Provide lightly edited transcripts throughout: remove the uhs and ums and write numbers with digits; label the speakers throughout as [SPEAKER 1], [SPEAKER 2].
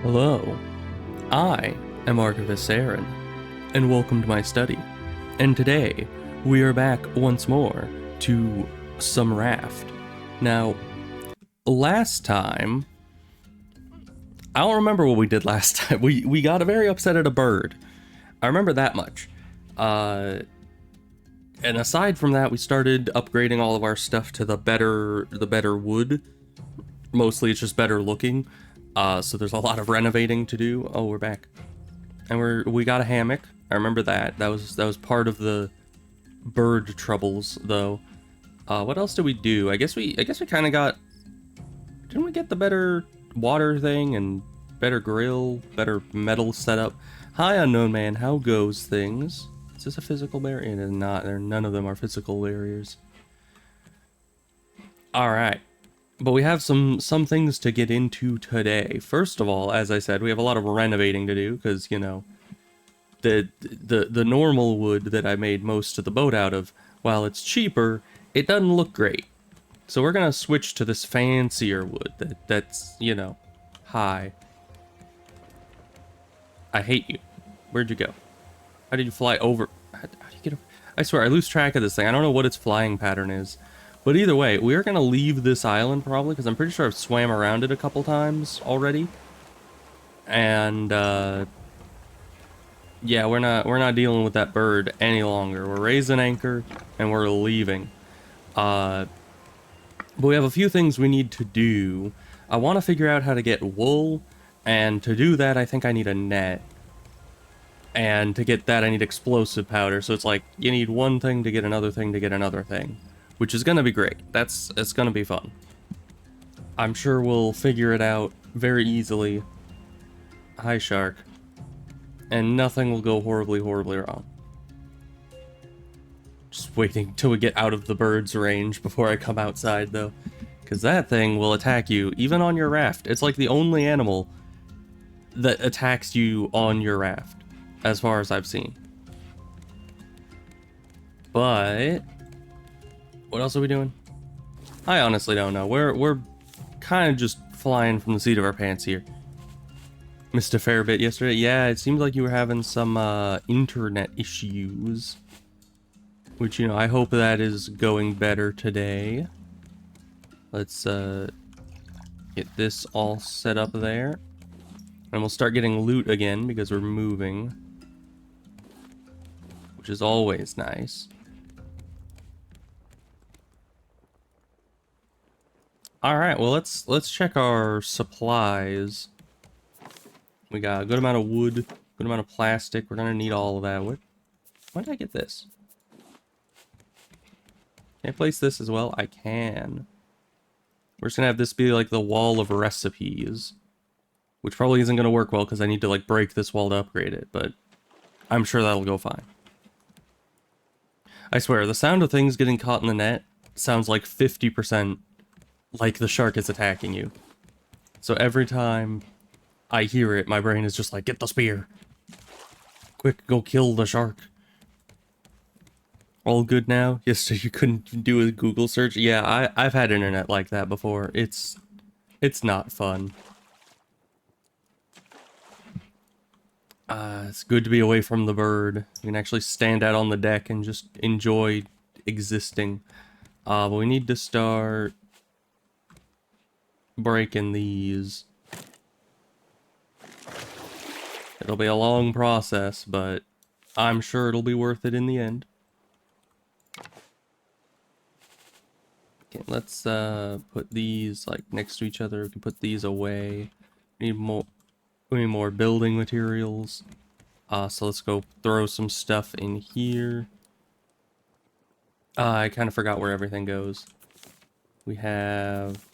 [SPEAKER 1] Hello, I am Archivist Aaron, and welcome to my study. And today, we are back once more to some Raft. Now, last time, I don't remember what we did last time. We got very upset at a bird. I remember that much. And aside from that, we started upgrading all of our stuff to the better wood. Mostly it's just better looking. So there's a lot of renovating to do. Oh, we're back. And we got a hammock. I remember that. That was part of the bird troubles, though. What else did we do? I guess we kind of got. Didn't we get the better water thing and better grill, better metal setup? Hi, unknown man. How goes things? Is this a physical barrier? It is not. None of them are physical barriers. All right. But we have some things to get into today. First of all, as I said, we have a lot of renovating to do because, you know, the normal wood that I made most of the boat out of, while it's cheaper, it doesn't look great. So we're gonna switch to this fancier wood that's, you know, high. I hate you. Where'd you go? How did you fly over? How do you get over? I swear, I lose track of this thing. I don't know what its flying pattern is. But either way, we're going to leave this island probably, because I'm pretty sure I've swam around it a couple times already. And, yeah, we're not dealing with that bird any longer. We're raising anchor, and we're leaving. But we have a few things we need to do. I want to figure out how to get wool, and to do that, I think I need a net. And to get that, I need explosive powder. So it's like, you need one thing to get another thing to get another thing. Which is gonna be great. It's gonna be fun. I'm sure we'll figure it out very easily. Hi, shark. And nothing will go horribly wrong. Just waiting till we get out of the bird's range before I come outside, though. Because that thing will attack you, even on your raft. It's like the only animal that attacks you on your raft, as far as I've seen. But what else are we doing? I honestly don't know. We're kind of just flying from the seat of our pants here. Missed a fair bit yesterday. Yeah, it seemed like you were having some internet issues. Which, you know, I hope that is going better today. Let's get this all set up there. And we'll start getting loot again because we're moving. Which is always nice. All right, well, let's check our supplies. We got a good amount of wood, good amount of plastic. We're gonna need all of that. When did I get this? Can I place this as well? I can. We're just gonna have this be like the wall of recipes, which probably isn't gonna work well because I need to like break this wall to upgrade it, but I'm sure that'll go fine. I swear, the sound of things getting caught in the net sounds like 50% like the shark is attacking you. So every time I hear it, my brain is just like, get the spear. Quick, go kill the shark. All good now? Yes, so you couldn't do a Google search? Yeah, I've had internet like that before. It's not fun. It's good to be away from the bird. You can actually stand out on the deck and just enjoy existing. But we need to start breaking these. It'll be a long process, but I'm sure it'll be worth it in the end. Okay, let's put these like next to each other. We can put these away. We need more building materials. So let's go throw some stuff in here. I kind of forgot where everything goes. We have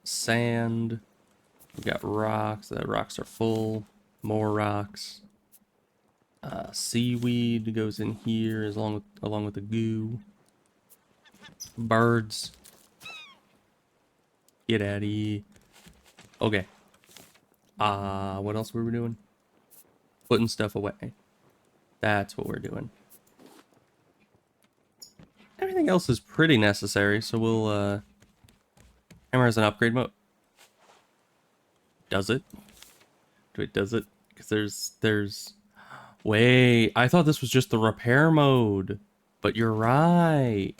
[SPEAKER 1] sand. We got rocks. The rocks are full. More rocks. Seaweed goes in here along with the goo. Birds. Get out of here. Okay. What else were we doing? Putting stuff away. That's what we're doing. Everything else is pretty necessary, so we'll hammer has an upgrade mode. Does it? Wait, does it? Because there's... Wait, I thought this was just the repair mode. But you're right.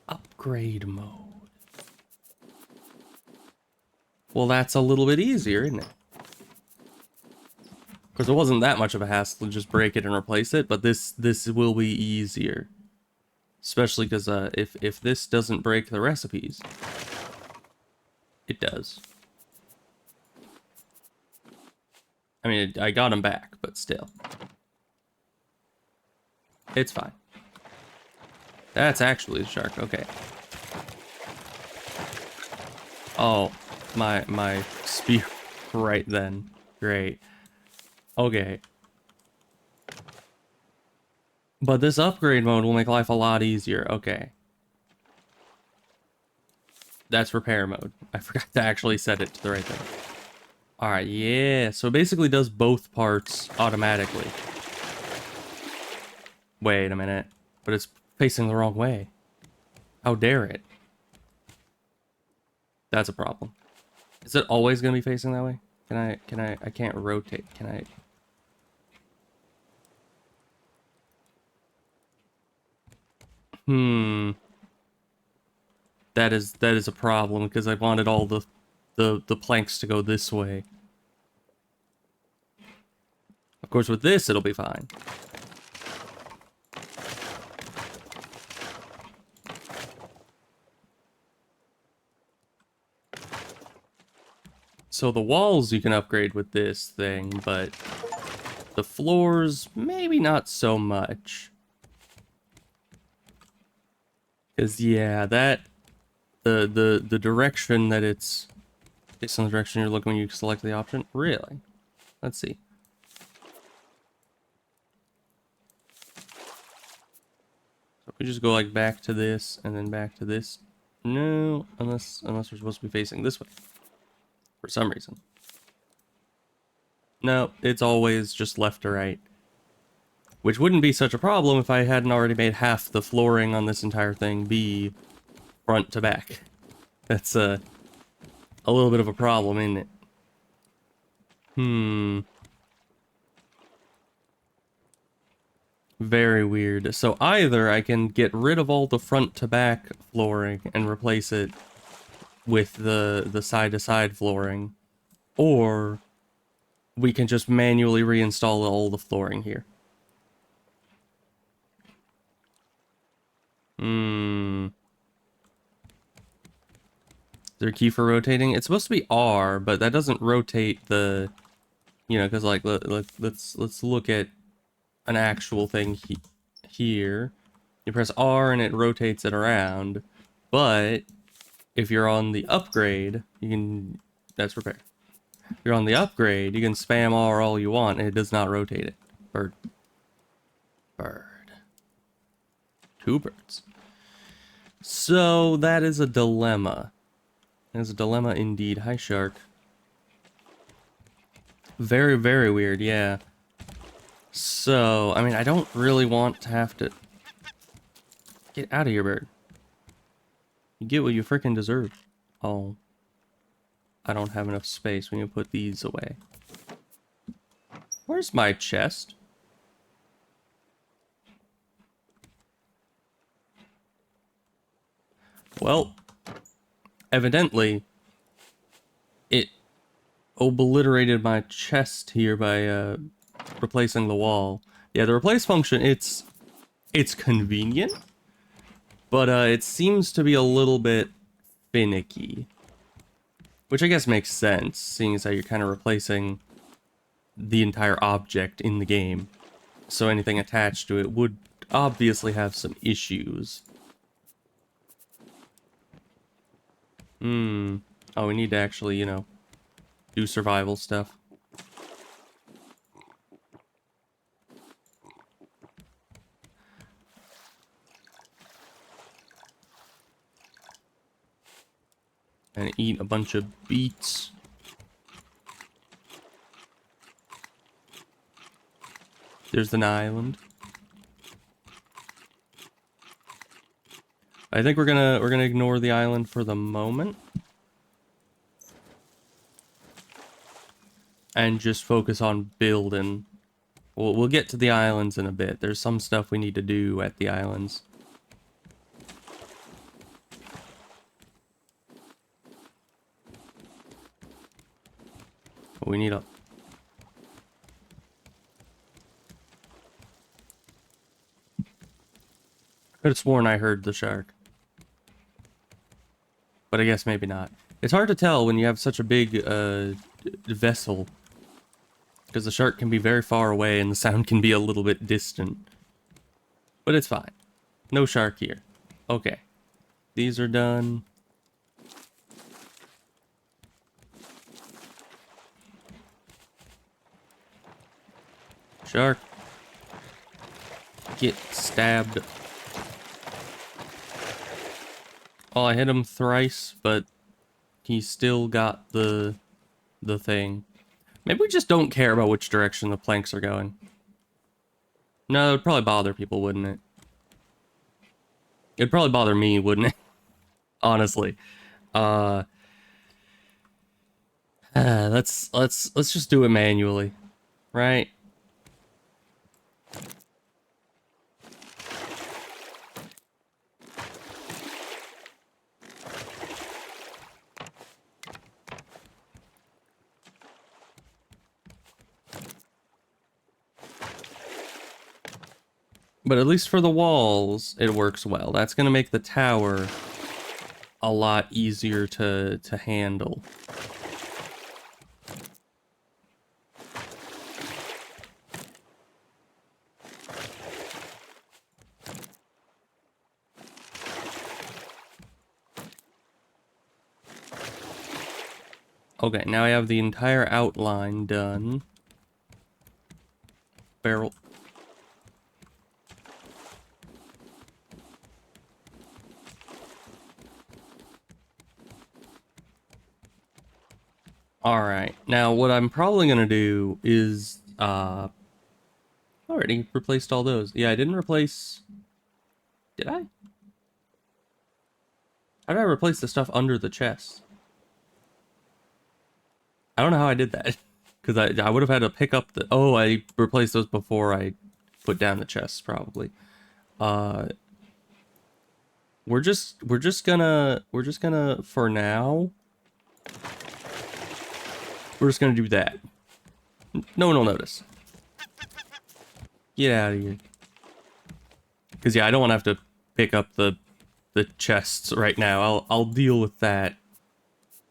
[SPEAKER 1] Upgrade mode. Well, that's a little bit easier, isn't it? Because it wasn't that much of a hassle to just break it and replace it, but this will be easier. Especially because if this doesn't break the recipes, it does. I mean, I got them back, but still. It's fine. That's actually the shark, okay. Oh, my spear right then. Great. Okay. But this upgrade mode will make life a lot easier. Okay. That's repair mode. I forgot to actually set it to the right thing. Alright, yeah. So it basically does both parts automatically. Wait a minute. But it's facing the wrong way. How dare it? That's a problem. Is it always going to be facing that way? I can't rotate. Can I? That is a problem because I wanted all the planks to go this way. Of course, with this, it'll be fine. So the walls you can upgrade with this thing, but the floors, maybe not so much. Because, yeah, that... The direction that it's... Based on the direction you're looking when you select the option? Really? Let's see. So if we just go, like, back to this, and then back to this... No, unless we're supposed to be facing this way. For some reason. No, it's always just left to right. Which wouldn't be such a problem if I hadn't already made half the flooring on this entire thing be front to back. That's a little bit of a problem, isn't it? Very weird. So either I can get rid of all the front to back flooring and replace it with the side to side flooring, or we can just manually reinstall all the flooring here. Is there a key for rotating? It's supposed to be R, but that doesn't rotate the, you know, because like let's look at an actual thing here. You press R and it rotates it around, but if you're on the upgrade, you can... That's repair. If you're on the upgrade, you can spam R all you want, and it does not rotate it. Bird. Bird. 2 birds. So, that is a dilemma. That is a dilemma indeed. Hi, shark. Very, very weird, yeah. So, I mean, I don't really want to have to... Get out of here, bird. You get what you freaking deserve. Oh. I don't have enough space. We need to put these away. Where's my chest? Well, evidently, it obliterated my chest here by replacing the wall. Yeah, the replace function, it's convenient, but it seems to be a little bit finicky. Which I guess makes sense, seeing as how you're kind of replacing the entire object in the game. So anything attached to it would obviously have some issues. Oh, we need to actually, you know, do survival stuff. And eat a bunch of beets. There's an island. I think we're gonna ignore the island for the moment. and just focus on building. We'll get to the islands in a bit. There's some stuff we need to do at the islands. We need a... Could have sworn I heard the shark. But I guess maybe not. It's hard to tell when you have such a big vessel. Because the shark can be very far away and the sound can be a little bit distant. But it's fine. No shark here. Okay. These are done. Shark. Get stabbed. Oh, I hit him thrice, but he still got the thing. Maybe we just don't care about which direction the planks are going. No, it would probably bother people, wouldn't it? It'd probably bother me, wouldn't it? Honestly. Let's just do it manually, right? But at least for the walls, it works well. That's going to make the tower a lot easier to handle. Okay, now I have the entire outline done. Barrel. Alright, now what I'm probably gonna do is, already replaced all those. Yeah, I didn't replace... Did I? How did I replace the stuff under the chest? I don't know how I did that. Because I would have had to pick up the... Oh, I replaced those before I put down the chests, probably. We're just gonna, for now... We're just gonna do that. No one will notice. Get out of here. Because, yeah, I don't want to have to pick up the chests right now. I'll deal with that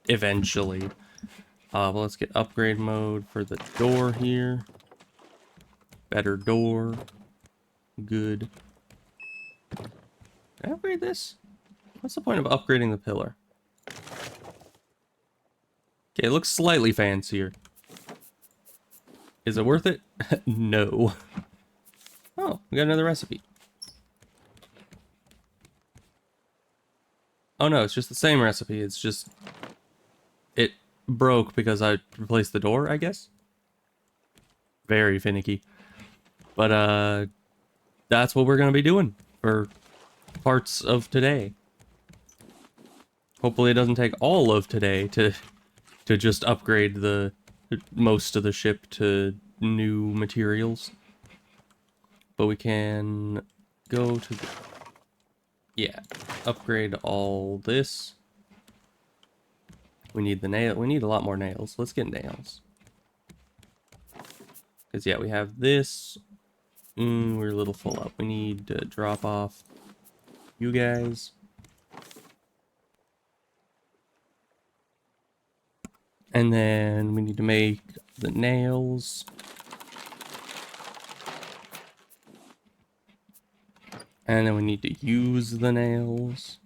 [SPEAKER 1] eventually. Well, let's get upgrade mode for the door here. Better door. Good. Can I upgrade this? What's the point of upgrading the pillar? Okay, it looks slightly fancier. Is it worth it? No. Oh, we got another recipe. Oh no, it's just the same recipe. It's just... It broke because I replaced the door, I guess? Very finicky. But, that's what we're gonna be doing for parts of today. Hopefully it doesn't take all of today to just upgrade the most of the ship to new materials. But we can go to the... Yeah, upgrade all this. We need the nail. We need a lot more nails. Let's get nails. Because, yeah, we have this. We're a little full up. We need to drop off you guys. And then we need to make the nails. And then we need to use the nails.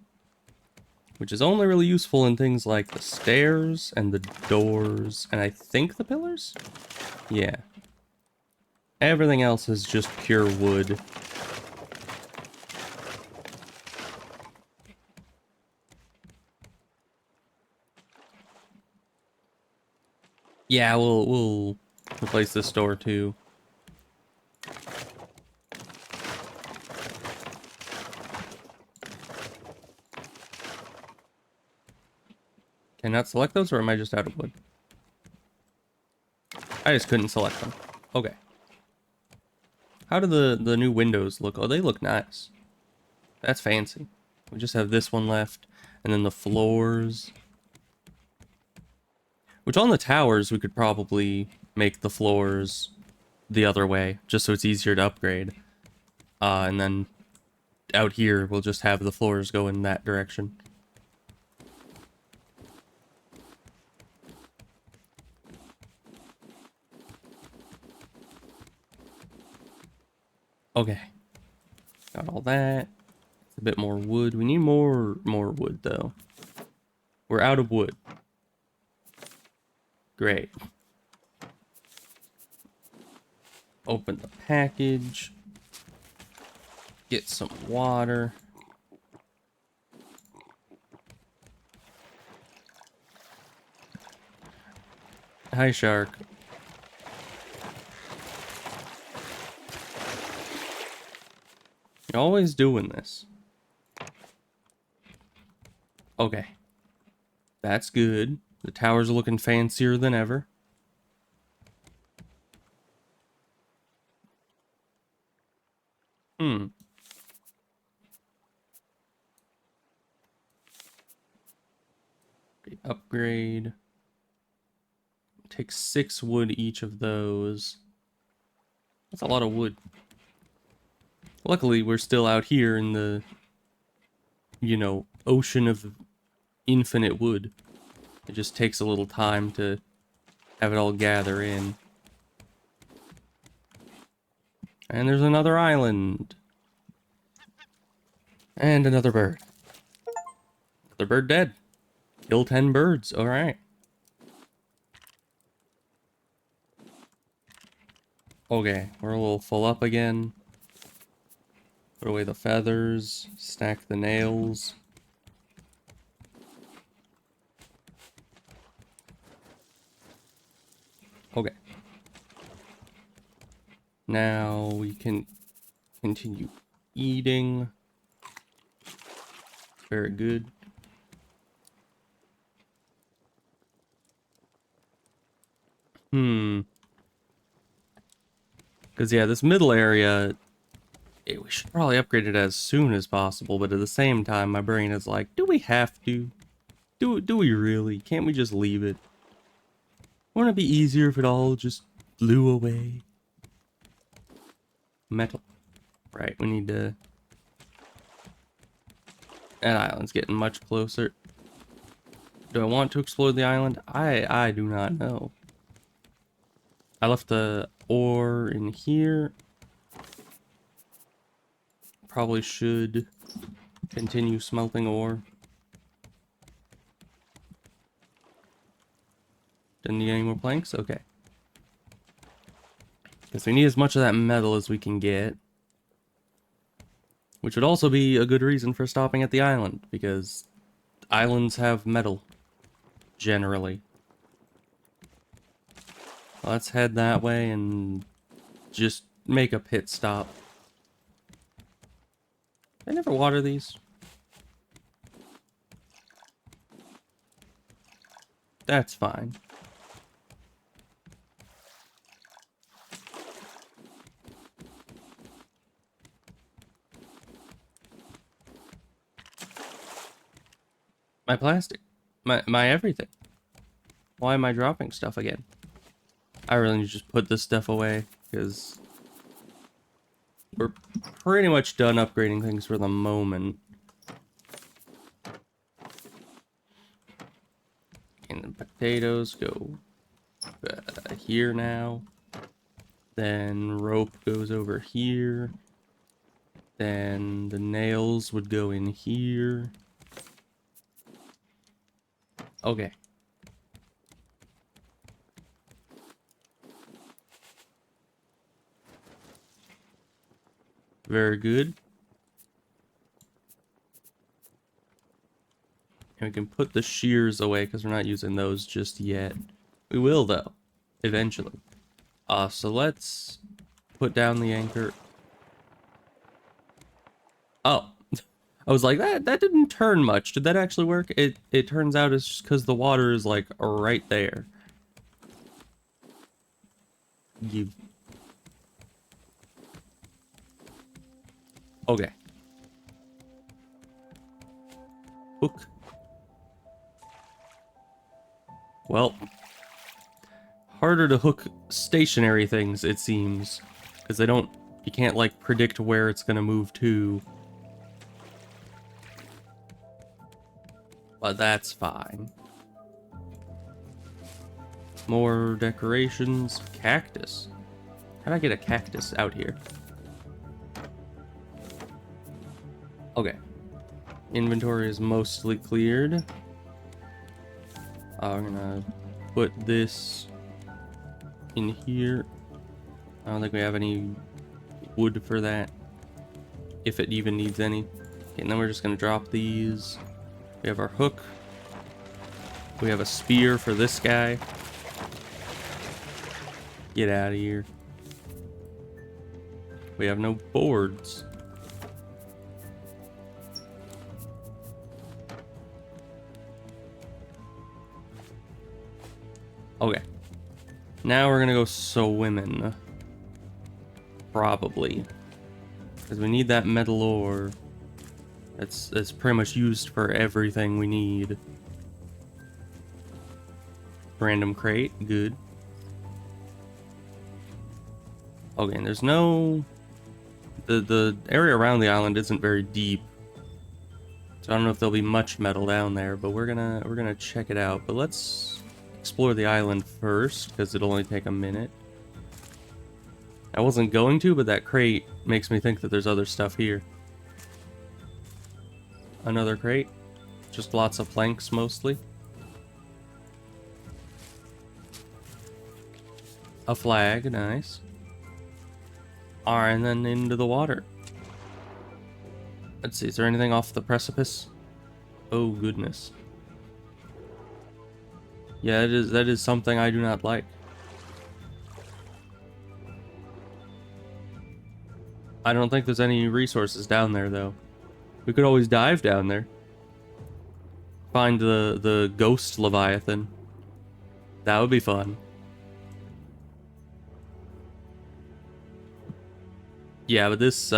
[SPEAKER 1] Which is only really useful in things like the stairs and the doors. And I think the pillars? Yeah. Everything else is just pure wood. Yeah, we'll replace this door too. Can I not select those, or am I just out of wood? I just couldn't select them. Okay. How do the new windows look? Oh, they look nice. That's fancy. We just have this one left. And then the floors. Which on the towers, we could probably make the floors the other way, just so it's easier to upgrade. And then out here, we'll just have the floors go in that direction. Okay. Got all that. A bit more wood. We need more wood, though. We're out of wood. Great. Open the package. Get some water. Hi, shark. You're always doing this. Okay. That's good. The towers are looking fancier than ever. Upgrade. Take 6 wood each of those. That's a lot of wood. Luckily, we're still out here in the, you know, ocean of infinite wood. It just takes a little time to have it all gather in. And there's another island. And another bird. Another bird dead. Kill 10 birds. Alright. Okay, we're a little full up again. Put away the feathers. Stack the nails. Okay. Now we can continue eating. Very good. Because, yeah, this middle area, we should probably upgrade it as soon as possible, but at the same time, my brain is like, do we have to? Do we really? Can't we just leave it? Wouldn't it be easier if it all just blew away? Metal. Right, we need to... That island's getting much closer. Do I want to explore the island? I do not know. I left the ore in here. Probably should continue smelting ore. Didn't need any more planks? Okay. Guess we need as much of that metal as we can get. Which would also be a good reason for stopping at the island, because islands have metal. Generally. Let's head that way and just make a pit stop. I never water these. That's fine. My plastic. My everything. Why am I dropping stuff again? I really need to just put this stuff away, because we're pretty much done upgrading things for the moment. And the potatoes go here now. Then rope goes over here. Then the nails would go in here. Okay. Very good. And we can put the shears away because we're not using those just yet. We will, though, eventually. So let's put down the anchor. Oh. I was like, that didn't turn much. Did that actually work? It turns out it's just because the water is, like, right there. You. Okay. Hook. Well, harder to hook stationary things, it seems, because they don't. You can't like predict where it's gonna move to. But that's fine. More decorations. Cactus. How'd I get a cactus out here? Okay. Inventory is mostly cleared. I'm gonna put this in here. I don't think we have any wood for that. If it even needs any. Okay, and then we're just gonna drop these. We have our hook. We have a spear for this guy. Get out of here. We have no boards. Okay. Now we're gonna go swimming. Probably. Because we need that metal ore. That's pretty much used for everything we need. Random crate, good. Okay, and there's no... The area around the island isn't very deep. So I don't know if there'll be much metal down there, but we're gonna check it out. But let's explore the island first, because it'll only take a minute. I wasn't going to, but that crate makes me think that there's other stuff here. Another crate. Just lots of planks, mostly. A flag, nice. Alright, and then into the water. Let's see, is there anything off the precipice? Oh, goodness. Yeah, that is something I do not like. I don't think there's any resources down there, though. We could always dive down there. Find the ghost Leviathan. That would be fun. Yeah, but this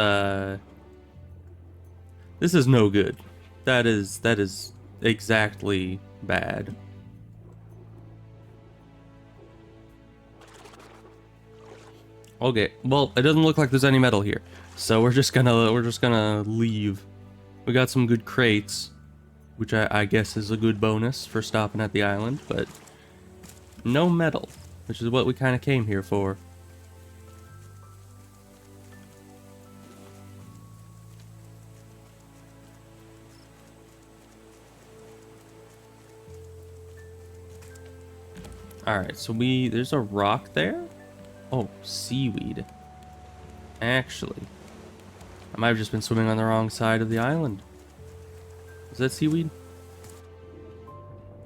[SPEAKER 1] is no good. That is exactly bad. Okay, well, it doesn't look like there's any metal here, so we're just gonna leave. We got some good crates, which I guess is a good bonus for stopping at the island, but no metal, which is what we kind of came here for. Alright, so there's a rock there? Oh, seaweed. Actually, I might have just been swimming on the wrong side of the island. Is that seaweed?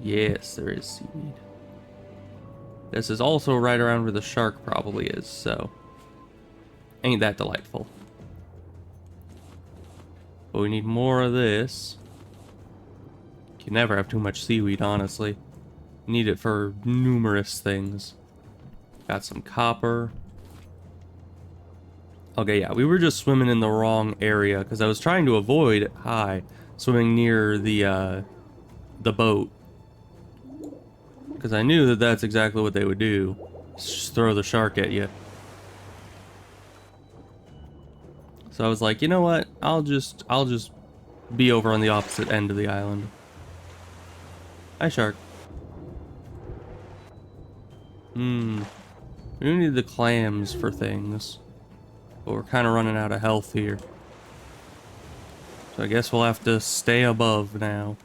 [SPEAKER 1] Yes, there is seaweed. This is also right around where the shark probably is, so ain't that delightful. But we need more of this. You can never have too much seaweed, honestly. You need it for numerous things. Got some copper. Okay, yeah, we were just swimming in the wrong area because I was trying to avoid swimming near the boat, because I knew that that's exactly what they would do. Just throw the shark at you. So I was like, you know what? I'll just be over on the opposite end of the island. Hi, shark. We need the clams for things. But we're kind of running out of health here. So I guess we'll have to stay above now.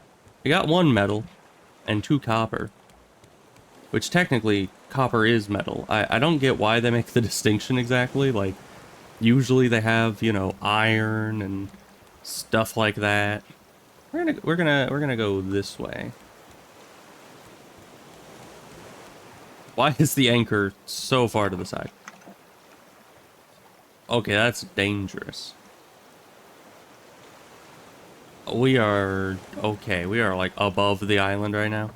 [SPEAKER 1] We got 1 metal and 2 copper. Which technically, copper is metal. I don't get why they make the distinction exactly. Like, usually they have, you know, iron and stuff like that. We're gonna go this way. Why is the anchor so far to the side? Okay, that's dangerous. We are... okay, we are like above the island right now.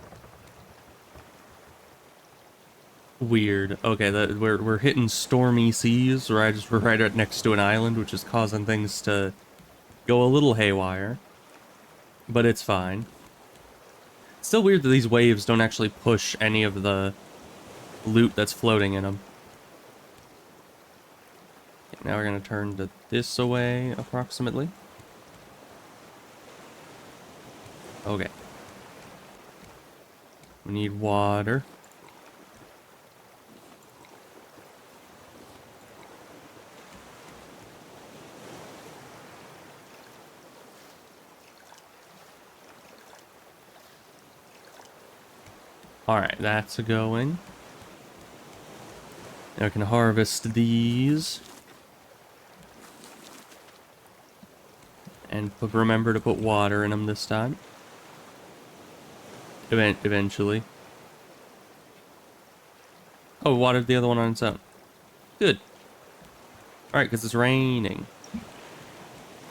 [SPEAKER 1] Weird. Okay, we're hitting stormy seas right up next to an island, which is causing things to go a little haywire. But it's fine. Still weird that these waves don't actually push any of the loot that's floating in them. Okay, now we're gonna turn to this away, approximately. Okay. We need water. Alright, that's going. Now we can harvest these. And remember to put water in them this time. Eventually. Oh, watered the other one on its own. Good. Alright, because it's raining.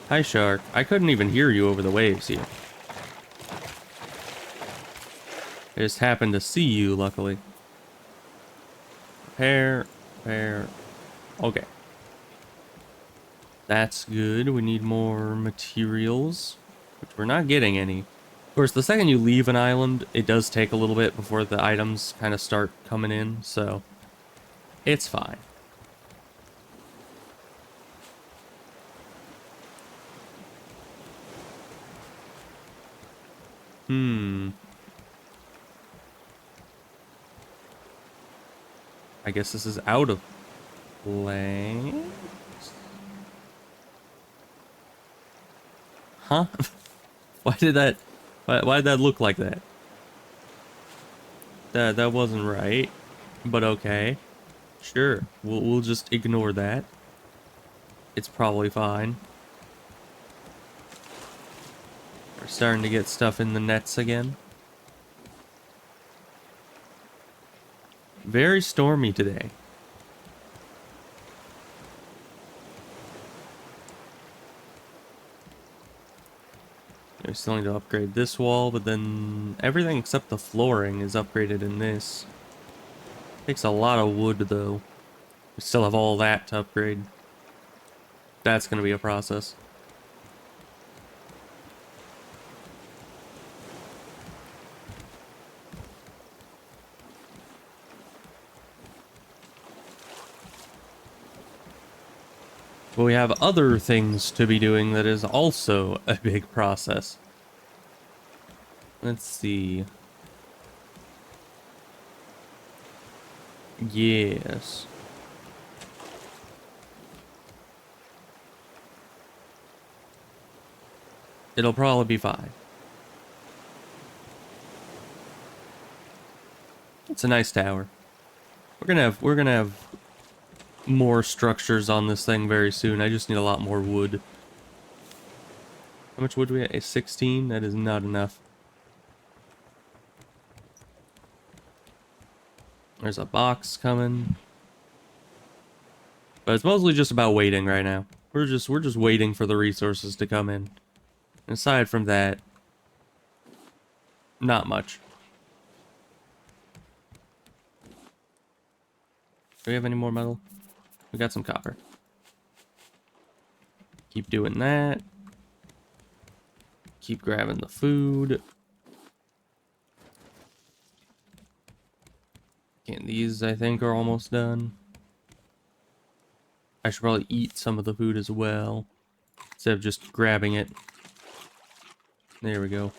[SPEAKER 1] Hi, shark. I couldn't even hear you over the waves here. I just happened to see you, luckily. Repair. Okay. That's good. We need more materials, which we're not getting any. Of course, the second you leave an island, it does take a little bit before the items kind of start coming in, so it's fine. I guess this is out of place. Huh? Why did that look like that? That wasn't right. But okay. Sure. We'll just ignore that. It's probably fine. We're starting to get stuff in the nets again. Very stormy today. We still need to upgrade this wall, but then everything except the flooring is upgraded in this. Takes a lot of wood, though. We still have all that to upgrade. That's going to be a process. But we have other things to be doing that is also a big process. Let's see. Yes. It'll probably be fine. It's a nice tower. We're gonna have more structures on this thing very soon. I just need a lot more wood. How much wood do we have? 16? That is not enough. There's a box coming. But it's mostly just about waiting right now. We're just waiting for the resources to come in. And aside from that, not much. Do we have any more metal? We got some copper. Keep doing that. Keep grabbing the food. And these, I think, are almost done. I should probably eat some of the food as well, instead of just grabbing it. There we go.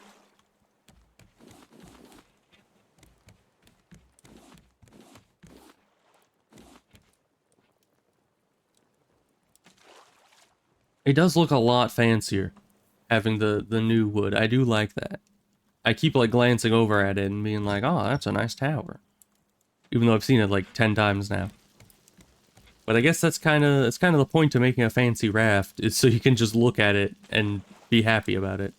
[SPEAKER 1] It does look a lot fancier, having the new wood. I do like that. I keep like glancing over at it and being like, oh, that's a nice tower. Even though I've seen it like 10 times now. But I guess that's kind of the point to making a fancy raft, is so you can just look at it and be happy about it.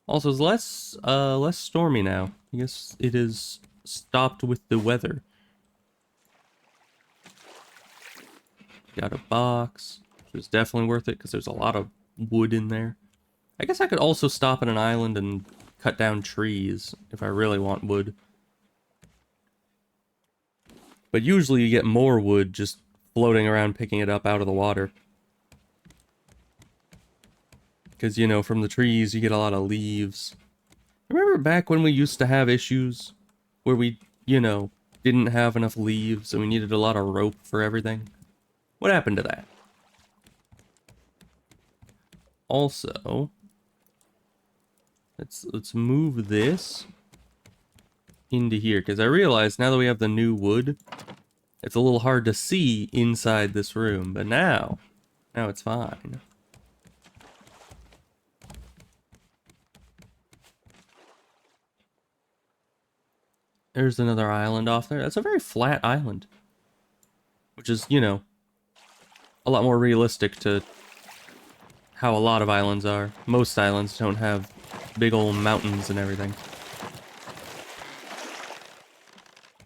[SPEAKER 1] Also, it's less stormy now. I guess it is stopped with the weather. Got a box, which is definitely worth it because there's a lot of wood in there. I guess I could also stop at an island and cut down trees if I really want wood. But usually you get more wood just floating around picking it up out of the water. Because, you know, from the trees you get a lot of leaves. Remember back when we used to have issues where we, you know, didn't have enough leaves and we needed a lot of rope for everything? What happened to that? Also, let's move this into here, because I realized now that we have the new wood, it's a little hard to see inside this room, but now it's fine. There's another island off there. That's a very flat island, which is, you know, a lot more realistic to how a lot of islands are. Most islands don't have big old mountains and everything.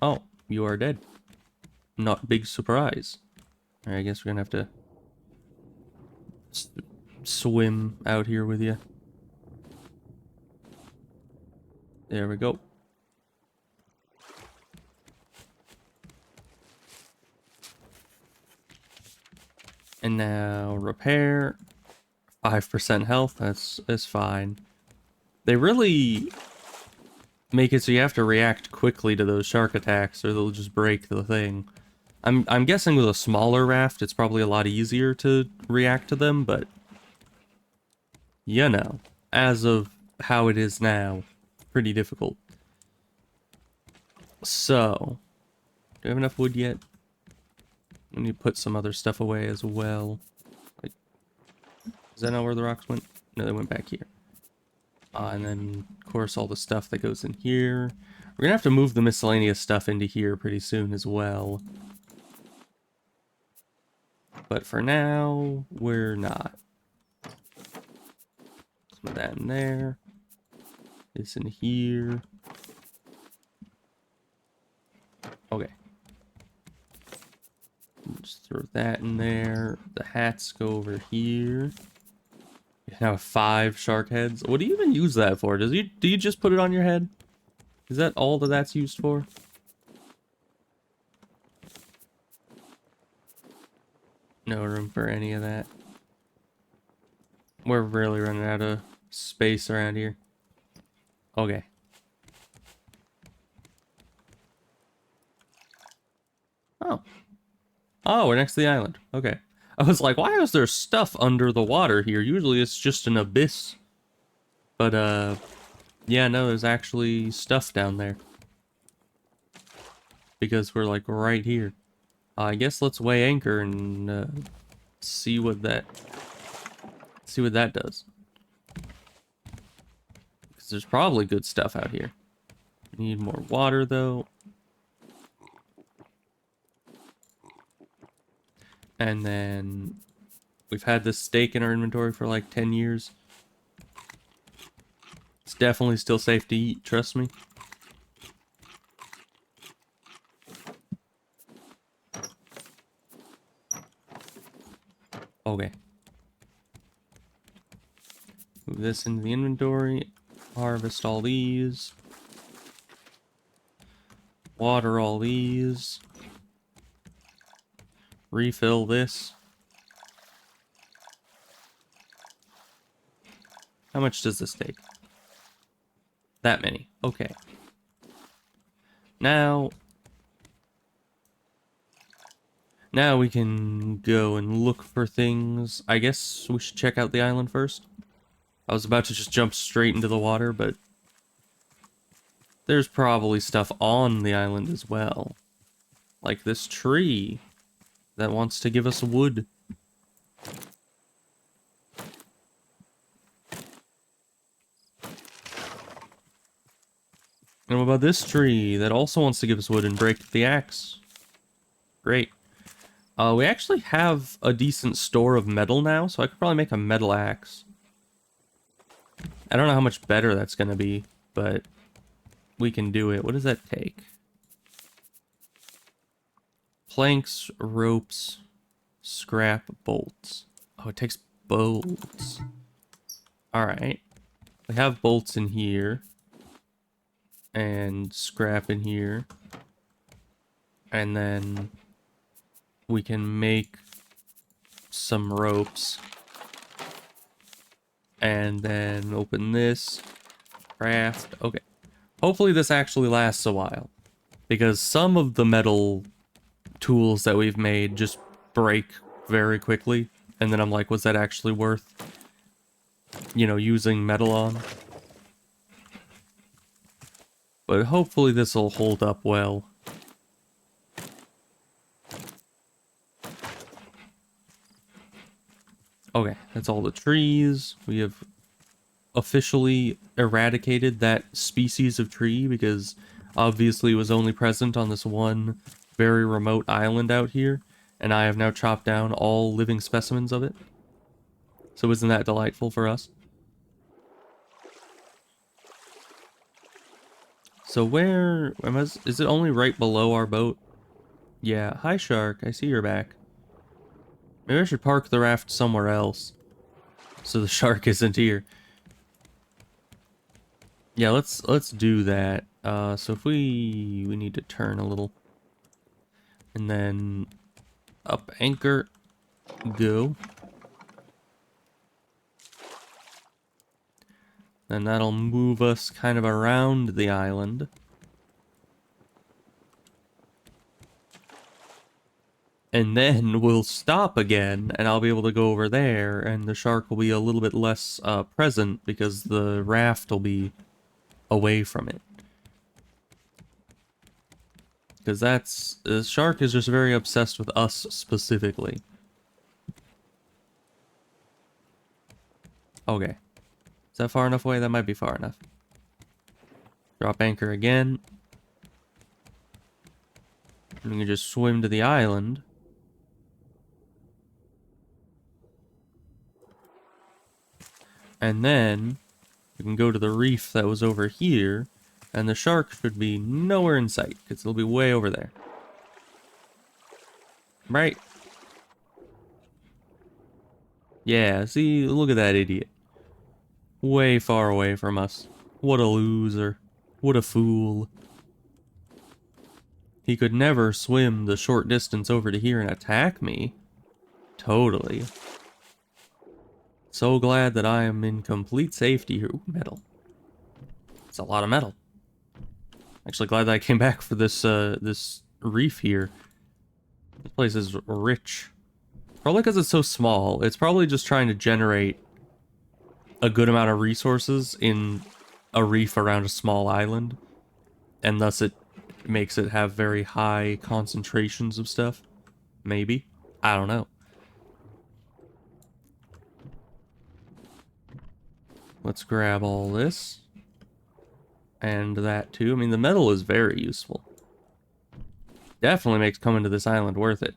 [SPEAKER 1] Oh, you are dead. Not big surprise. Alright, I guess we're gonna have to swim out here with you. There we go. And now repair. 5% health, that's fine. They really make it so you have to react quickly to those shark attacks or they'll just break the thing. I'm guessing with a smaller raft it's probably a lot easier to react to them, but you know, as of how it is now, pretty difficult. So, do we have enough wood yet? We need to put some other stuff away as well. Like, is that not where the rocks went? No, they went back here. And then, of course, all the stuff that goes in here. We're gonna have to move the miscellaneous stuff into here pretty soon as well. But for now, we're not. Put that in there. This in here. Okay. Just throw that in there. The hats go over here. You have 5 shark heads. What do you even use that for? Do you just put it on your head? Is that all that that's used for? No room for any of that. We're really running out of space around here. Okay. Oh. Oh, we're next to the island. Okay. I was like, why is there stuff under the water here? Usually it's just an abyss. But, yeah, no, there's actually stuff down there. Because we're, like, right here. I guess let's weigh anchor and, see what that does. Because there's probably good stuff out here. We need more water, though. And then we've had this steak in our inventory for like 10 years. It's definitely still safe to eat, trust me. Okay. Move this into the inventory. Harvest all these. Water all these. Refill this. How much does this take? That many. Okay. Now we can go and look for things. I guess we should check out the island first. I was about to just jump straight into the water, but there's probably stuff on the island as well. Like this tree that wants to give us wood. And what about this tree that also wants to give us wood and break the axe? Great. We actually have a decent store of metal now, so I could probably make a metal axe. I don't know how much better that's going to be, but we can do it. What does that take? Planks, ropes, scrap, bolts. Oh, it takes bolts. Alright. We have bolts in here. and scrap in here. And then we can make some ropes. And then open this. Craft. Okay. Hopefully this actually lasts a while. Because some of the metal tools that we've made just break very quickly. And then I'm like, was that actually worth, you know, using metal on? But hopefully this will hold up well. Okay, that's all the trees. We have officially eradicated that species of tree because obviously it was only present on this one very remote island out here, and I have now chopped down all living specimens of it. So isn't that delightful for us? So where is it only right below our boat? Yeah, hi shark, I see you're back. Maybe I should park the raft somewhere else so the shark isn't here. Yeah, let's do that. So if we need to turn a little, and then up anchor, go. Then that'll move us kind of around the island. And then we'll stop again, and I'll be able to go over there, and the shark will be a little bit less present because the raft will be away from it. Because the shark is just very obsessed with us specifically. Okay. Is that far enough away? That might be far enough. Drop anchor again. And we can just swim to the island. And then we can go to the reef that was over here. And the shark should be nowhere in sight, because it'll be way over there. Right? Yeah, see, look at that idiot. Way far away from us. What a loser. What a fool. He could never swim the short distance over to here and attack me. Totally. So glad that I am in complete safety here. Ooh, metal. It's a lot of metal. Actually glad that I came back for this this reef here. This place is rich. Probably because it's so small. It's probably just trying to generate a good amount of resources in a reef around a small island. And thus it makes it have very high concentrations of stuff. Maybe. I don't know. Let's grab all this. And that too. I mean, the metal is very useful. Definitely makes coming to this island worth it.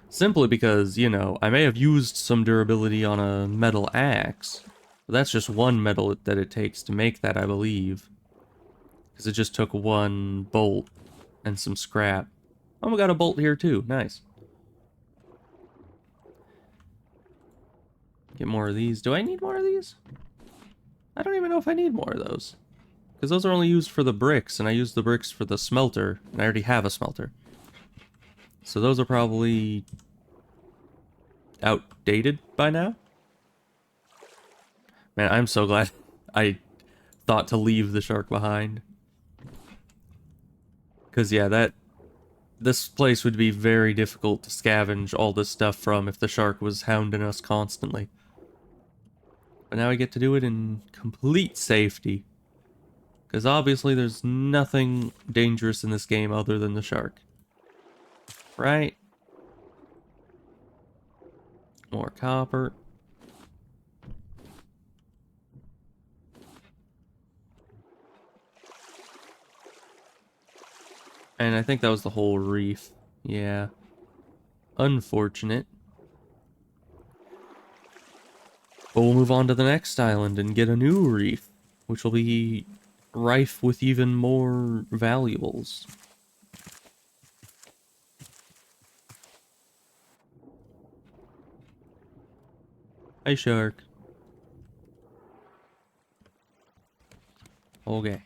[SPEAKER 1] Simply because, you know, I may have used some durability on a metal axe. But that's just one metal that it takes to make that, I believe. Because it just took one bolt and some scrap. Oh, we got a bolt here too. Nice. Get more of these. Do I need more of these? I don't even know if I need more of those. Because those are only used for the bricks, and I use the bricks for the smelter, and I already have a smelter. So those are probably outdated by now. Man, I'm so glad I thought to leave the shark behind. Because, yeah, this place would be very difficult to scavenge all this stuff from if the shark was hounding us constantly. But now I get to do it in complete safety. Because obviously there's nothing dangerous in this game other than the shark. Right? More copper. And I think that was the whole reef. Yeah. Unfortunate. But we'll move on to the next island and get a new reef, which will be rife with even more valuables. Hi, shark. Okay.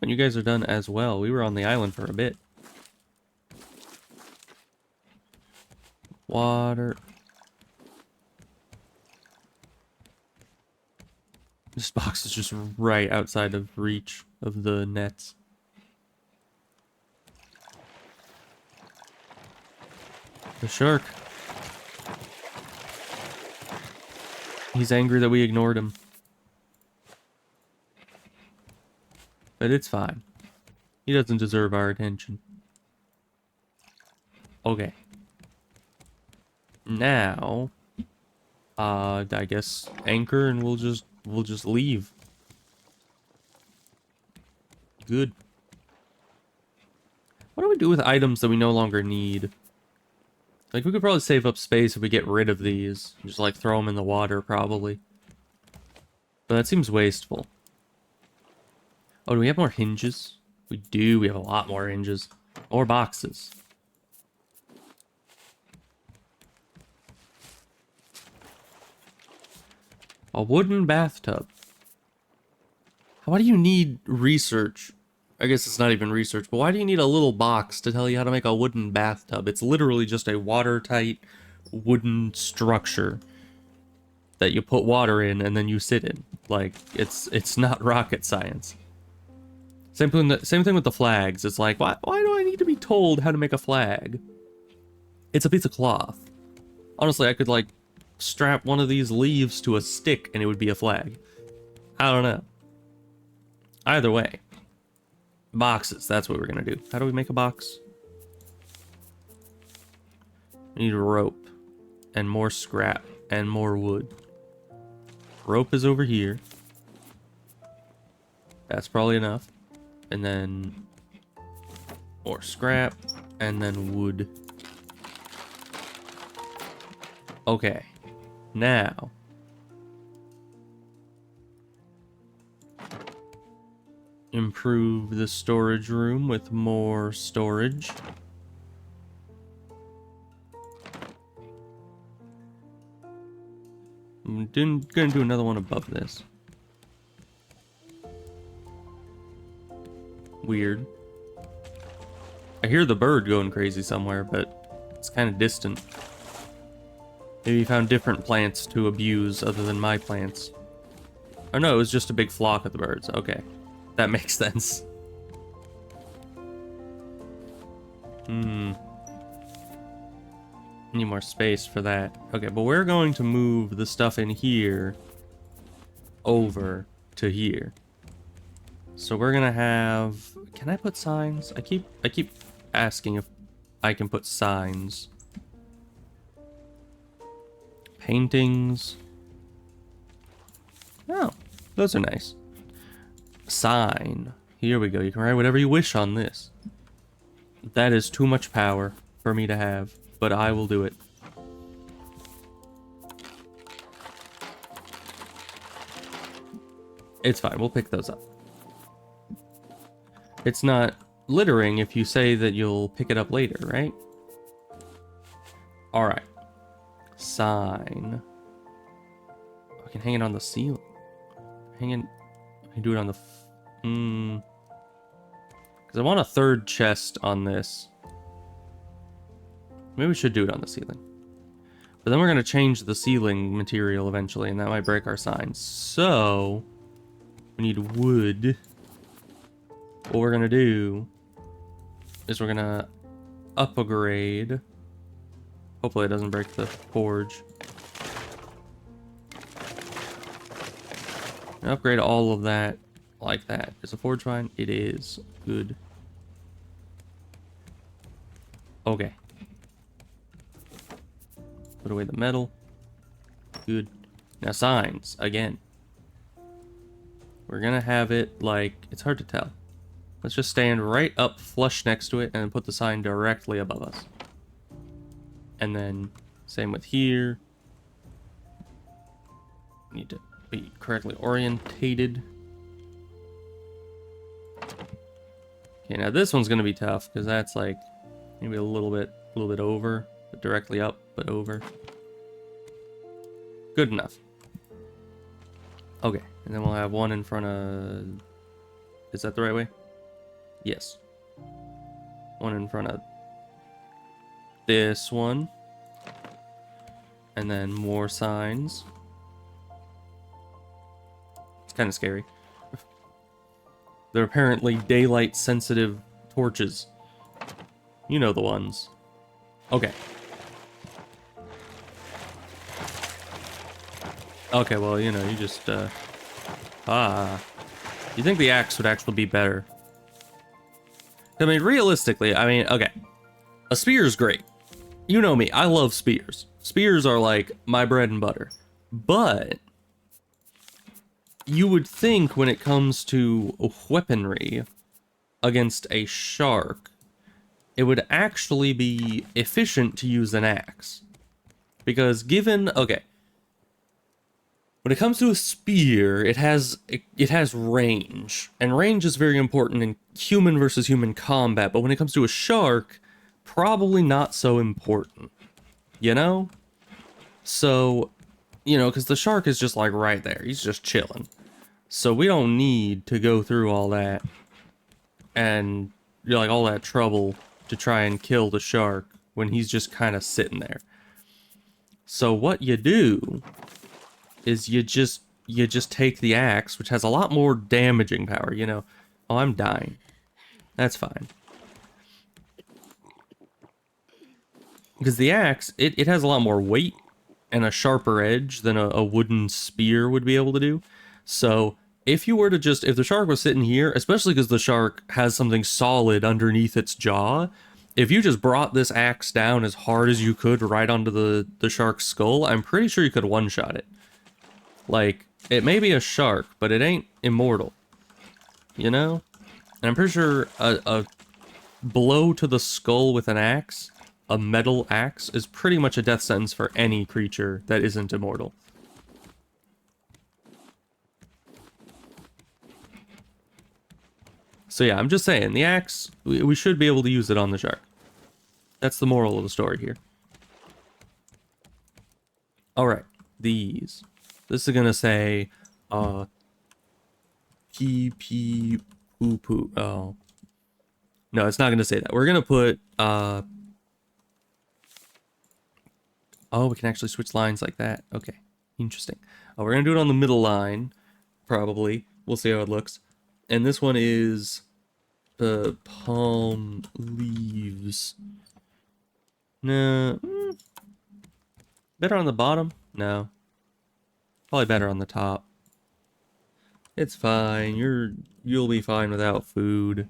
[SPEAKER 1] And you guys are done as well. We were on the island for a bit. Water. This box is just right outside of reach of the nets. The shark. He's angry that we ignored him. But it's fine. He doesn't deserve our attention. Okay. Now, I guess anchor and we'll just leave. Good. What do we do with items that we no longer need? Like, we could probably save up space if we get rid of these. Just, like, throw them in the water, probably. But that seems wasteful. Oh, do we have more hinges? We do. We have a lot more hinges. More boxes. A wooden bathtub. Why do you need research? I guess it's not even research, but why do you need a little box to tell you how to make a wooden bathtub? It's literally just a watertight wooden structure that you put water in and then you sit in. Like, it's not rocket science. Same thing with the flags. It's like, why do I need to be told how to make a flag? It's a piece of cloth. Honestly, I could, like, strap one of these leaves to a stick and it would be a flag. I don't know. Either way. Boxes, that's what we're gonna do. How do we make a box? We need a rope. And more scrap. And more wood. Rope is over here. That's probably enough. And then more scrap. And then wood. Okay. Now. Improve the storage room with more storage. I'm gonna do another one above this. Weird. I hear the bird going crazy somewhere, but it's kind of distant. Maybe you found different plants to abuse other than my plants. Oh no, it was just a big flock of the birds. Okay. That makes sense. Need more space for that. Okay, but we're going to move the stuff in here over to here. So we're gonna have... Can I put signs? I keep asking if I can put signs. Paintings. Oh, those are nice. Sign. Here we go. You can write whatever you wish on this. That is too much power for me to have, but I will do it. It's fine. We'll pick those up. It's not littering if you say that you'll pick it up later, right? Alright. Sign. I can hang it on the ceiling. I can do it on the... Because I want a third chest on this. Maybe we should do it on the ceiling. But then we're going to change the ceiling material eventually, and that might break our signs. So, we need wood. What we're going to do is we're going to upgrade. Hopefully it doesn't break the forge. Upgrade all of that like that. Is the forge fine? It is. Good. Okay. Put away the metal. Good. Now signs, again. We're gonna have it like, it's hard to tell. Let's just stand right up flush next to it and then put the sign directly above us. And then same with here. Need to be correctly orientated. Okay, now this one's gonna be tough because that's like maybe a little bit over, but directly up, but over. Good enough. Okay, and then we'll have one in front of... Is that the right way? Yes. One in front of this one. And then more signs. It's kind of scary. They're apparently daylight sensitive torches. You know the ones. Okay. Okay, well, you know, you just, you think the axe would actually be better? I mean, realistically, okay. A spear is great. You know me, I love spears. Spears are like my bread and butter. But you would think when it comes to weaponry against a shark, it would actually be efficient to use an axe. Because okay, when it comes to a spear, it has range, and range is very important in human versus human combat, but when it comes to a shark, probably not so important, you know? So, you know, because the shark is just like right there, he's just chilling. So we don't need to go through all that, and like all that trouble to try and kill the shark when he's just kind of sitting there. So what you do is you just take the axe, which has a lot more damaging power, you know. Oh, I'm dying. That's fine. Because the axe, it has a lot more weight and a sharper edge than a wooden spear would be able to do. So if you were to if the shark was sitting here, especially because the shark has something solid underneath its jaw, if you just brought this axe down as hard as you could right onto the shark's skull, I'm pretty sure you could one-shot it. Like, it may be a shark, but it ain't immortal. You know? And I'm pretty sure a blow to the skull with an axe, a metal axe, is pretty much a death sentence for any creature that isn't immortal. So yeah, I'm just saying, the axe, we should be able to use it on the shark. That's the moral of the story here. Alright, these. This is gonna say, pee pee poo poo. Oh. No, it's not gonna say that. We're gonna put, oh, we can actually switch lines like that. Okay, interesting. We're gonna do it on the middle line, probably. We'll see how it looks. And this one is, palm leaves. No. Better on the bottom? No. Probably better on the top. It's fine. You'll be fine without food.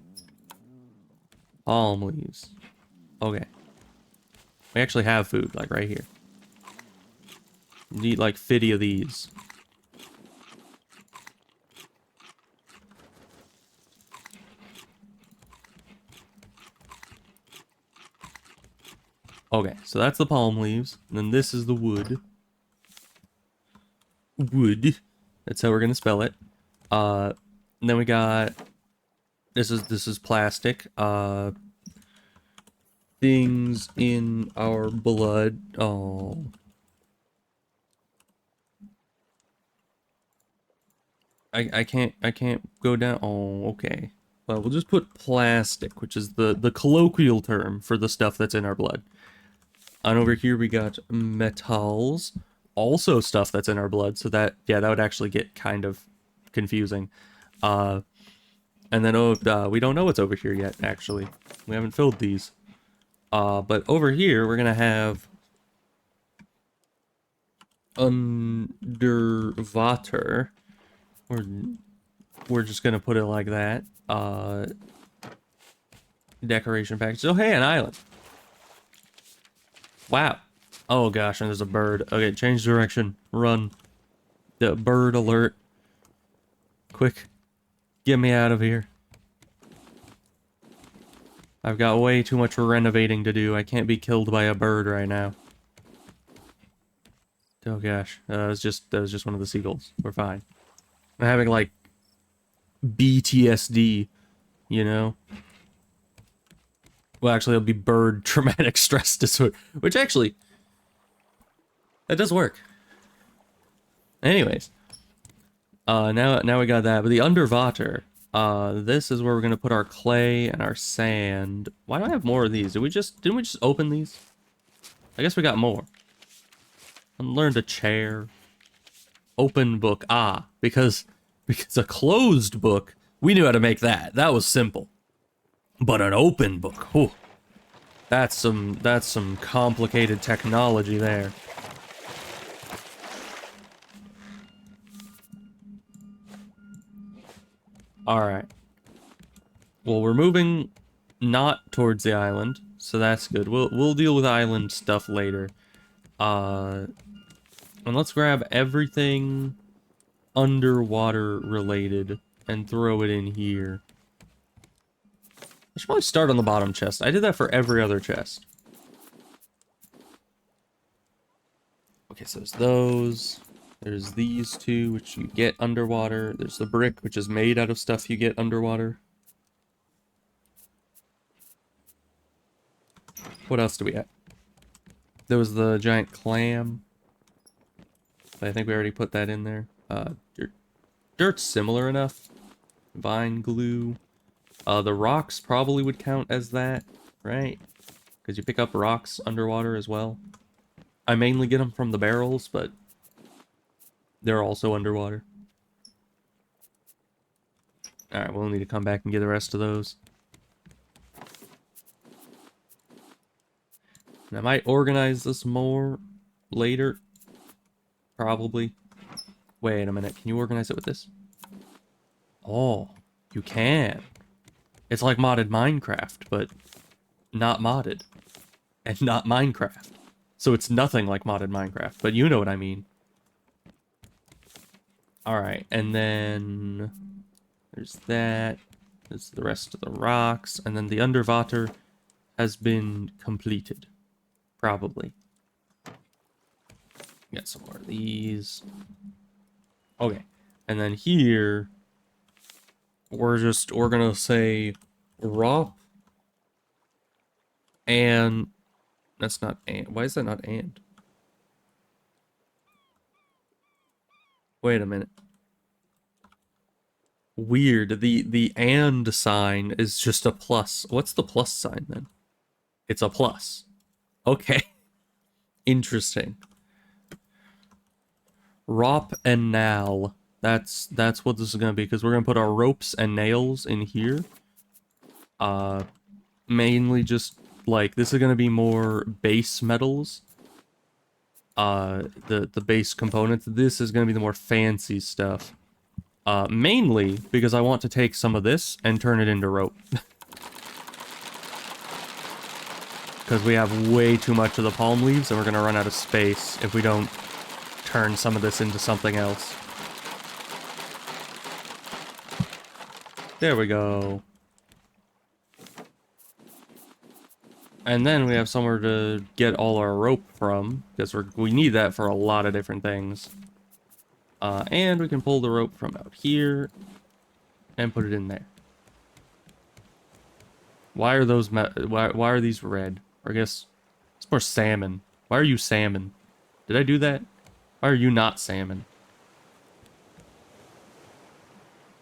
[SPEAKER 1] Palm leaves. Okay. We actually have food, like right here. Need like 50 of these. Okay, so that's the palm leaves. And then this is the wood. Wood. That's how we're gonna spell it. And then we got this is plastic. Things in our blood. Oh. I can't go down. Oh, okay. Well, we'll just put plastic, which is the colloquial term for the stuff that's in our blood. And over here we got metals, also stuff that's in our blood, so that, yeah, that would actually get kind of confusing. And then, we don't know what's over here yet, actually. We haven't filled these. But over here, we're gonna have underwater. We're just gonna put it like that. Decoration package. Oh, hey, an island. Wow. Oh gosh, and there's a bird. Okay, change direction. Run. The bird alert. Quick. Get me out of here. I've got way too much renovating to do. I can't be killed by a bird right now. Oh gosh. That was just one of the seagulls. We're fine. I'm having like BTSD, you know? Well, actually, it'll be bird traumatic stress disorder, which actually, that does work. Anyways, now we got that, but the underwater, This is where we're gonna put our clay and our sand. Why do I have more of these? Didn't we just open these? I guess we got more. I learned a chair. Open book. Ah, because a closed book, we knew how to make that. That was simple. But an open book, whew, that's some complicated technology there. Alright. Well, we're moving not towards the island, so that's good. We'll deal with island stuff later. And let's grab everything underwater related and throw it in here. I should probably start on the bottom chest. I did that for every other chest. Okay, so there's those. There's these two, which you get underwater. There's the brick, which is made out of stuff you get underwater. What else do we have? There was the giant clam. I think we already put that in there. Dirt's similar enough. Vine glue. The rocks probably would count as that, right? Because you pick up rocks underwater as well. I mainly get them from the barrels, but they're also underwater. Alright, we'll need to come back and get the rest of those. And I might organize this more later. Probably. Wait a minute, can you organize it with this? Oh, you can. It's like modded Minecraft, but not modded. And not Minecraft. So it's nothing like modded Minecraft, but you know what I mean. Alright, and then there's that. There's the rest of the rocks, and then the underwater has been completed. Probably. Get some more of these. Okay, and then here we're gonna say raw, and that's not and. Why is that not and? Wait a minute. Weird. The and sign is just a plus. What's the plus sign then? It's a plus. Okay. Interesting. Rop and nal. That's what this is gonna be, because we're gonna put our ropes and nails in here. Mainly just like this is gonna be more base metals. The base components. This is gonna be the more fancy stuff. Mainly because I want to take some of this and turn it into rope. Because we have way too much of the palm leaves and we're gonna run out of space if we don't turn some of this into something else. There we go. And then we have somewhere to get all our rope from, because we need that for a lot of different things. And we can pull the rope from out here and put it in there. Why are those why are these red? Or I guess it's more salmon. Why are you salmon? Did I do that? Why are you not salmon?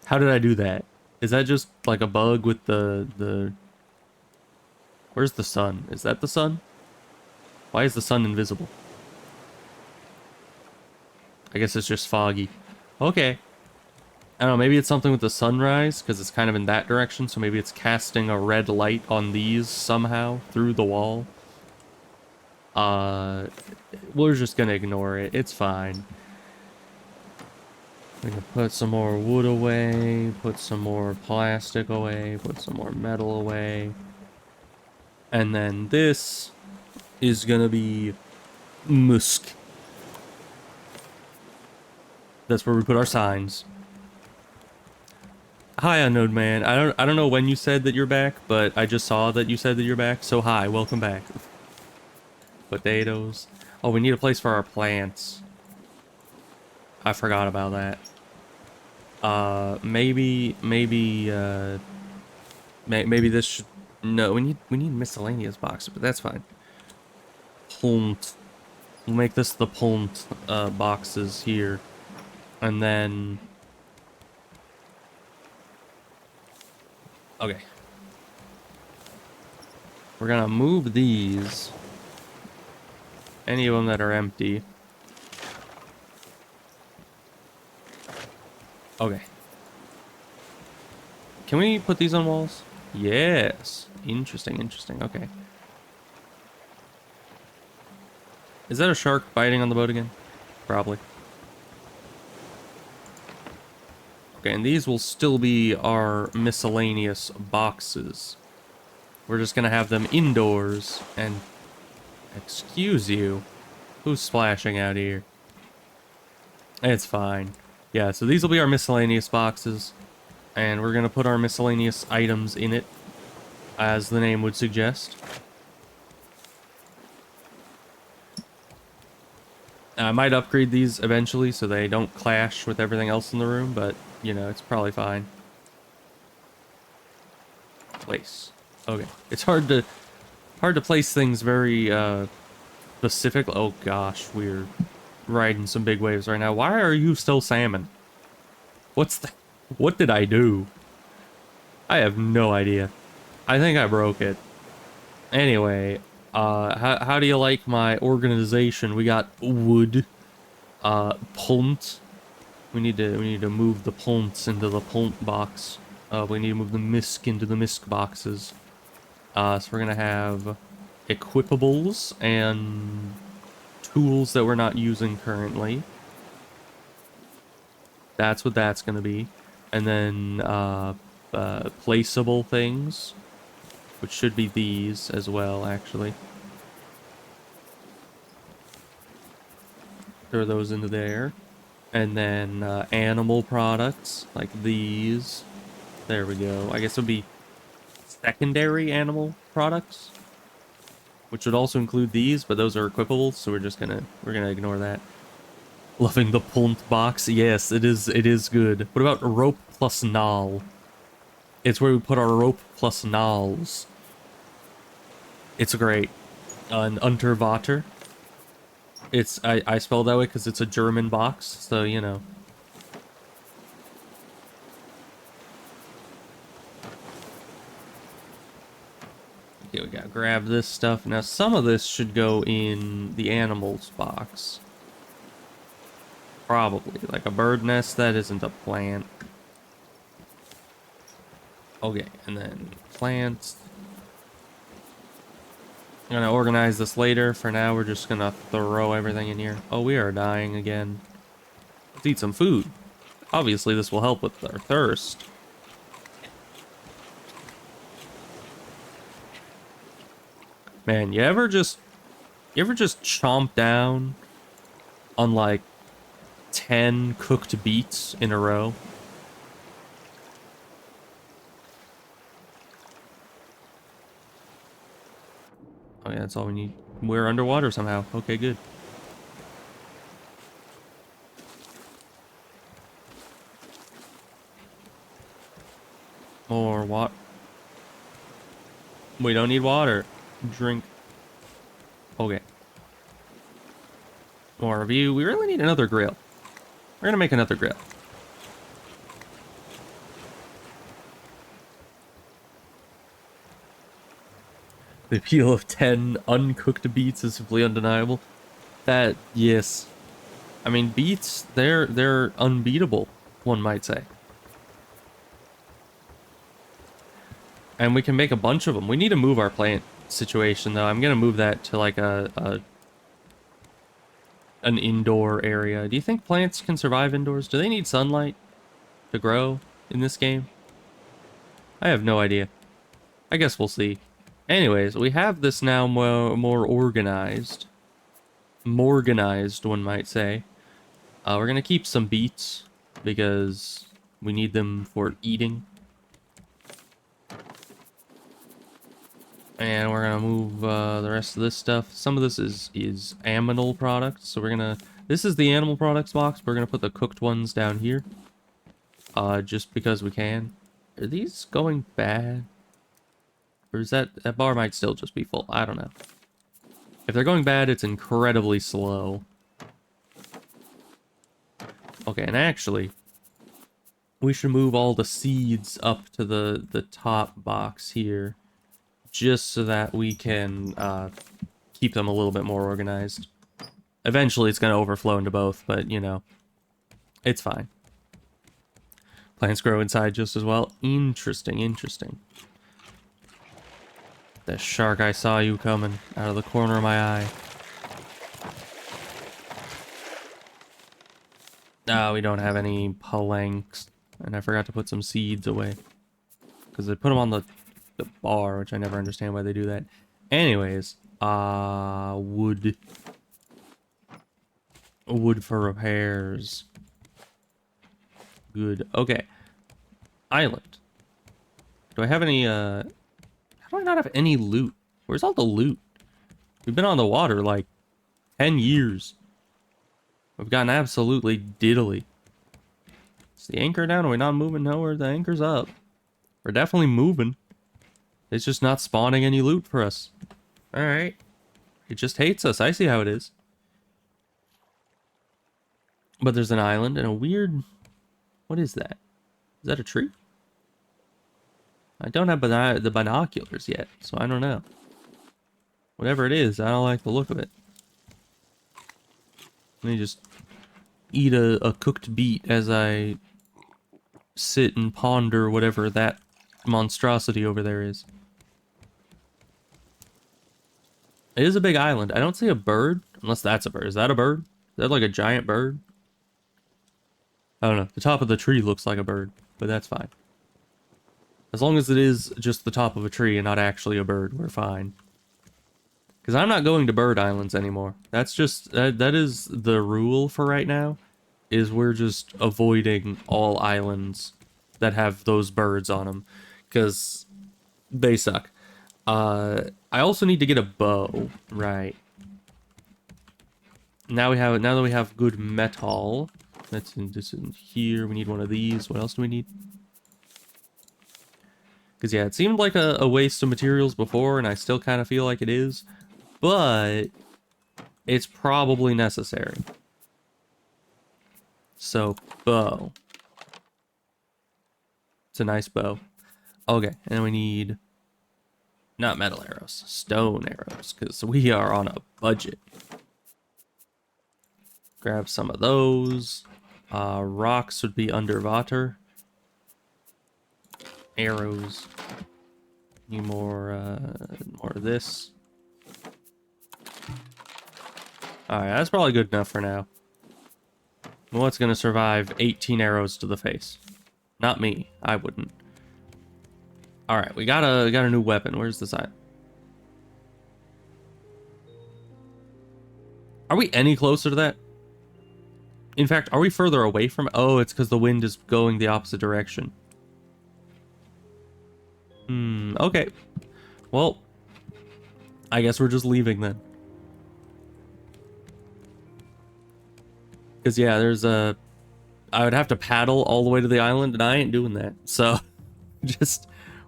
[SPEAKER 1] How did I do that? Is that just like a bug with the... Where's the sun? Is that the sun? Why is the sun invisible? I guess it's just foggy. Okay. I don't know, maybe it's something with the sunrise, because it's kind of in that direction, so maybe it's casting a red light on these somehow through the wall. We're just gonna ignore it. It's fine. We can put some more wood away, put some more plastic away, put some more metal away. And then this is gonna be musk. That's where we put our signs. Hi, unknown man. I don't know when you said that you're back, but I just saw that you said that you're back. So hi, welcome back. Potatoes. Oh, we need a place for our plants. I forgot about that. Maybe this should... No, we need miscellaneous boxes, but that's fine. Plant. We'll make this the plant boxes here. And then... Okay. We're gonna move these. Any of them that are empty. Okay. Can we put these on walls? Yes. Interesting, interesting. Okay. Is that a shark biting on the boat again? Probably. Okay, and these will still be our miscellaneous boxes. We're just gonna have them indoors, and... Excuse you. Who's splashing out here? It's fine. Yeah, so these will be our miscellaneous boxes. And we're gonna put our miscellaneous items in it, as the name would suggest. I might upgrade these eventually so they don't clash with everything else in the room, but, you know, it's probably fine. Place. Okay. It's hard to place things very, specific. Oh gosh, we're riding some big waves right now. Why are you still salmon? What's that? What did I do? I have no idea. I think I broke it. Anyway, how do you like my organization? We got wood, punt. We need to move the punts into the punt box. We need to move the misc into the misc boxes. So we're gonna have equipables and tools that we're not using currently. That's what that's gonna be. And then, placeable things, which should be these as well, actually. Throw those into there. And then, animal products, like these. There we go. I guess it would be secondary animal products, which would also include these, but those are equipables, so we're gonna ignore that. Loving the punt box. Yes, it is good. What about rope plus null? It's where we put our rope plus nulls. It's great. An Unterwater. It's I spell that way because it's a German box, so you know. Okay, we gotta grab this stuff. Now some of this should go in the animals box. Probably. Like a bird nest, that isn't a plant. Okay, and then plants. I'm gonna organize this later. For now, we're just gonna throw everything in here. Oh, we are dying again. Let's eat some food. Obviously, this will help with our thirst. Man, you ever just chomp down on like 10 cooked beets in a row? Oh yeah, that's all we need. We're underwater somehow. Okay, good. More water. We don't need water. Drink. Okay. More review. We really need another grill. We're gonna make another grill. The appeal of 10 uncooked beets is simply undeniable. That, yes. I mean, beets, they're unbeatable, one might say. And we can make a bunch of them. We need to move our plant situation, though. I'm gonna move that to, like, an indoor area. Do you think plants can survive indoors? Do they need sunlight to grow in this game? I have no idea. I guess we'll see. Anyways, we have this now more organized. Morganized, one might say. We're gonna keep some beets because we need them for eating. And we're gonna move the rest of this stuff. Some of this is animal products, so we're gonna... This is the animal products box. We're gonna put the cooked ones down here. Just because we can. Are these going bad? Or is that bar might still just be full? I don't know. If they're going bad, it's incredibly slow. Okay, and actually, we should move all the seeds up to the top box here, just so that we can keep them a little bit more organized. Eventually it's going to overflow into both, but you know, it's fine. Plants grow inside just as well. Interesting, interesting. That shark, I saw you coming out of the corner of my eye. No, we don't have any palanks. And I forgot to put some seeds away. Because they put them on the bar, which I never understand why they do that. Anyways, wood. Wood for repairs. Good. Okay. Island. Do I have any, how do I not have any loot? Where's all the loot? We've been on the water, like, 10 years. We've gotten absolutely diddly. Is the anchor down? Are we not moving nowhere? The anchor's up. We're definitely moving. It's just not spawning any loot for us. Alright. It just hates us. I see how it is. But there's an island and a weird... What is that? Is that a tree? I don't have the binoculars yet, so I don't know. Whatever it is, I don't like the look of it. Let me just eat a cooked beet as I sit and ponder whatever that monstrosity over there is. It is a big island. I don't see a bird, unless that's a bird. Is that a bird? Is that like a giant bird? I don't know. The top of the tree looks like a bird, but that's fine. As long as it is just the top of a tree and not actually a bird, we're fine. Because I'm not going to bird islands anymore. That's just, that is the rule for right now, is we're just avoiding all islands that have those birds on them. Because they suck. I also need to get a bow, right. Now that we have good metal, that's in here, we need one of these. What else do we need? Because, yeah, it seemed like a waste of materials before, and I still kind of feel like it is. But it's probably necessary. So, bow. It's a nice bow. Okay, and we need... Not metal arrows, stone arrows, because we are on a budget. Grab some of those. Rocks would be underwater. Arrows. Need more of this. Alright, that's probably good enough for now. What's gonna survive 18 arrows to the face? Not me. I wouldn't. Alright, we got a new weapon. Where's the sign? Are we any closer to that? In fact, are we further away from it? Oh, it's because the wind is going the opposite direction. Okay. Well, I guess we're just leaving then. Because, yeah, there's a... I would have to paddle all the way to the island, and I ain't doing that. So,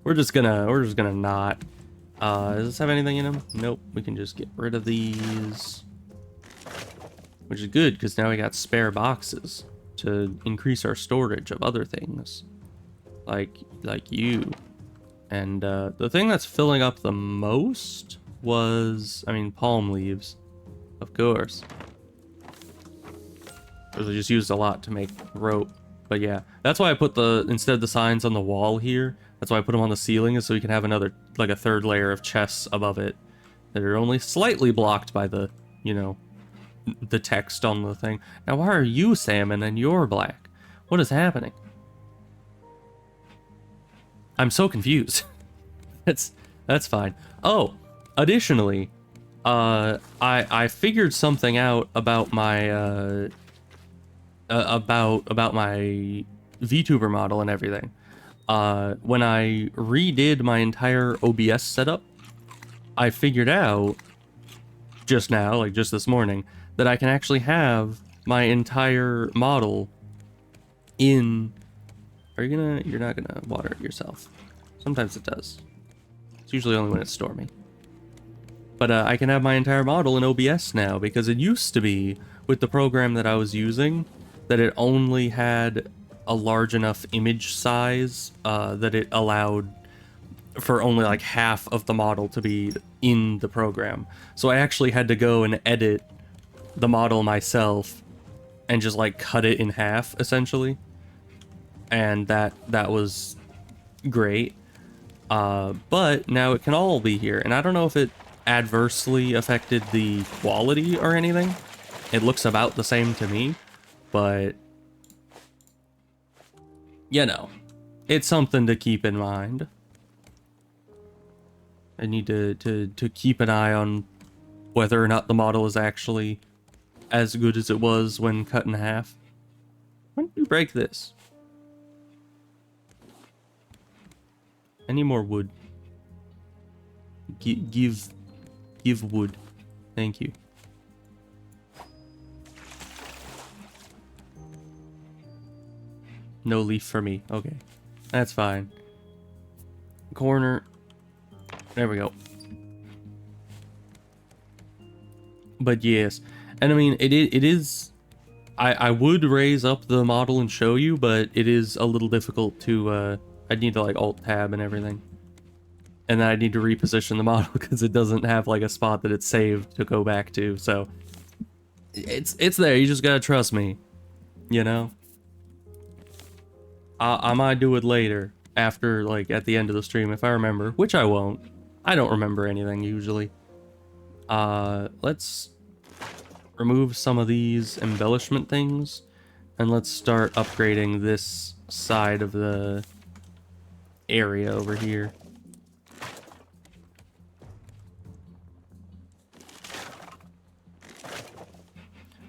[SPEAKER 1] we're just gonna not. Does this have anything in them? Nope. We can just get rid of these. Which is good, because now we got spare boxes to increase our storage of other things. Like you. And the thing that's filling up the most was, I mean, palm leaves. Of course. Because I just used a lot to make rope. But yeah, that's why I put instead of the signs on the wall here, that's why I put them on the ceiling, is so we can have another, like a third layer of chests above it that are only slightly blocked by the, you know, the text on the thing. Now, why are you salmon and you're black? What is happening? I'm so confused. That's fine. Oh, additionally, I figured something out about my about my VTuber model and everything. When I redid my entire OBS setup, I figured out just now, like just this morning, that I can actually have my entire model in... You're not gonna water it yourself. Sometimes it does. It's usually only when it's stormy. But I can have my entire model in OBS now, because it used to be, with the program that I was using, that it only had a large enough image size that it allowed for only like half of the model to be in the program. So I actually had to go and edit the model myself and just like cut it in half essentially. And that was great. But now it can all be here, and I don't know if it adversely affected the quality or anything. It looks about the same to me, but you know, it's something to keep in mind. I need to keep an eye on whether or not the model is actually as good as it was when cut in half. When did we break this? I need more wood. Give wood. Thank you. No leaf for me. Okay. That's fine. Corner. There we go. But yes. And I mean, it is... I would raise up the model and show you, but it is a little difficult to... I'd need to like Alt-Tab and everything. And then I need to reposition the model because it doesn't have like a spot that it's saved to go back to. So it's there. You just gotta trust me, you know. I might do it later after like at the end of the stream if I remember, which I won't. I don't remember anything usually. Let's remove some of these embellishment things and let's start upgrading this side of the area over here.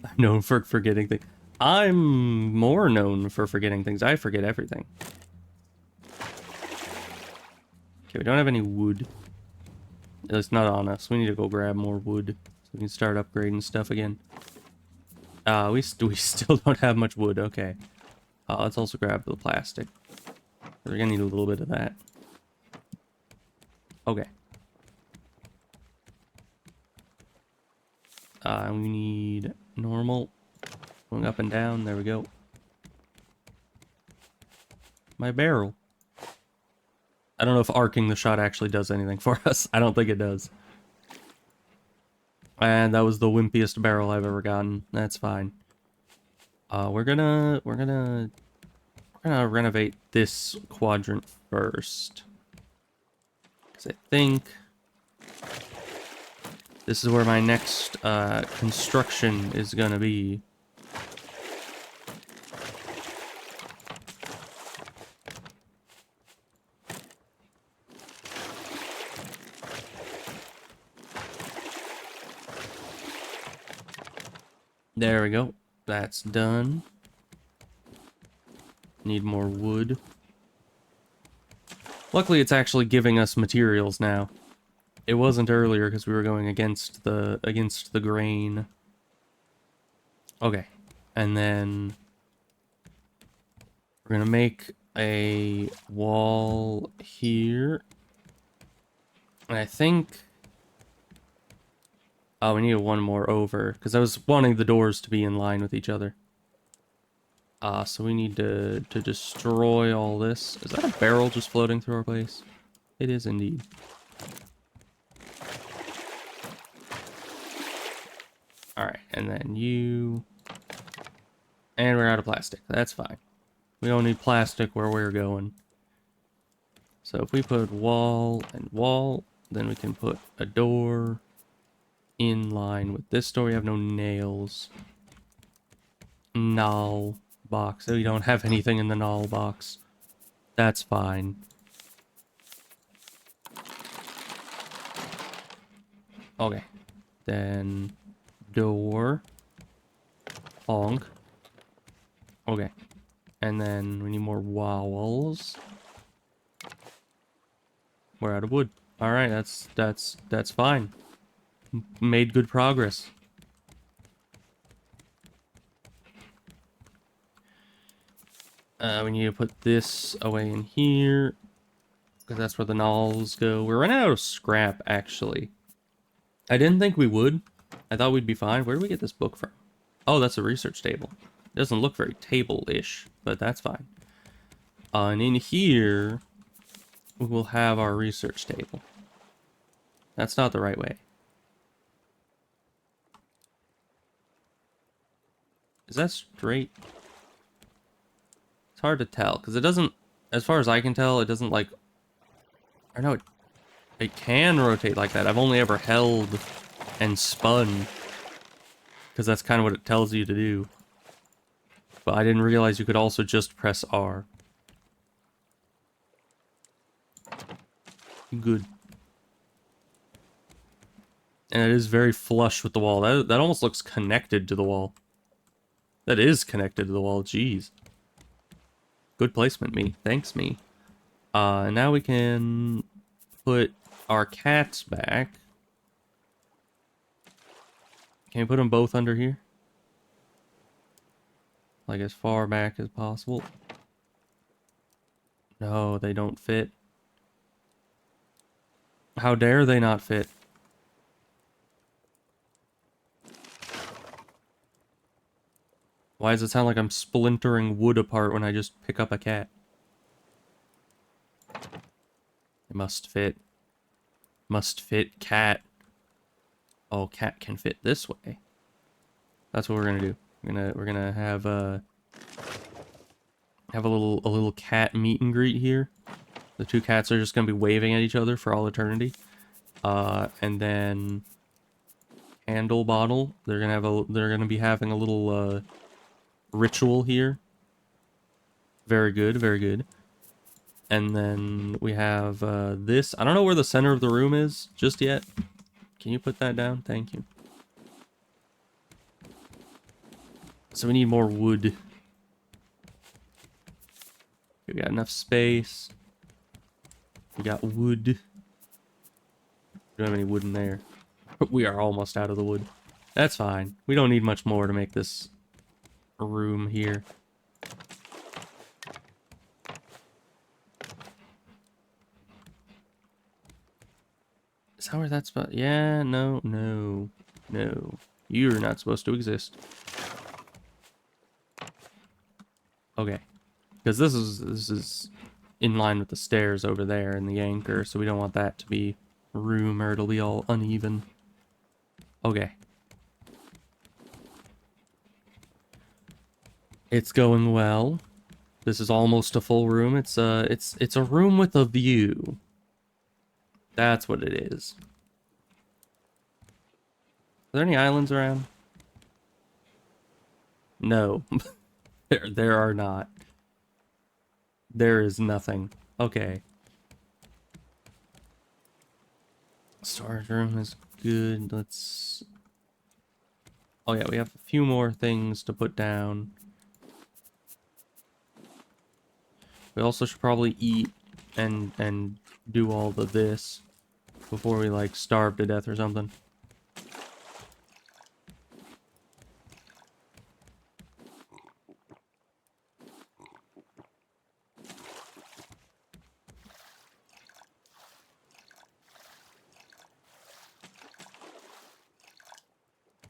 [SPEAKER 1] I'm known for forgetting things. I'm more known for forgetting things. I forget everything. Okay, we don't have any wood. It's not on us. We need to go grab more wood so we can start upgrading stuff again. We still don't have much wood. Okay. Let's also grab the plastic. We're gonna need a little bit of that. Okay. We need normal. Going up and down. There we go. My barrel. I don't know if arcing the shot actually does anything for us. I don't think it does. And that was the wimpiest barrel I've ever gotten. That's fine. We're gonna renovate this quadrant first. Because I think this is where my next construction is gonna be. There we go. That's done. Need more wood. Luckily, it's actually giving us materials now. It wasn't earlier because we were going against the grain. Okay, and then we're gonna make a wall here, and I think. Oh, we need one more over, because I was wanting the doors to be in line with each other. So we need to destroy all this. Is that a barrel just floating through our place? It is indeed. Alright, and then you... And we're out of plastic. That's fine. We don't need plastic where we're going. So if we put wall and wall, then we can put a door... in line with this door. We have no nails. Null box. So we don't have anything in the null box. That's fine. Okay. Then door. Honk. Okay. And then we need more walls. We're out of wood. Alright, that's fine. Made good progress. We need to put this away in here, because that's where the nulls go. We're running out of scrap, actually. I didn't think we would. I thought we'd be fine. Where did we get this book from? Oh, that's a research table. Doesn't look very table-ish, but that's fine. And in here, we will have our research table. That's not the right way. Is that straight? It's hard to tell, because it doesn't, as far as I can tell, it doesn't like, I know it can rotate like that. I've only ever held and spun, because that's kind of what it tells you to do. But I didn't realize you could also just press R. Good. And it is very flush with the wall. That almost looks connected to the wall. That is connected to the wall, jeez. Good placement, me. Thanks, me. And now we can put our cats back. Can we put them both under here? Like as far back as possible. No, they don't fit. How dare they not fit? Why does it sound like I'm splintering wood apart when I just pick up a cat? It must fit. Must fit cat. Oh, cat can fit this way. That's what we're gonna do. We're gonna have a little cat meet and greet here. The two cats are just gonna be waving at each other for all eternity. And then handle bottle. They're gonna be having a little ritual here. Very good, very good. And then we have this. I don't know where the center of the room is just yet. Can you put that down? Thank you. So we need more wood. We got enough space. We got wood. We don't have any wood in there. We are almost out of the wood. That's fine. We don't need much more to make this room here. Is that where that's spot? Yeah, no, no, no. You're not supposed to exist. Okay. Because this is in line with the stairs over there and the anchor, so we don't want that to be room or it'll be all uneven. Okay. It's going well. This is almost a full room. It's a room with a view. That's what it is. Are there any islands around? No. There are not. There is nothing. Okay. Storage room is good. Let's... Oh yeah, we have a few more things to put down. We also should probably eat and do all of this before we like starve to death or something.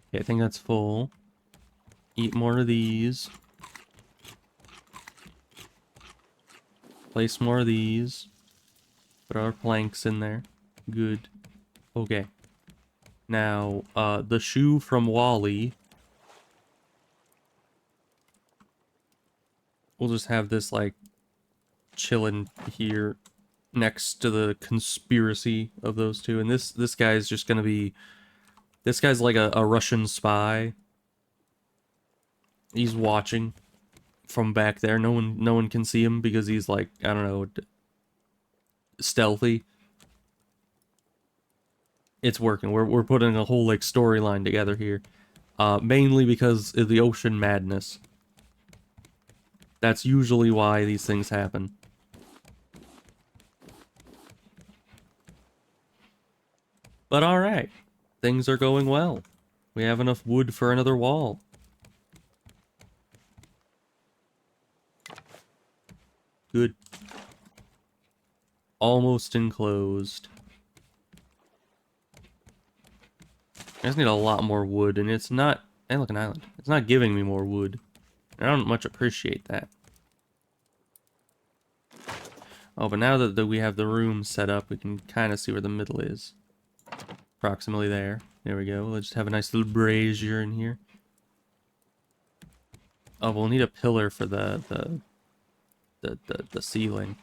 [SPEAKER 1] Okay, I think that's full. Eat more of these. Place more of these. Put our planks in there. Good. Okay. Now, the shoe from Wally. We'll just have this, like, chilling here next to the conspiracy of those two. And this guy's just gonna be... This guy's like a Russian spy. He's watching from back there. No one can see him because he's like, I don't know, stealthy. It's working. We're putting a whole like storyline together here. Mainly because of the ocean madness. That's usually why these things happen. But alright. Things are going well. We have enough wood for another wall. Good. Almost enclosed. I just need a lot more wood, and it's not... Hey, look, an island. It's not giving me more wood. I don't much appreciate that. Oh, but now that we have the room set up, we can kind of see where the middle is. Approximately there. There we go. Let's just have a nice little brazier in here. Oh, we'll need a pillar for the ceiling.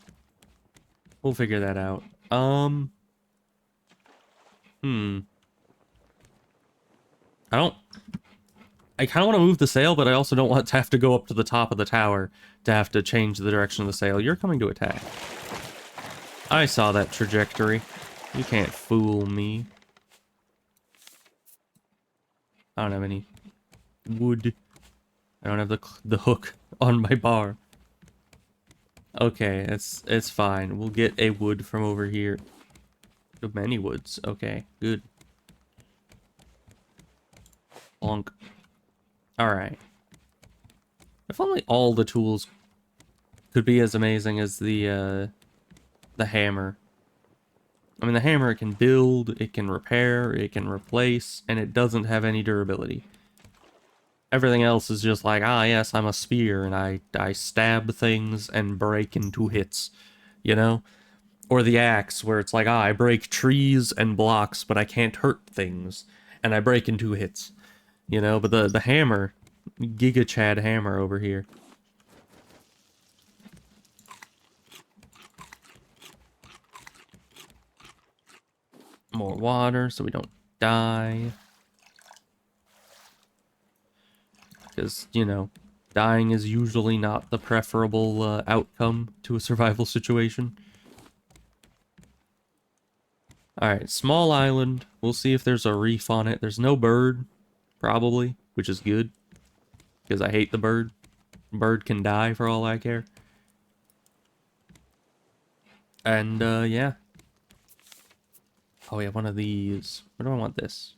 [SPEAKER 1] We'll figure that out. I kind of want to move the sail, but I also don't want to have to go up to the top of the tower to have to change the direction of the sail. You're coming to attack. I saw that trajectory. You can't fool me. I don't have any wood. I don't have the hook on my bar. Okay, it's fine. We'll get a wood from over here. Many woods. Okay, good. Plonk. Alright. If only all the tools could be as amazing as the hammer. I mean, the hammer, it can build, it can repair, it can replace, and it doesn't have any durability. Everything else is just like, ah, yes, I'm a spear, and I stab things and break in 2 hits, you know? Or the axe, where it's like, ah, I break trees and blocks, but I can't hurt things, and I break in 2 hits, you know? But the hammer, Giga Chad hammer over here. More water so we don't die. Because, you know, dying is usually not the preferable outcome to a survival situation. Alright, small island. We'll see if there's a reef on it. There's no bird, probably, which is good. Because I hate the bird. Bird can die for all I care. And, yeah. Oh, yeah, one of these. Where do I want this?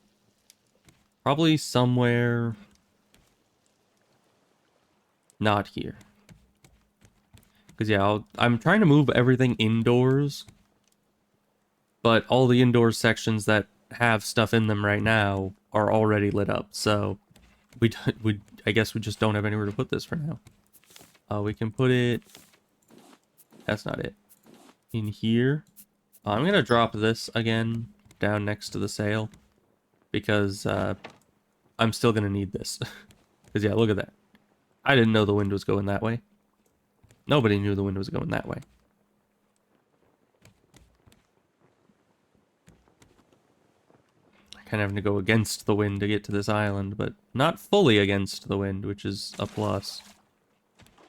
[SPEAKER 1] Probably somewhere... not here. Because, yeah, I'm trying to move everything indoors. But all the indoor sections that have stuff in them right now are already lit up. So, I guess we just don't have anywhere to put this for now. We can put it... that's not it. In here. I'm going to drop this again down next to the sail. Because I'm still going to need this. Because, yeah, look at that. I didn't know the wind was going that way. Nobody knew the wind was going that way. Kind of having to go against the wind to get to this island, but not fully against the wind, which is a plus.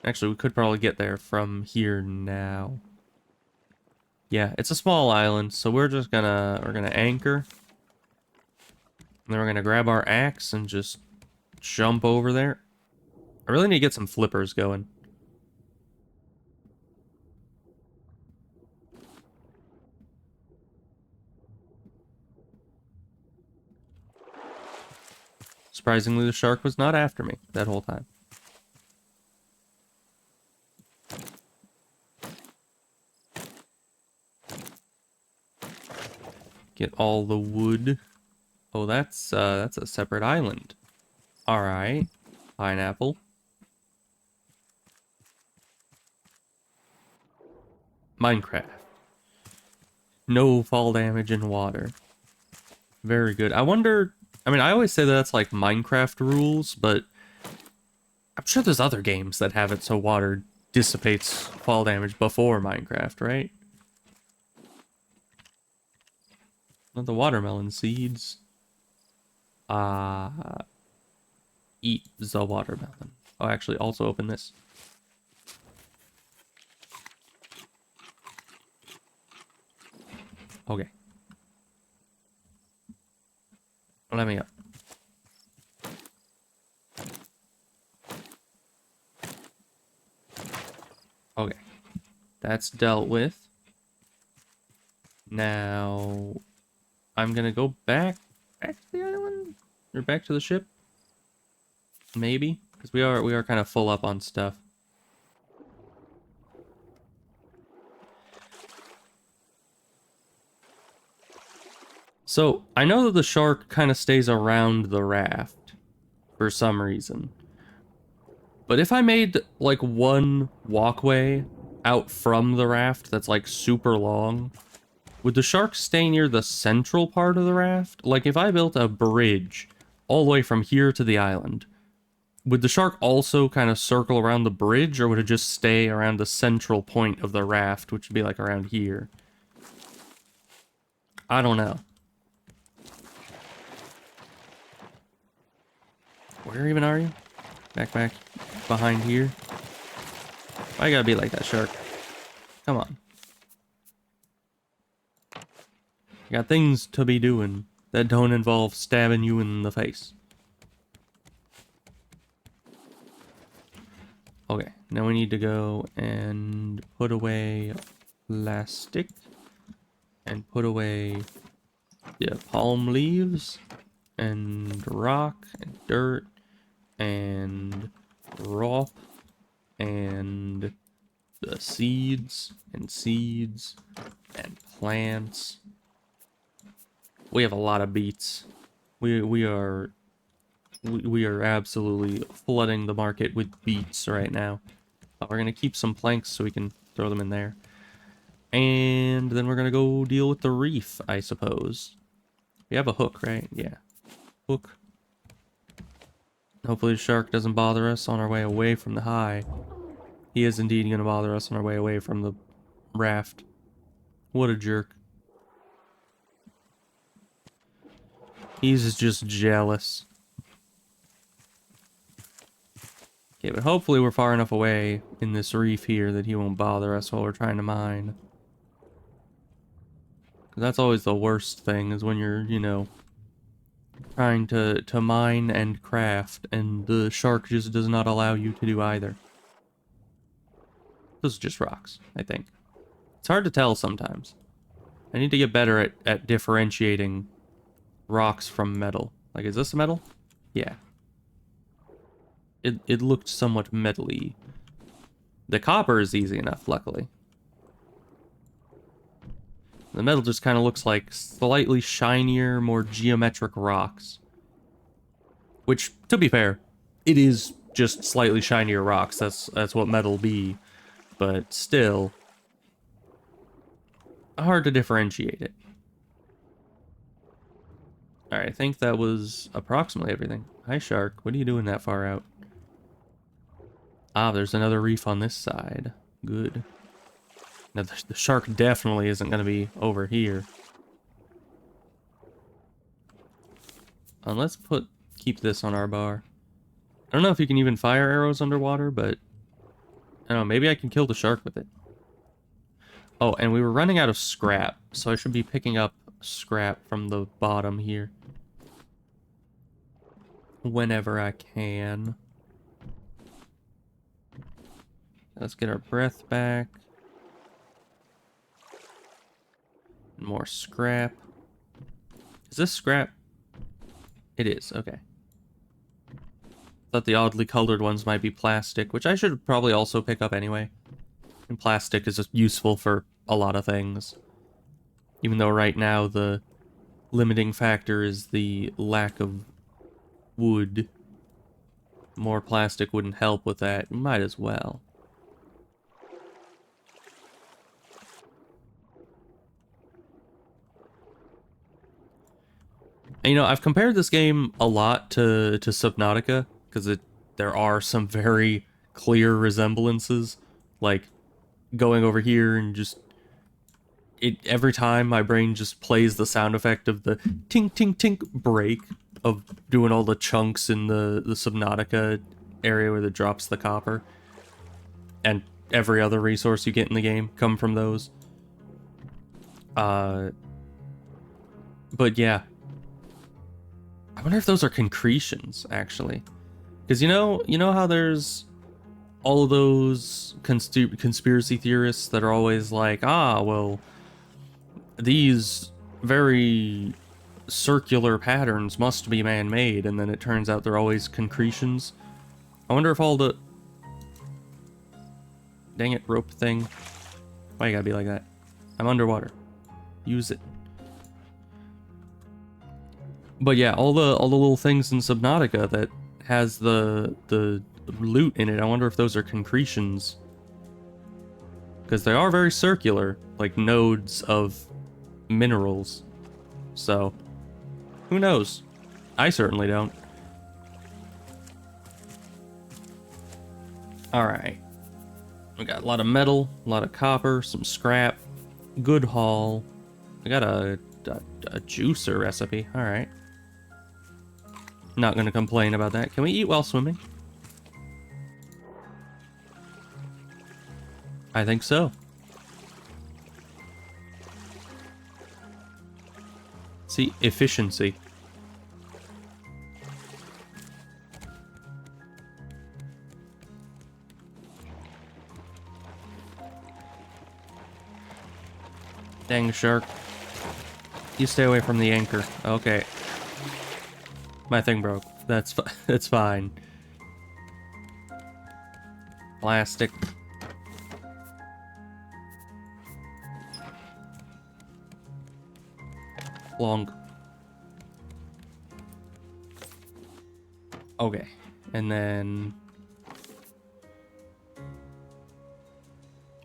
[SPEAKER 1] Actually, we could probably get there from here now. Yeah, it's a small island, so we're gonna anchor. And then we're gonna grab our axe and just jump over there. I really need to get some flippers going. Surprisingly, the shark was not after me that whole time. Get all the wood. Oh, that's a separate island. All right, pineapple. Minecraft. No fall damage in water. Very good. I wonder... I mean, I always say that that's like Minecraft rules, but... I'm sure there's other games that have it so water dissipates fall damage before Minecraft, right? Not the watermelon seeds. Eat the watermelon. Oh, actually, also open this. Okay. Let me up. Okay. That's dealt with. Now, I'm gonna go back to the island? Or back to the ship? Maybe? Because we are kind of full up on stuff. So, I know that the shark kind of stays around the raft for some reason. But if I made like one walkway out from the raft that's like super long, would the sharks stay near the central part of the raft? Like if I built a bridge all the way from here to the island, would the shark also kind of circle around the bridge, or would it just stay around the central point of the raft, which would be like around here? I don't know. Where even are you? Back behind here? Why you gotta be like that, shark? Come on. You got things to be doing that don't involve stabbing you in the face. Okay, now we need to go and put away plastic and put away the palm leaves and rock and dirt and rock and the seeds and plants. We have a lot of beets. We are absolutely flooding the market with beets right now. But we're gonna keep some planks so we can throw them in there. And then we're gonna go deal with the reef, I suppose. We have a hook, right? Yeah. Hook. Hopefully the shark doesn't bother us on our way away from the high. He is indeed going to bother us on our way away from the raft. What a jerk. He's just jealous. Okay, but hopefully we're far enough away in this reef here that he won't bother us while we're trying to mine. 'Cause that's always the worst thing, is when you're, you know, trying to mine and craft, and the shark just does not allow you to do either. Those are just rocks, I think. It's hard to tell sometimes. I need to get better at differentiating rocks from metal. Like, is this metal? Yeah. It looked somewhat metal-y. The copper is easy enough, luckily. The metal just kind of looks like slightly shinier, more geometric rocks. Which, to be fair, it is just slightly shinier rocks. That's what metal be. But still, hard to differentiate it. Alright, I think that was approximately everything. Hi, shark. What are you doing that far out? Ah, there's another reef on this side. Good. Now, the shark definitely isn't going to be over here. Let's keep this on our bar. I don't know if you can even fire arrows underwater, but I don't know, maybe I can kill the shark with it. Oh, and we were running out of scrap, so I should be picking up scrap from the bottom here whenever I can. Let's get our breath back. More scrap. Is this scrap? It is, okay. Thought the oddly colored ones might be plastic, which I should probably also pick up anyway. And plastic is just useful for a lot of things. Even though right now the limiting factor is the lack of wood. More plastic wouldn't help with that. Might as well. And, you know, I've compared this game a lot to Subnautica, because there are some very clear resemblances. Like, going over here and just... every time my brain just plays the sound effect of the tink tink tink break of doing all the chunks in the Subnautica area where it drops the copper. And every other resource you get in the game come from those. But yeah. I wonder if those are concretions, actually. Because you know how there's all of those conspiracy theorists that are always like, ah, well, these very circular patterns must be man-made, and then it turns out they're always concretions. I wonder if all the... Dang it, rope thing. Why you gotta be like that? I'm underwater. Use it. But yeah, all the little things in Subnautica that has the loot in it. I wonder if those are concretions. Because they are very circular, like nodes of minerals. So, who knows? I certainly don't. Alright. We got a lot of metal, a lot of copper, some scrap, good haul. I got a juicer recipe. Alright. Not gonna complain about that. Can we eat while swimming? I think so. See, efficiency. Dang shark. You stay away from the anchor. Okay. My thing broke. That's fine. Plastic. Long. Okay. And then...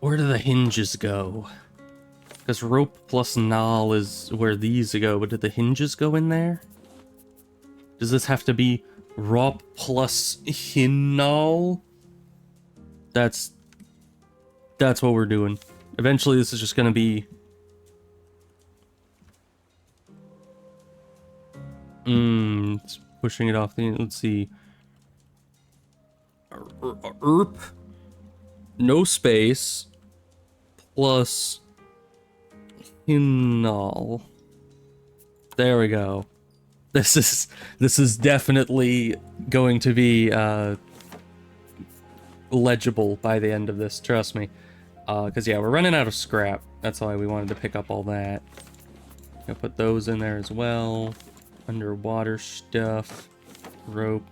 [SPEAKER 1] where do the hinges go? Because rope plus null is where these go, but did the hinges go in there? Does this have to be rope plus null? That's what we're doing. Eventually this is just gonna be... it's pushing it off the... let's see. Erp. No space. Plus... null. There we go. This is definitely going to be legible by the end of this, trust me. Because yeah, we're running out of scrap. That's why we wanted to pick up all that. I'll put those in there as well. Underwater stuff. Rope.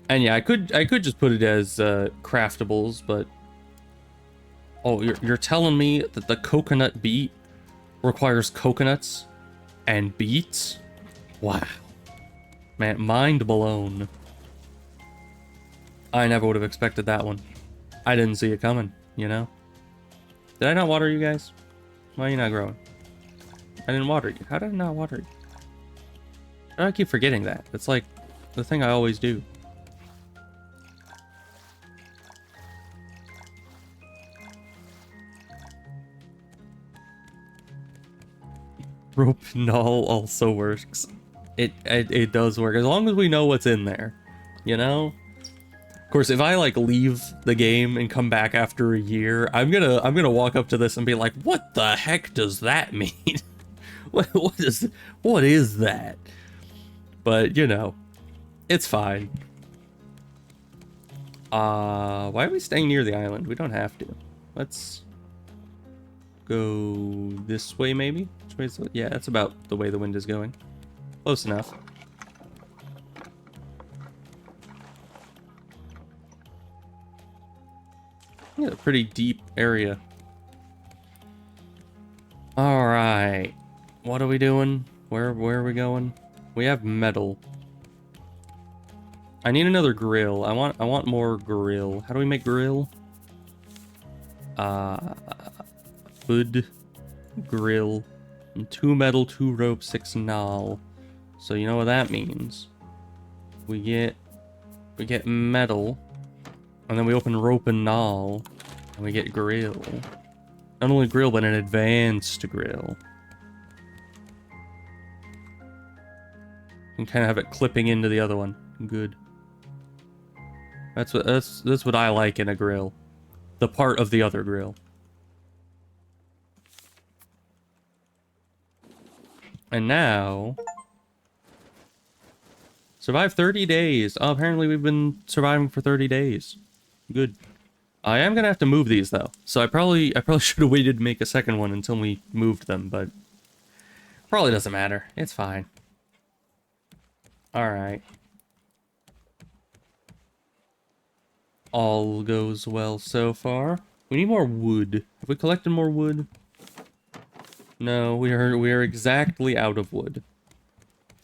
[SPEAKER 1] And yeah, I could just put it as craftables, but... oh, you're telling me that the coconut beet requires coconuts and beets? Wow. Man, mind blown. I never would have expected that one. I didn't see it coming, you know? Did I not water you guys? Why are you not growing? I didn't water you. How did I not water you? How do I keep forgetting that? It's like the thing I always do. Rope null also works. It does work as long as we know what's in there, you know. Of course, if I like leave the game and come back after a year, I'm gonna walk up to this and be like, "What the heck does that mean? what is that?" But you know, it's fine. Why are we staying near the island? We don't have to. Let's go this way, maybe. Which way is it? Yeah, that's about the way the wind is going. Close enough. Yeah, a pretty deep area. All right, what are we doing? Where are we going? We have metal. I need another grill. I want more grill. How do we make grill? Wood, grill, and 2 metal, 2 rope, 6 null. So you know what that means. We get metal, and then we open rope and null, and we get grill. Not only grill, but an advanced grill. You can kind of have it clipping into the other one. Good. That's what I like in a grill. The part of the other grill. And now... survive 30 days. Oh, apparently we've been surviving for 30 days. Good. I am gonna have to move these though. So I probably should have waited to make a second one until we moved them, but probably doesn't matter. It's fine. Alright. All goes well so far. We need more wood. Have we collected more wood? No, we are exactly out of wood.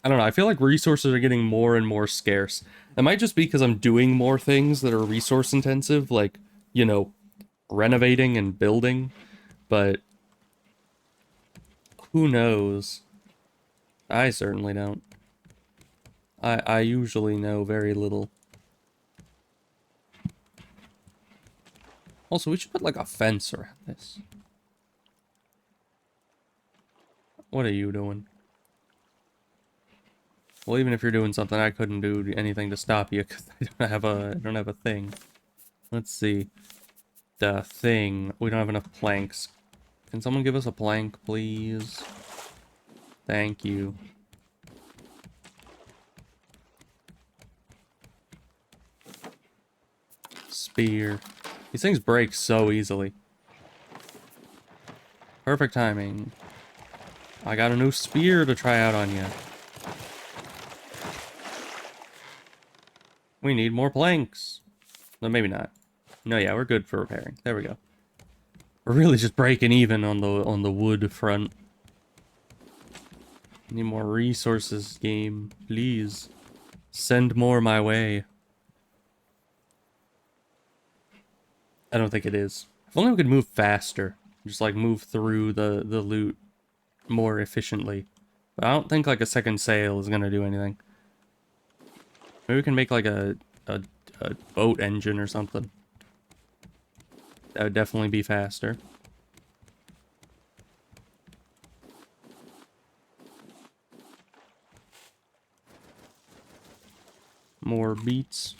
[SPEAKER 1] I don't know, I feel like resources are getting more and more scarce. It might just be because I'm doing more things that are resource intensive, like, you know, renovating and building, but who knows? I certainly don't. I usually know very little. Also, we should put like a fence around this. What are you doing? Well, even if you're doing something, I couldn't do anything to stop you because I don't have a thing. Let's see. The thing. We don't have enough planks. Can someone give us a plank, please? Thank you. Spear. These things break so easily. Perfect timing. I got a new spear to try out on you. We need more planks. No, maybe not. No, yeah, we're good for repairing. There we go. We're really just breaking even on the wood front. Need more resources, game. Please. Send more my way. I don't think it is. If only we could move faster. Just like move through the loot more efficiently. But I don't think like a second sail is gonna do anything. Maybe we can make like a boat engine or something. That would definitely be faster. More beets.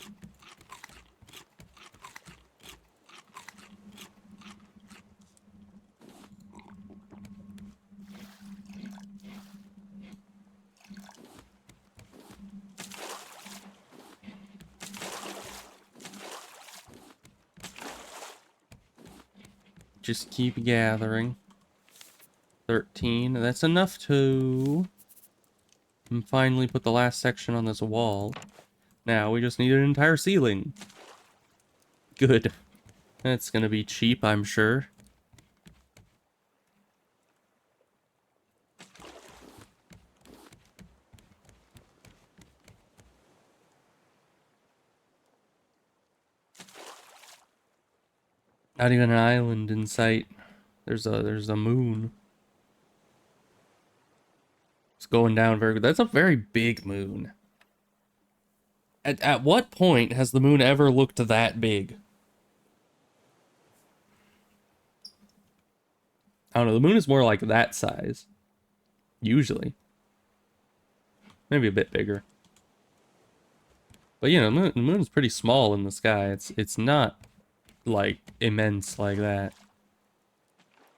[SPEAKER 1] Just keep gathering. 13. That's enough to finally put the last section on this wall. Now we just need an entire ceiling. Good. That's gonna be cheap, I'm sure. Not even an island in sight. There's a moon. It's going down very good. That's a very big moon. At what point has the moon ever looked that big? I don't know, the moon is more like that size. Usually. Maybe a bit bigger. But you know, the moon's pretty small in the sky. It's not like immense like that.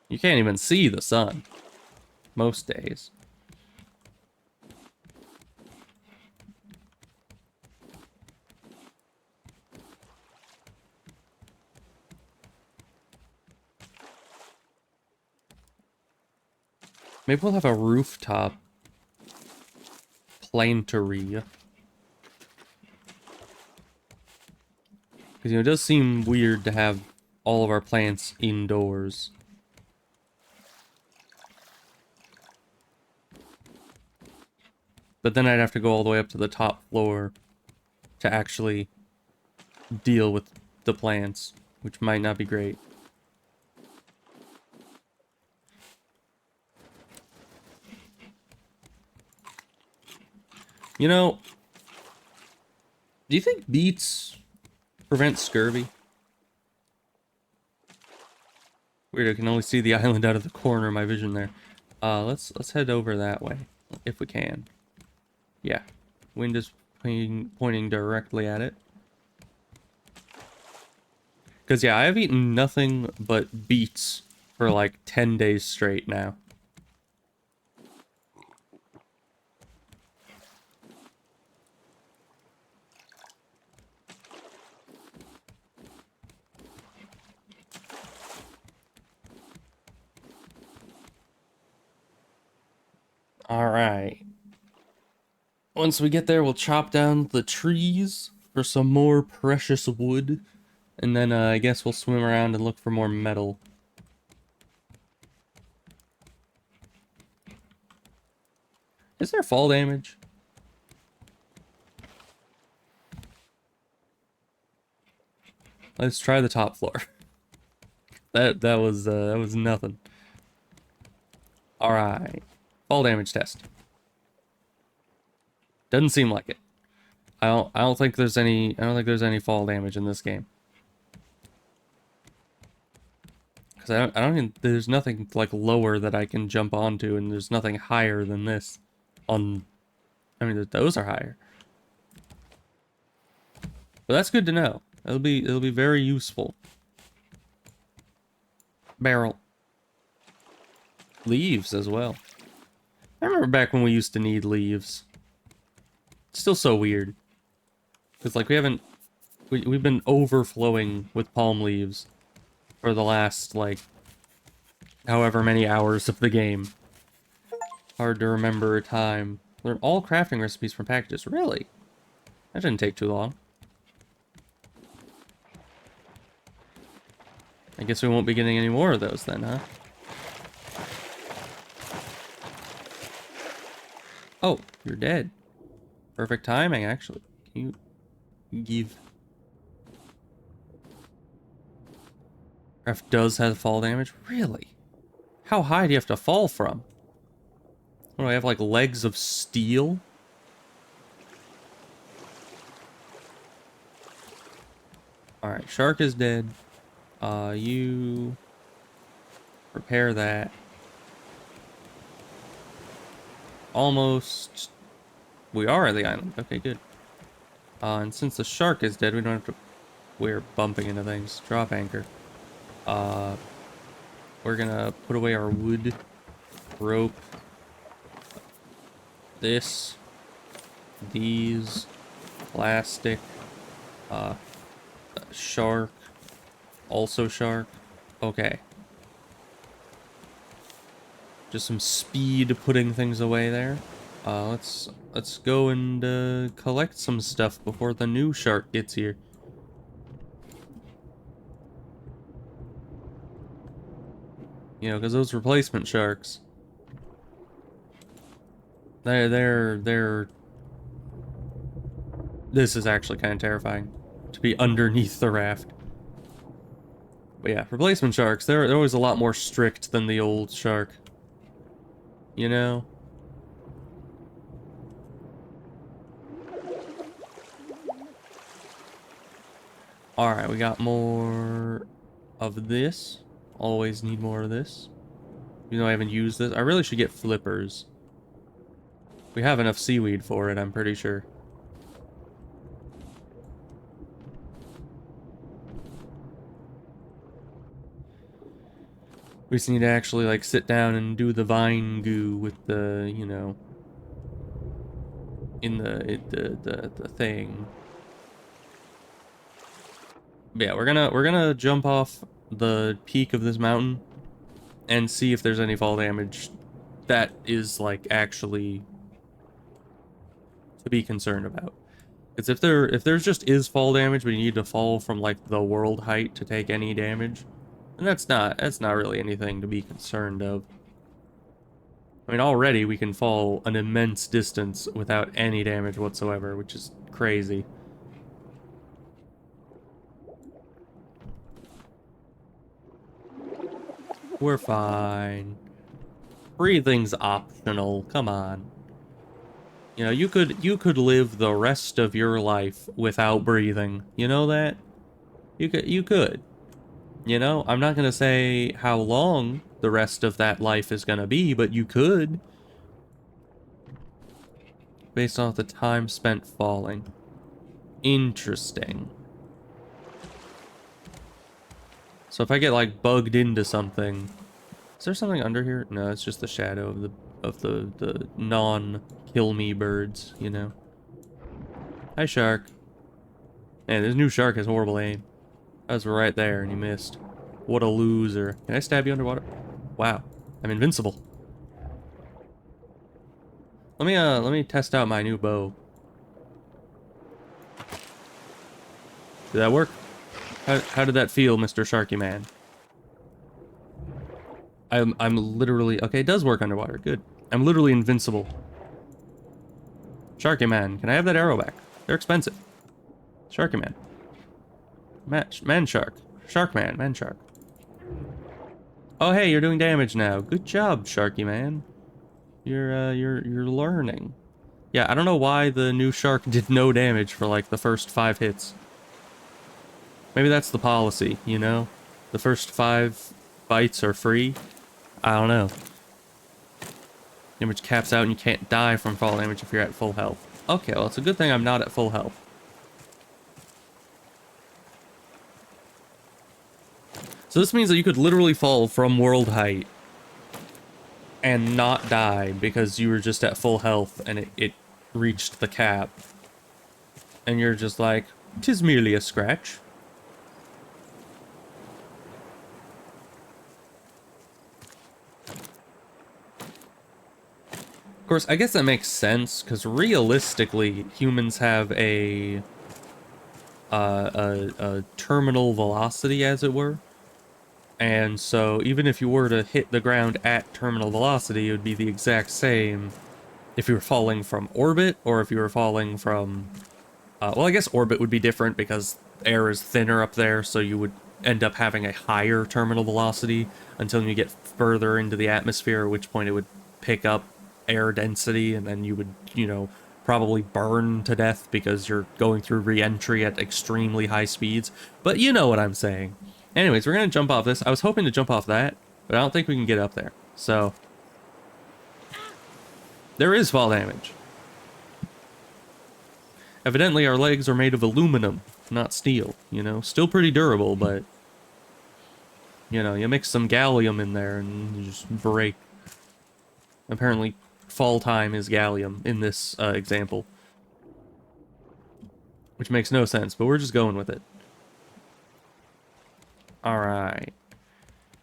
[SPEAKER 1] You can't even see the sun most days. Maybe we'll have a rooftop plantery. Because, you know, it does seem weird to have all of our plants indoors. But then I'd have to go all the way up to the top floor to actually deal with the plants, which might not be great. You know, do you think beets prevent scurvy? Weird, I can only see the island out of the corner of my vision there. Let's head over that way, if we can. Yeah, wind is pointing directly at it. Because, yeah, I've eaten nothing but beets for like 10 days straight now. Alright. Once we get there, we'll chop down the trees for some more precious wood. And then I guess we'll swim around and look for more metal. Is there fall damage? Let's try the top floor. That was nothing. All right, fall damage test. Doesn't seem like it. I don't think there's any fall damage in this game. Because I don't even, there's nothing like lower that I can jump onto, and there's nothing higher than this. I mean, those are higher. But that's good to know. It'll be very useful. Barrel. Leaves as well. I remember back when we used to need leaves. It's still so weird. Because like we've been overflowing with palm leaves for the last like however many hours of the game. Hard to remember a time. Learn all crafting recipes from packages. Really? That didn't take too long. I guess we won't be getting any more of those then, huh? Oh, you're dead. Perfect timing, actually. Can you give... Raft does have fall damage? Really? How high do you have to fall from? What do I have, like, legs of steel? Alright, shark is dead. You... repair that. Almost... We are at the island. Okay, good. And since the shark is dead, we don't have to... We're bumping into things. Drop anchor. We're gonna put away our wood. Rope. This. These. Plastic. Shark. Also shark. Okay. Just some speed putting things away there. Let's go and collect some stuff before the new shark gets here. You know, because those replacement sharks, they're. This is actually kind of terrifying, to be underneath the raft. But yeah, replacement sharks, they're always a lot more strict than the old shark. You know? Alright, we got more of this. Always need more of this. Even though I haven't used this. I really should get flippers. We have enough seaweed for it, I'm pretty sure. We just need to actually, like, sit down and do the vine goo with the, you know... in the thing. But yeah, we're gonna jump off the peak of this mountain and see if there's any fall damage that is like actually to be concerned about. Because if there's just is fall damage, but you need to fall from like the world height to take any damage, then that's not really anything to be concerned of. I mean, already we can fall an immense distance without any damage whatsoever, which is crazy. We're fine. Breathing's optional. Come on. You know, you could live the rest of your life without breathing. You know that? You could. You know, I'm not gonna say how long the rest of that life is gonna be, but you could. Based off the time spent falling. Interesting. So if I get like bugged into something, is there something under here? No, it's just the shadow of the non-kill me birds, you know. Hi, shark. Man, this new shark has horrible aim. I was right there and he missed. What a loser. Can I stab you underwater? Wow, I'm invincible. Let me test out my new bow. Did that work? How did that feel, Mr. Sharky Man? I'm literally... Okay, it does work underwater. Good. I'm literally invincible. Sharky Man, can I have that arrow back? They're expensive. Sharky Man. Man shark. Shark man. Man shark. Oh, hey, you're doing damage now. Good job, Sharky man. You're learning. Yeah, I don't know why the new shark did no damage for like the first 5 hits. Maybe that's the policy, you know? The first 5 bites are free. I don't know. Damage caps out and you can't die from fall damage if you're at full health. Okay, well, it's a good thing I'm not at full health. So this means that you could literally fall from world height and not die because you were just at full health and it reached the cap. And you're just like, 'tis merely a scratch. Of course, I guess that makes sense, because realistically, humans have a terminal velocity, as it were. And so, even if you were to hit the ground at terminal velocity, it would be the exact same if you were falling from orbit, or if you were falling from... well, I guess orbit would be different, because air is thinner up there, so you would end up having a higher terminal velocity until you get further into the atmosphere, at which point it would pick up air density, and then you would, you know, probably burn to death because you're going through re-entry at extremely high speeds. But you know what I'm saying. Anyways, we're gonna jump off this. I was hoping to jump off that, but I don't think we can get up there. So, there is fall damage. Evidently, our legs are made of aluminum, not steel, you know? Still pretty durable, but... You know, you mix some gallium in there and you just break. Apparently, fall time is gallium in this example. Which makes no sense, but we're just going with it. Alright.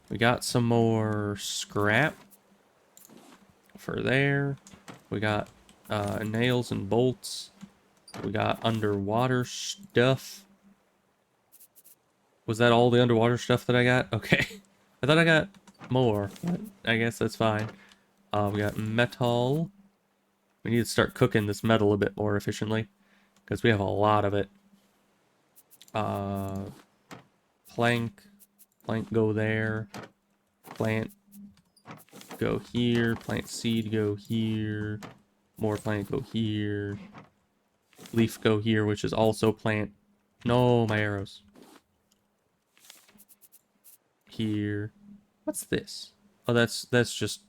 [SPEAKER 1] We got some more scrap for there. We got nails and bolts. We got underwater stuff. Was that all the underwater stuff that I got? Okay. I thought I got more, but I guess that's fine. We got metal. We need to start cooking this metal a bit more efficiently, because we have a lot of it. Plank. Plank go there. Plant go here. Plant seed go here. More plant go here. Leaf go here, which is also plant. No, my arrows. Here. What's this? Oh, that's just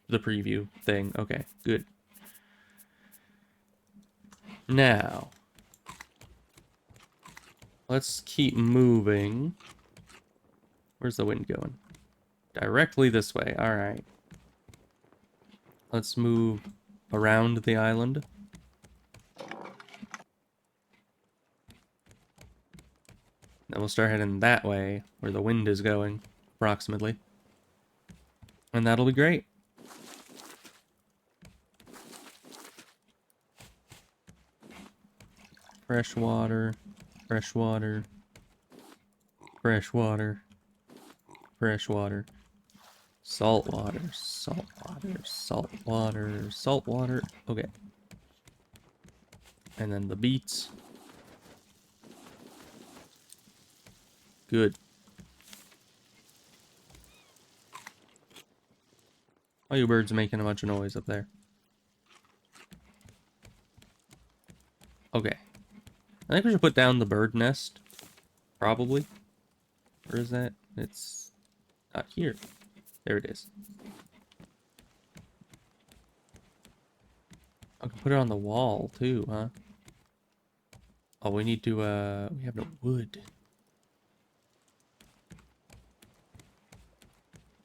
[SPEAKER 1] the preview thing. Okay, good. Now, let's keep moving. Where's the wind going? Directly this way. All right. Let's move around the island. Then we'll start heading that way, where the wind is going, approximately. And that'll be great. Fresh water, fresh water, fresh water, fresh water, salt water, salt water, salt water, salt water. Okay. And then the beets. Good. Why are you birds making a bunch of noise up there? Okay. I think we should put down the bird nest. Probably. Where is that? It's not here. There it is. I can put it on the wall too, huh? Oh, we need to, we have no wood.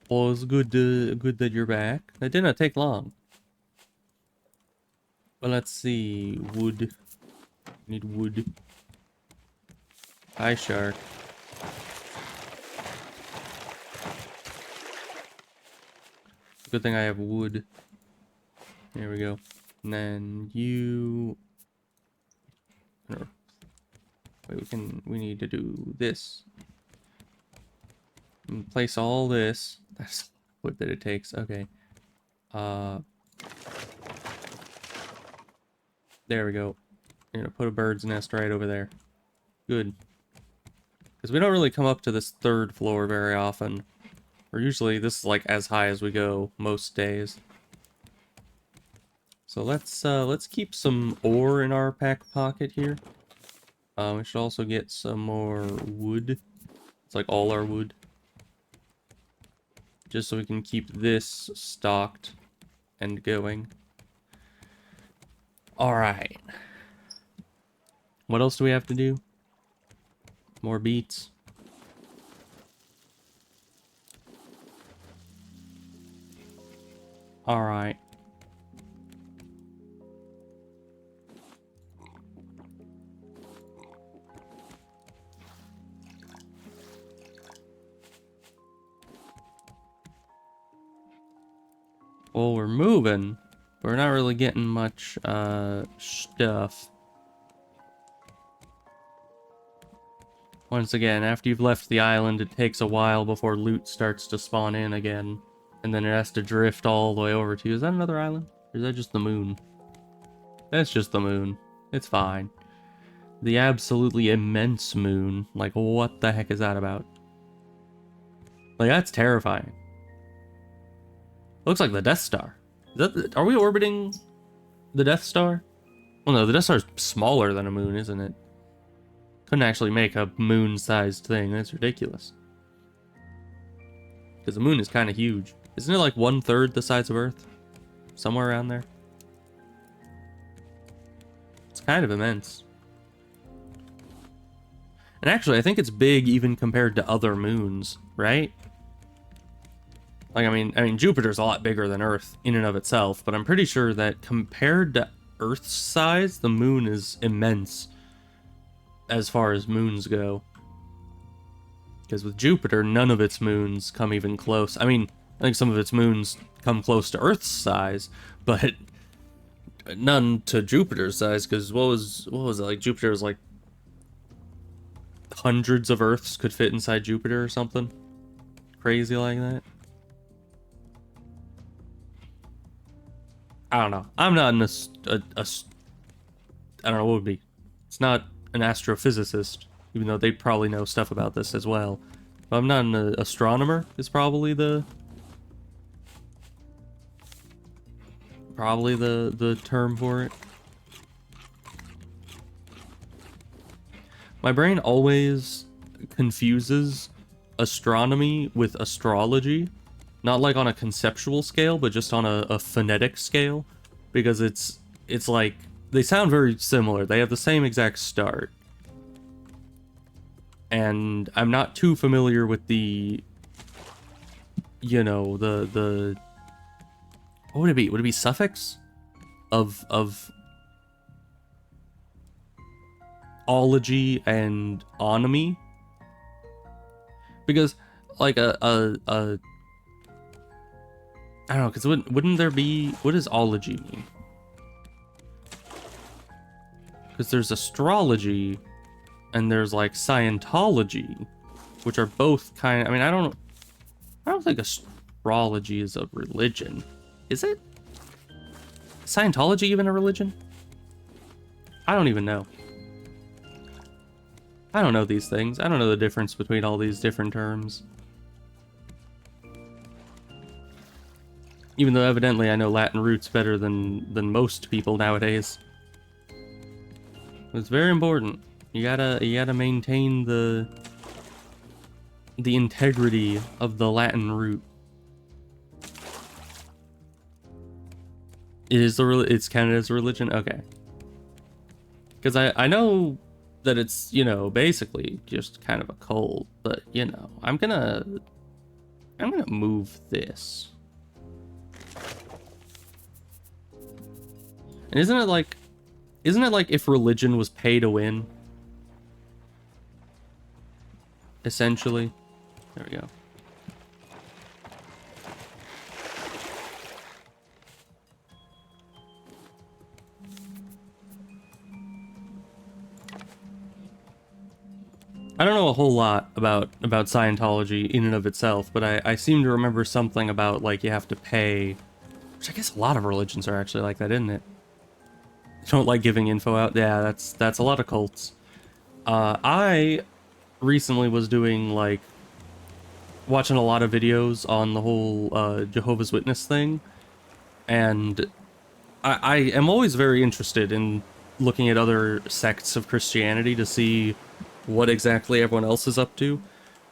[SPEAKER 1] Well, it's good, good that you're back. That did not take long. Well, let's see. Wood. Need wood. Hi, shark. Good thing I have wood. There we go. And then you... Wait, we need to do this. And place all this. That's wood that it takes. Okay. There we go. You're gonna put a bird's nest right over there. Good. Because we don't really come up to this third floor very often. Or usually this is like as high as we go most days. So let's keep some ore in our back pocket here. We should also get some more wood. It's like all our wood. Just so we can keep this stocked and going. Alright. What else do we have to do? More beats. Alright. Well, we're moving, but we're not really getting much stuff. Once again, after you've left the island, it takes a while before loot starts to spawn in again. And then it has to drift all the way over to you. Is that another island? Or is that just the moon? That's just the moon. It's fine. The absolutely immense moon. Like, what the heck is that about? Like, that's terrifying. Looks like the Death Star. Are we orbiting the Death Star? Well, no, the Death Star's smaller than a moon, isn't it? Couldn't actually make a moon-sized thing. That's ridiculous. Because the moon is kind of huge. Isn't it like 1/3 the size of Earth? Somewhere around there. It's kind of immense. And actually, I think it's big even compared to other moons, right? Like, I mean, Jupiter's a lot bigger than Earth in and of itself, but I'm pretty sure that compared to Earth's size, the moon is immense as far as moons go. Because with Jupiter, none of its moons come even close. I mean, I think some of its moons come close to Earth's size, but none to Jupiter's size, because what was it, like Jupiter was like hundreds of Earths could fit inside Jupiter or something crazy like that. I don't know. I'm not I don't know what would be. It's not an astrophysicist, even though they probably know stuff about this as well. But I'm not an astronomer, is probably the term for it. My brain always confuses astronomy with astrology. Not like on a conceptual scale, but just on a phonetic scale. Because it's like, they sound very similar. They have the same exact start. And I'm not too familiar with the, you know, the what would it be? Would it be suffix? Of ology and onomy? Because, like, I don't know, because wouldn't there be... What does ology mean? Because there's astrology, and there's, like, Scientology, which are both kind of... I mean, I don't think astrology is a religion. Is it? Is Scientology even a religion? I don't even know. I don't know these things. I don't know the difference between all these different terms. Even though evidently I know Latin roots better than most people nowadays. It's very important. You gotta maintain the integrity of the Latin root. It's counted as a religion? Okay. Because I know that it's, you know, basically just kind of a cult, but, you know, I'm gonna move this. And isn't it like if religion was pay to win? Essentially. There we go. I don't know a whole lot about Scientology in and of itself, but I seem to remember something about, like, you have to pay, which I guess a lot of religions are actually like that, isn't it? You don't like giving info out? Yeah, that's a lot of cults. I recently was doing, like, watching a lot of videos on the whole Jehovah's Witness thing, and I am always very interested in looking at other sects of Christianity to see what exactly everyone else is up to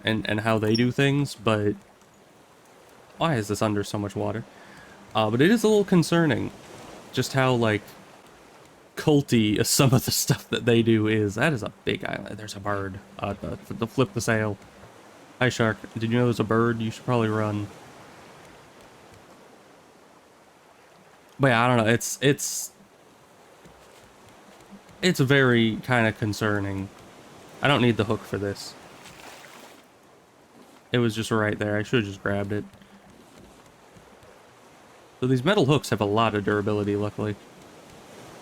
[SPEAKER 1] and how they do things, but why is this under so much water? But it is a little concerning just how, like, culty some of the stuff that they do is. That is a big island. There's a bird. To flip the sail. Hi, shark. Did you know there's a bird? You should probably run. But yeah, I don't know. It's very kind of concerning. I don't need the hook for this. It was just right there. I should have just grabbed it. So these metal hooks have a lot of durability, luckily.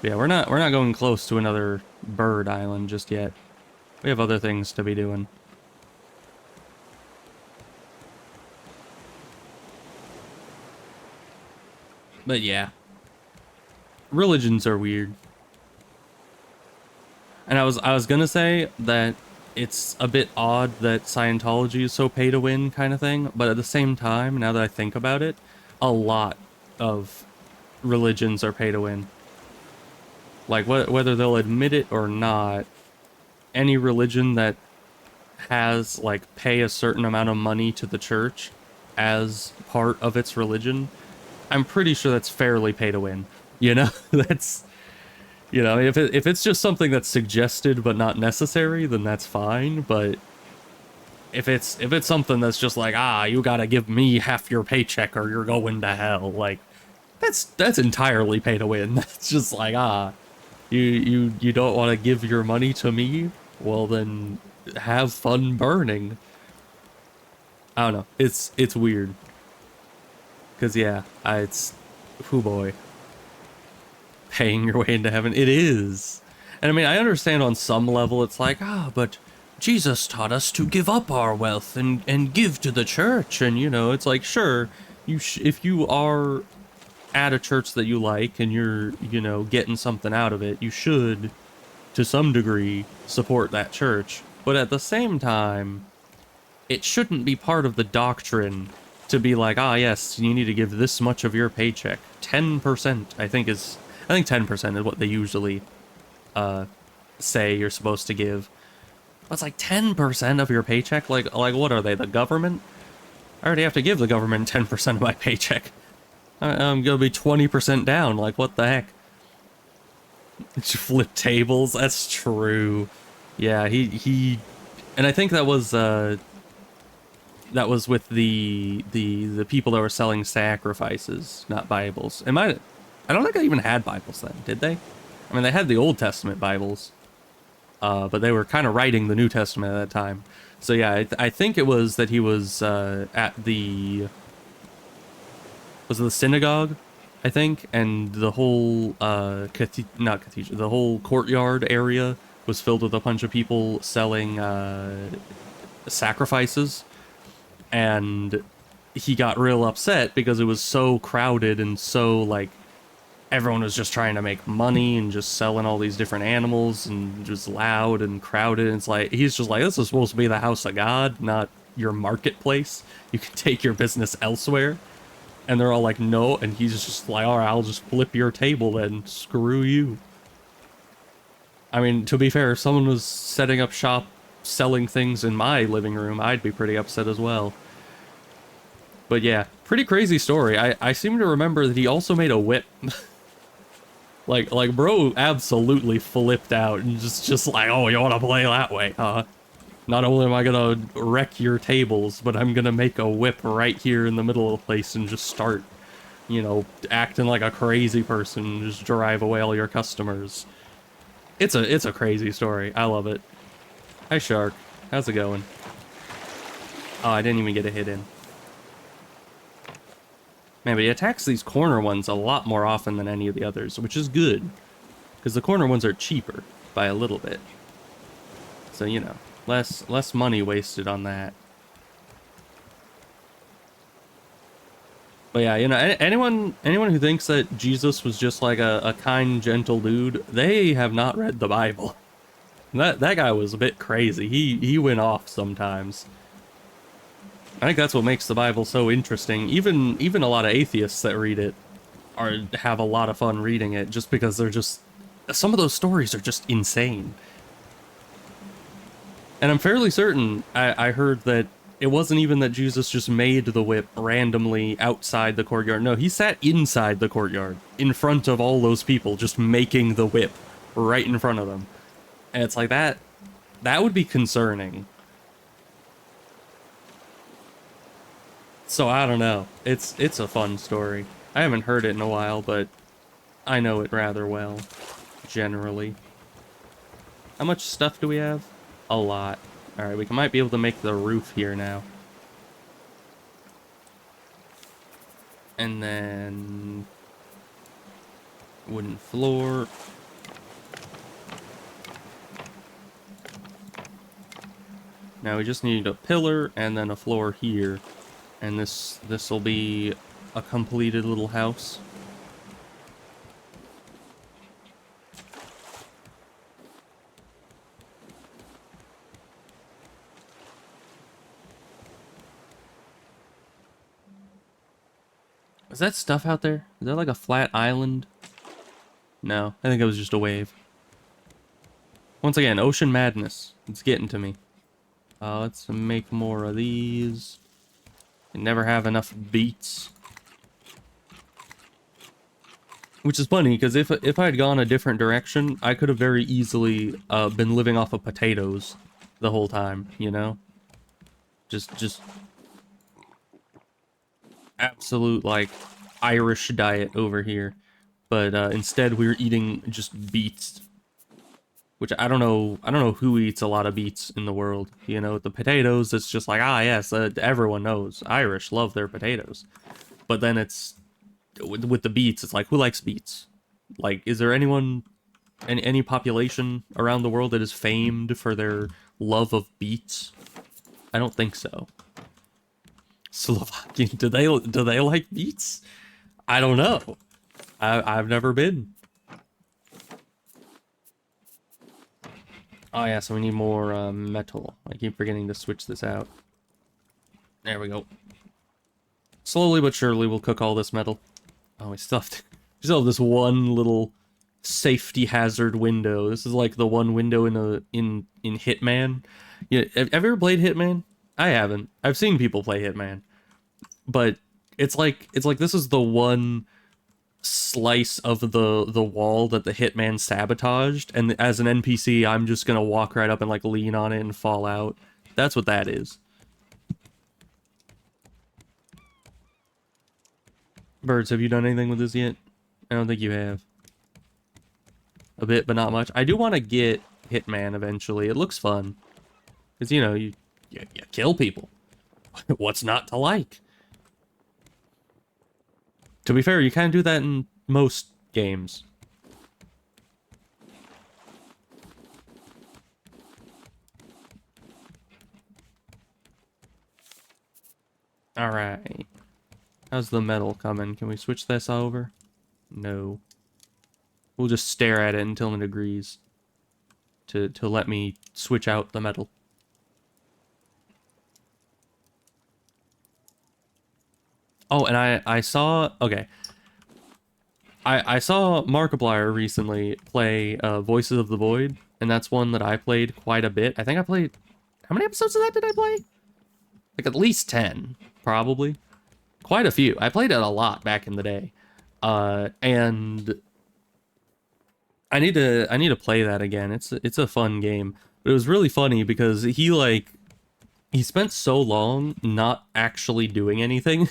[SPEAKER 1] But yeah, we're not going close to another bird island just yet. We have other things to be doing. But yeah. Religions are weird. And I was gonna say that it's a bit odd that Scientology is so pay to win kind of thing, but at the same time, now that I think about it, a lot of religions are pay to win. Like, whether they'll admit it or not, any religion that has, like, pay a certain amount of money to the church as part of its religion, I'm pretty sure that's fairly pay to win. You know, that's, you know, if it's just something that's suggested but not necessary, then that's fine. But if it's something that's just like, you gotta give me half your paycheck or you're going to hell, like, that's entirely pay to win. That's just like, you don't want to give your money to me? Well, then have fun burning. I don't know. It's weird. Cause yeah, oh boy. Paying your way into heaven. It is. And I mean, I understand on some level it's like, but Jesus taught us to give up our wealth and give to the church. And, you know, it's like, sure, if you are at a church that you like and you're, you know, getting something out of it, you should, to some degree, support that church. But at the same time, it shouldn't be part of the doctrine to be like, yes, you need to give this much of your paycheck. 10%, I think 10% is what they usually say you're supposed to give. But it's like 10% of your paycheck? Like what are they, the government? I already have to give the government 10% of my paycheck. I'm gonna be 20% down, like what the heck? Flip tables, that's true. Yeah, he and I think that was with the people that were selling sacrifices, not Bibles. I don't think they even had Bibles then, did they? I mean, they had the Old Testament Bibles, but they were kind of writing the New Testament at that time. So yeah, I think it was that he was at the synagogue, I think, and the whole the whole courtyard area was filled with a bunch of people selling sacrifices, and he got real upset because it was so crowded and so, like, everyone was just trying to make money and just selling all these different animals and just loud and crowded. And it's like, he's just like, this is supposed to be the house of God, not your marketplace. You can take your business elsewhere. And they're all like, no. And he's just like, all right, I'll just flip your table then. Screw you. I mean, to be fair, if someone was setting up shop selling things in my living room, I'd be pretty upset as well. But yeah, pretty crazy story. I seem to remember that he also made a whip. Like bro absolutely flipped out and just like, oh, you want to play that way, huh? Not only am I gonna wreck your tables, but I'm gonna make a whip right here in the middle of the place and just start, you know, acting like a crazy person and just drive away all your customers. It's a crazy story. I love it. Hi, Shark. How's it going? Oh, I didn't even get a hit in. Man, but he attacks these corner ones a lot more often than any of the others, which is good. Because the corner ones are cheaper by a little bit. So, you know, less money wasted on that. But yeah, you know, anyone who thinks that Jesus was just like a kind, gentle dude, they have not read the Bible. That guy was a bit crazy. He went off sometimes. I think that's what makes the Bible so interesting. Even a lot of atheists that read it have a lot of fun reading it, just because they're just, some of those stories are just insane. And I'm fairly certain I heard that it wasn't even that Jesus just made the whip randomly outside the courtyard. No, he sat inside the courtyard in front of all those people, just making the whip right in front of them. And it's like that would be concerning. So I don't know. It's a fun story. I haven't heard it in a while, but I know it rather well, generally. How much stuff do we have? A lot. Alright, we might be able to make the roof here now. And then wooden floor. Now we just need a pillar and then a floor here. And this will be a completed little house. Is that stuff out there? Is that like a flat island? No, I think it was just a wave. Once again, ocean madness. It's getting to me. Let's make more of these. You never have enough beets. Which is funny, because if I had gone a different direction, I could have very easily been living off of potatoes the whole time, you know? Just absolute, like, Irish diet over here. But instead we're eating just beets. Which I don't know who eats a lot of beets in the world. You know, the potatoes, it's just like, ah, yes, everyone knows. Irish love their potatoes. But then it's, with the beets, it's like, who likes beets? Like, is there anyone, any population around the world that is famed for their love of beets? I don't think so. Slovakian, do they like beets? I don't know. I've never been. Oh yeah, so we need more metal. I keep forgetting to switch this out. There we go. Slowly but surely we'll cook all this metal. Oh, we still have this one little safety hazard window. This is like the one window in Hitman. Yeah, have you ever played Hitman? I haven't. I've seen people play Hitman. But it's like this is the one slice of the wall that the hitman sabotaged, and as an NPC I'm just gonna walk right up and like lean on it and fall out. That's what that is. Birds, have you done anything with this yet? I don't think you have. A bit, but not much. I do want to get Hitman eventually. It looks fun. Because, you know, you kill people. What's not to like? To be fair, you kind of do that in most games. Alright. How's the metal coming? Can we switch this over? No. We'll just stare at it until it agrees to let me switch out the metal. Oh, and I saw... Okay. I saw Markiplier recently play Voices of the Void, and that's one that I played quite a bit. I think I played... How many episodes of that did I play? Like at least 10, probably. Quite a few. I played it a lot back in the day. And I need to play that again. It's a fun game. But it was really funny because he spent so long not actually doing anything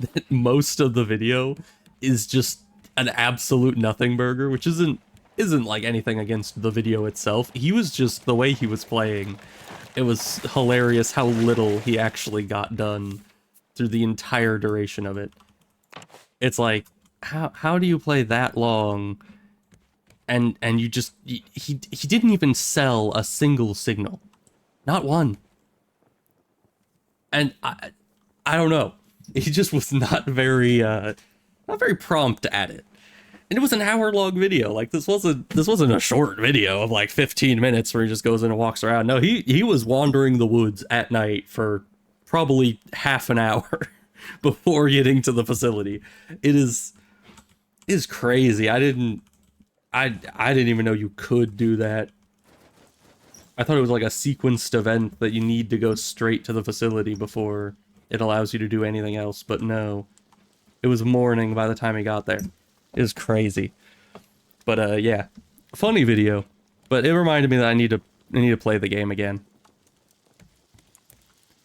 [SPEAKER 1] that most of the video is just an absolute nothing burger, which isn't like anything against the video itself. He was just, the way he was playing, it was hilarious how little he actually got done through the entire duration of it. It's like, how do you play that long and you just, he didn't even sell a single signal. Not one. And I don't know. He just was not very prompt at it. it was an hour-long video. Like, this wasn't a short video of like 15 minutes where he just goes in and walks around. No, he was wandering the woods at night for probably half an hour before getting to the facility. It is crazy. I didn't even know you could do that. I thought it was like a sequenced event that you need to go straight to the facility before it allows you to do anything else, but no. It was morning by the time he got there. It was crazy. But yeah. Funny video. But it reminded me that I need to play the game again.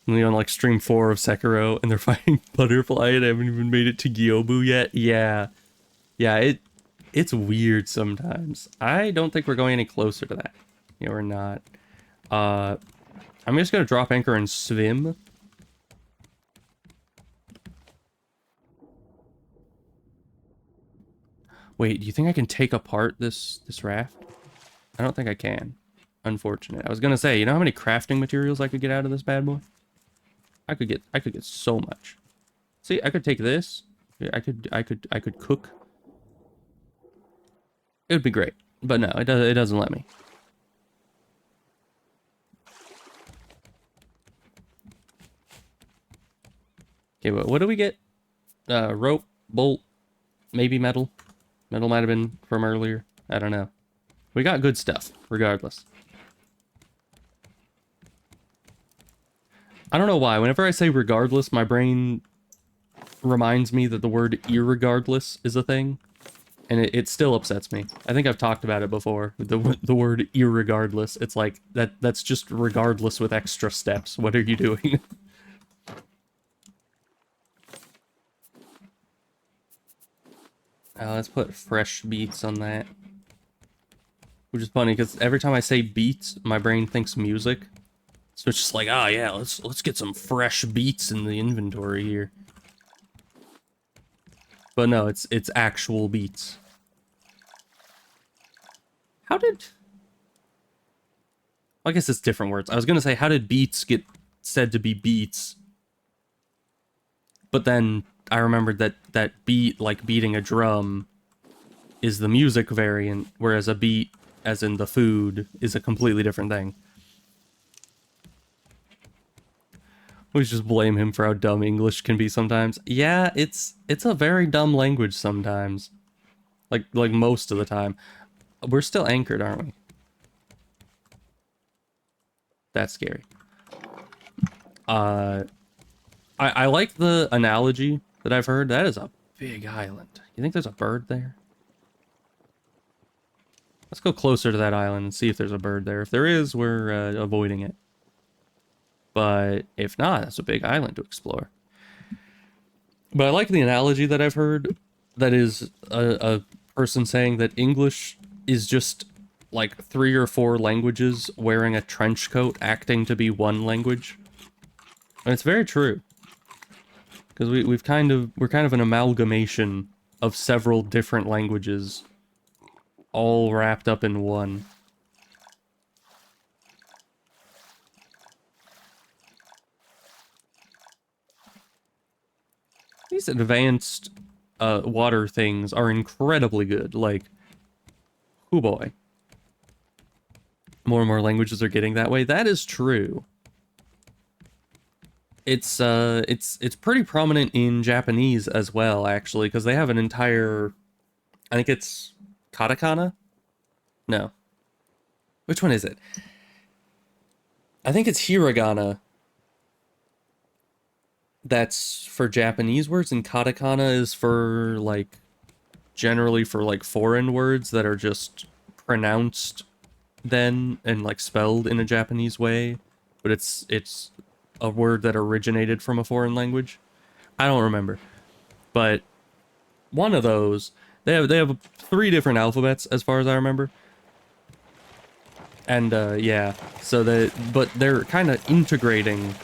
[SPEAKER 1] I'm on like stream 4 of Sekiro and they're fighting Butterfly and I haven't even made it to Gyobu yet. Yeah. Yeah, it's weird sometimes. I don't think we're going any closer to that. Yeah, we're not. I'm just gonna drop anchor and swim. Wait, do you think I can take apart this raft? I don't think I can. Unfortunate. I was gonna say, you know how many crafting materials I could get out of this bad boy? I could get so much. See, I could take this. I could cook. It would be great, but no, it doesn't let me. Okay, what do we get? Rope, bolt, maybe metal. Metal might have been from earlier. I don't know. We got good stuff, regardless. I don't know why. Whenever I say regardless, my brain reminds me that the word irregardless is a thing. And it still upsets me. I think I've talked about it before. The word irregardless. It's like, that's just regardless with extra steps. What are you doing? Let's put fresh beats on that. Which is funny, because every time I say beats, my brain thinks music. So it's just like, oh yeah, let's get some fresh beats in the inventory here. But no, it's actual beats. How did... I guess it's different words. I was gonna say, how did beats get said to be beats? But then I remembered that beat, like beating a drum, is the music variant, whereas a beat, as in the food, is a completely different thing. We just blame him for how dumb English can be sometimes. Yeah, it's a very dumb language sometimes. Like most of the time. We're still anchored, aren't we? That's scary. I like the analogy that I've heard. That is a big island. You think there's a bird there? Let's go closer to that island and see if there's a bird there. If there is, we're avoiding it. But if not, that's a big island to explore. But I like the analogy that I've heard. That is a person saying that English is just like 3 or 4 languages wearing a trench coat acting to be one language. And it's very true. Because we're kind of an amalgamation of several different languages all wrapped up in one. These advanced water things are incredibly good. Like, oh boy. More and more languages are getting that way. That is true. It's pretty prominent in Japanese as well, actually, because they have an entire, I think it's katakana? No. Which one is it? I think it's hiragana. That's for Japanese words, and katakana is for, like, generally for, like, foreign words that are just pronounced then and, like, spelled in a Japanese way. But it's a word that originated from a foreign language. I don't remember. But one of those, they have 3 different alphabets as far as I remember. And yeah, so but they're kind of integrating,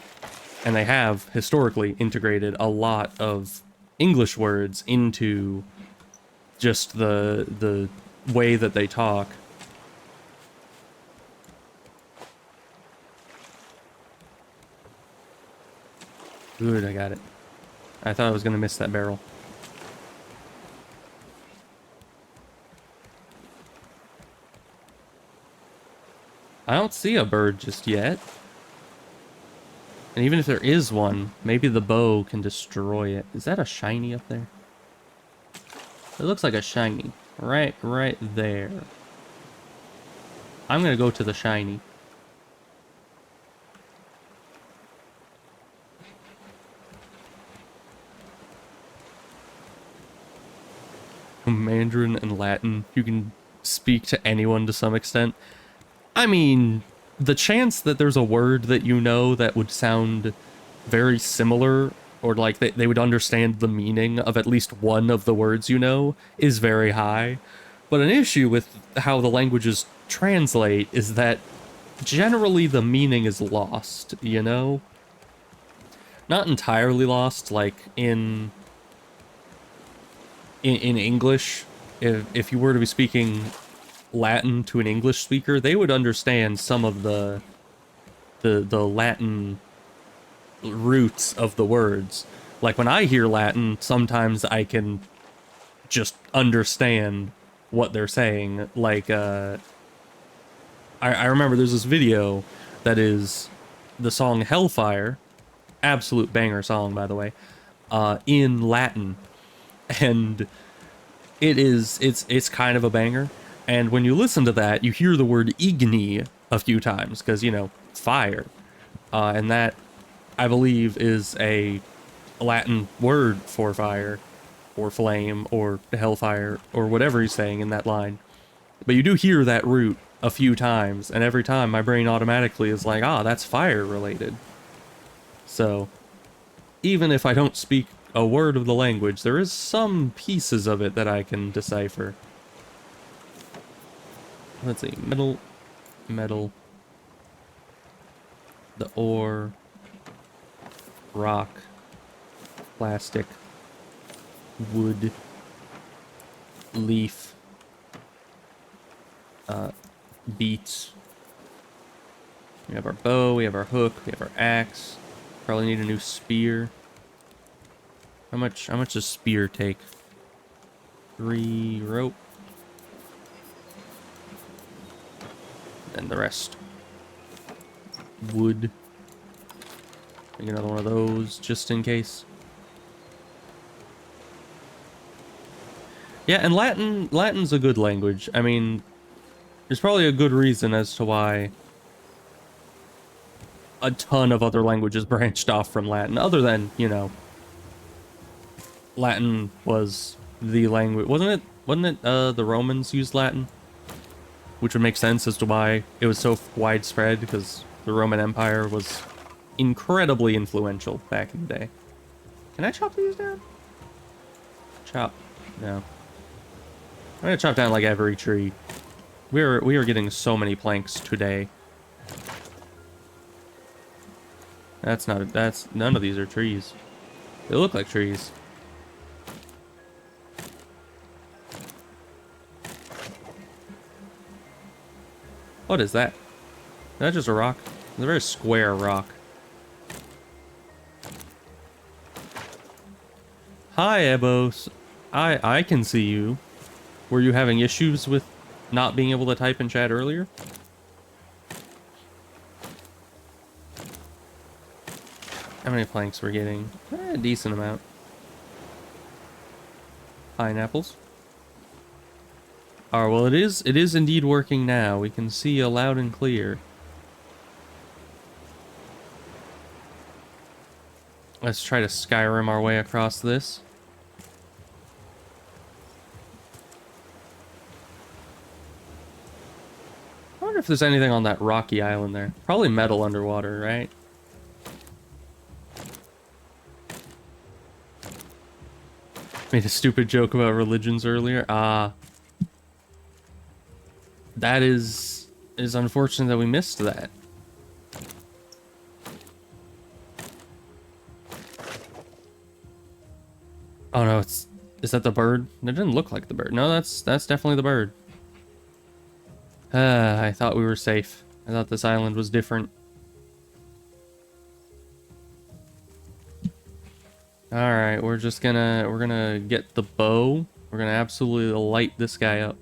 [SPEAKER 1] and they have historically integrated a lot of English words into just the way that they talk. Good, I got it. I thought I was gonna miss that barrel. I don't see a bird just yet. And even if there is one, maybe the bow can destroy it. Is that a shiny up there? It looks like a shiny. Right there. I'm gonna go to the shiny. Mandarin and Latin, you can speak to anyone to some extent. I mean, the chance that there's a word that you know that would sound very similar, or like they would understand the meaning of at least one of the words you know, is very high. But an issue with how the languages translate is that generally the meaning is lost, you know? Not entirely lost, like in English, if you were to be speaking Latin to an English speaker, they would understand some of the Latin roots of the words. Like when I hear Latin, sometimes I can just understand what they're saying. Like I remember there's this video that is the song Hellfire, absolute banger song by the way, in Latin, and it's kind of a banger. And when you listen to that, you hear the word igni a few times because, you know, fire. And that, I believe, is a Latin word for fire or flame or hellfire or whatever he's saying in that line. But you do hear that root a few times, and every time my brain automatically is like, ah, that's fire related. So even if I don't speak a word of the language, there is some pieces of it that I can decipher. Let's see, metal, the ore, rock, plastic, wood, leaf, beets. We have our bow, we have our hook, we have our axe. Probably need a new spear. How much does spear take? 3 rope. And the rest. Wood. Make another one of those just in case. Yeah, and Latin's a good language. I mean, there's probably a good reason as to why a ton of other languages branched off from Latin, other than, you know, Latin was the language, wasn't it the Romans used Latin, which would make sense as to why it was so widespread, because the Roman Empire was incredibly influential back in the day. Can I chop these down? Chop. No. I'm gonna chop down like every tree. We are getting so many planks today. That's none of these are trees. They look like trees. What is that? Is that just a rock? It's a very square rock. Hi, Ebos. I can see you. Were you having issues with not being able to type in chat earlier? How many planks we're getting? A decent amount. Pineapples. Alright, well it is indeed working now. We can see you loud and clear. Let's try to Skyrim our way across this. I wonder if there's anything on that rocky island there. Probably metal underwater, right? Made a stupid joke about religions earlier. That is unfortunate that we missed that. Oh no, is that the bird? It didn't look like the bird. No, that's definitely the bird. I thought we were safe. I thought this island was different. Alright, we're gonna get the bow. We're gonna absolutely light this guy up.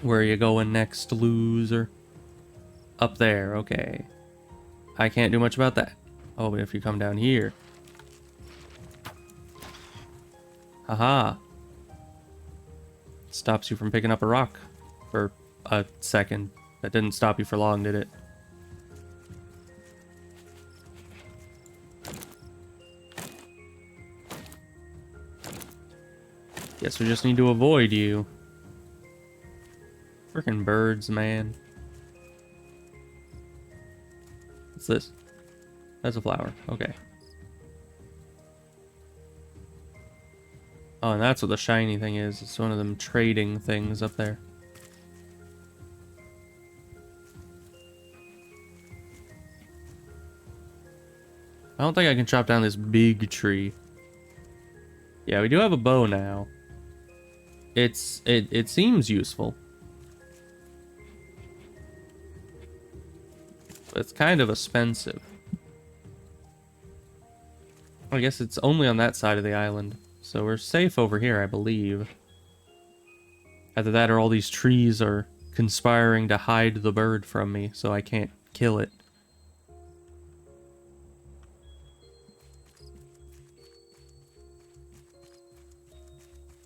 [SPEAKER 1] Where are you going next, loser? Up there, okay. I can't do much about that. Oh, but if you come down here. Haha. Stops you from picking up a rock for a second. That didn't stop you for long, did it? Guess we just need to avoid you. Freaking birds, man. What's this? That's a flower. Okay. Oh, and that's what the shiny thing is. It's one of them trading things up there. I don't think I can chop down this big tree. Yeah, we do have a bow now. It seems useful. But it's kind of expensive. I guess it's only on that side of the island. So we're safe over here, I believe. Either that or all these trees are conspiring to hide the bird from me, so I can't kill it.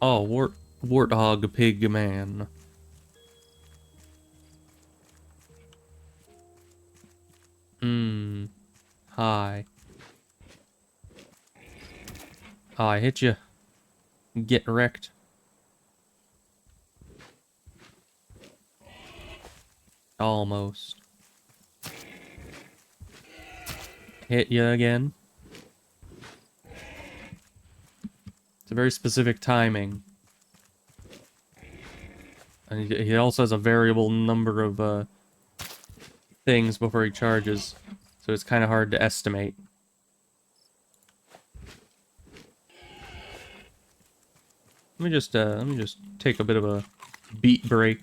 [SPEAKER 1] Oh, warthog pig man. Hi. Oh, I hit you. Get wrecked. Almost. Hit you again. It's a very specific timing. And he also has a variable number of things before he charges, so it's kind of hard to estimate. Let me just take a bit of a beat break.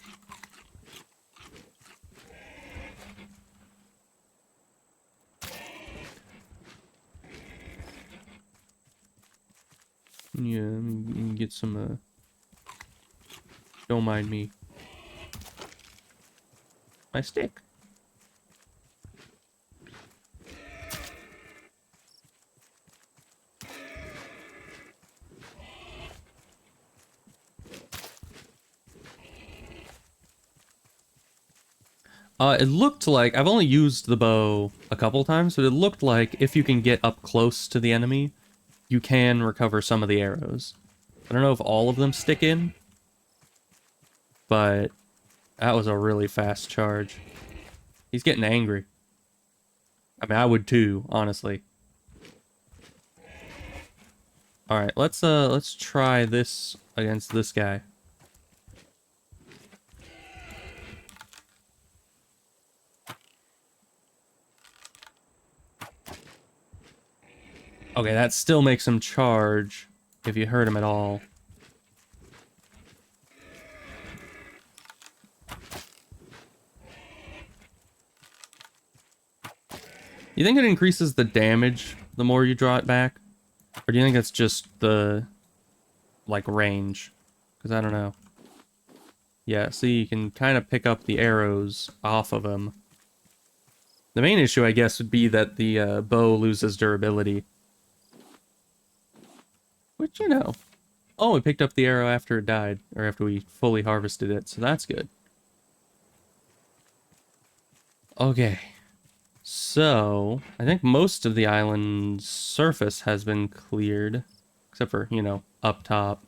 [SPEAKER 1] Yeah, let me get some don't mind me. My stick. It looked like, I've only used the bow a couple times, but it looked like if you can get up close to the enemy, you can recover some of the arrows. I don't know if all of them stick in, but that was a really fast charge. He's getting angry. I mean, I would too, honestly. Alright, let's try this against this guy. Okay, that still makes him charge if you hurt him at all. You think it increases the damage the more you draw it back? Or do you think it's just the, like, range? Because I don't know. Yeah, see, you can kind of pick up the arrows off of him. The main issue, I guess, would be that the bow loses durability. Which, you know. Oh, we picked up the arrow after it died. Or after we fully harvested it, so that's good. Okay. So, I think most of the island's surface has been cleared. Except for, you know, up top.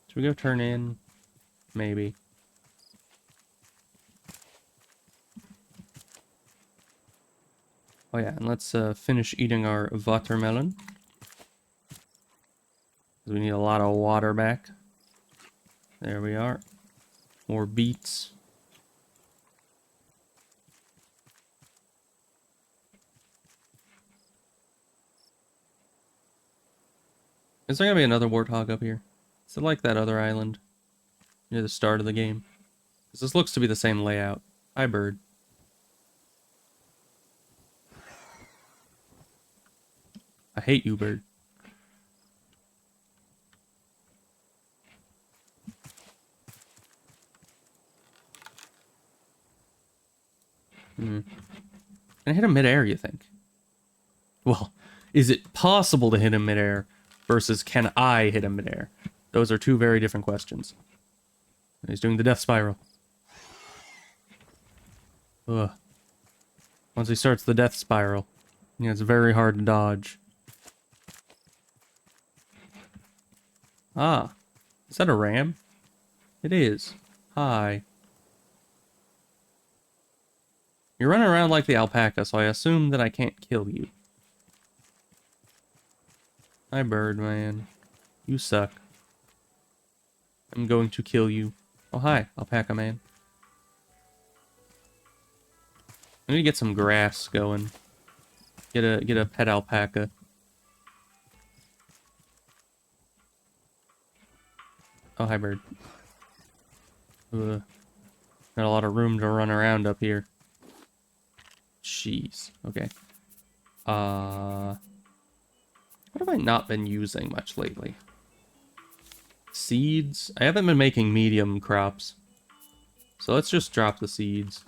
[SPEAKER 1] Should we go turn in? Maybe. Oh yeah, and let's finish eating our watermelon. We need a lot of water back. There we are. More beets. Is there gonna be another warthog up here? Is it like that other island near the start of the game? Because this looks to be the same layout. Hi, bird. I hate you, bird. Can I hit him midair, you think? Well, is it possible to hit him midair versus can I hit him midair? Those are two very different questions. He's doing the death spiral. Ugh. Once he starts the death spiral, yeah, it's very hard to dodge. Ah, is that a ram? It is. Hi. You're running around like the alpaca, so I assume that I can't kill you. Hi, bird man. You suck. I'm going to kill you. Oh, hi, alpaca man. I need to get some grass going. Get a pet alpaca. Oh, hi, bird. Ugh. Got a lot of room to run around up here. Jeez. Okay. What have I not been using much lately? Seeds? I haven't been making medium crops. So let's just drop the seeds.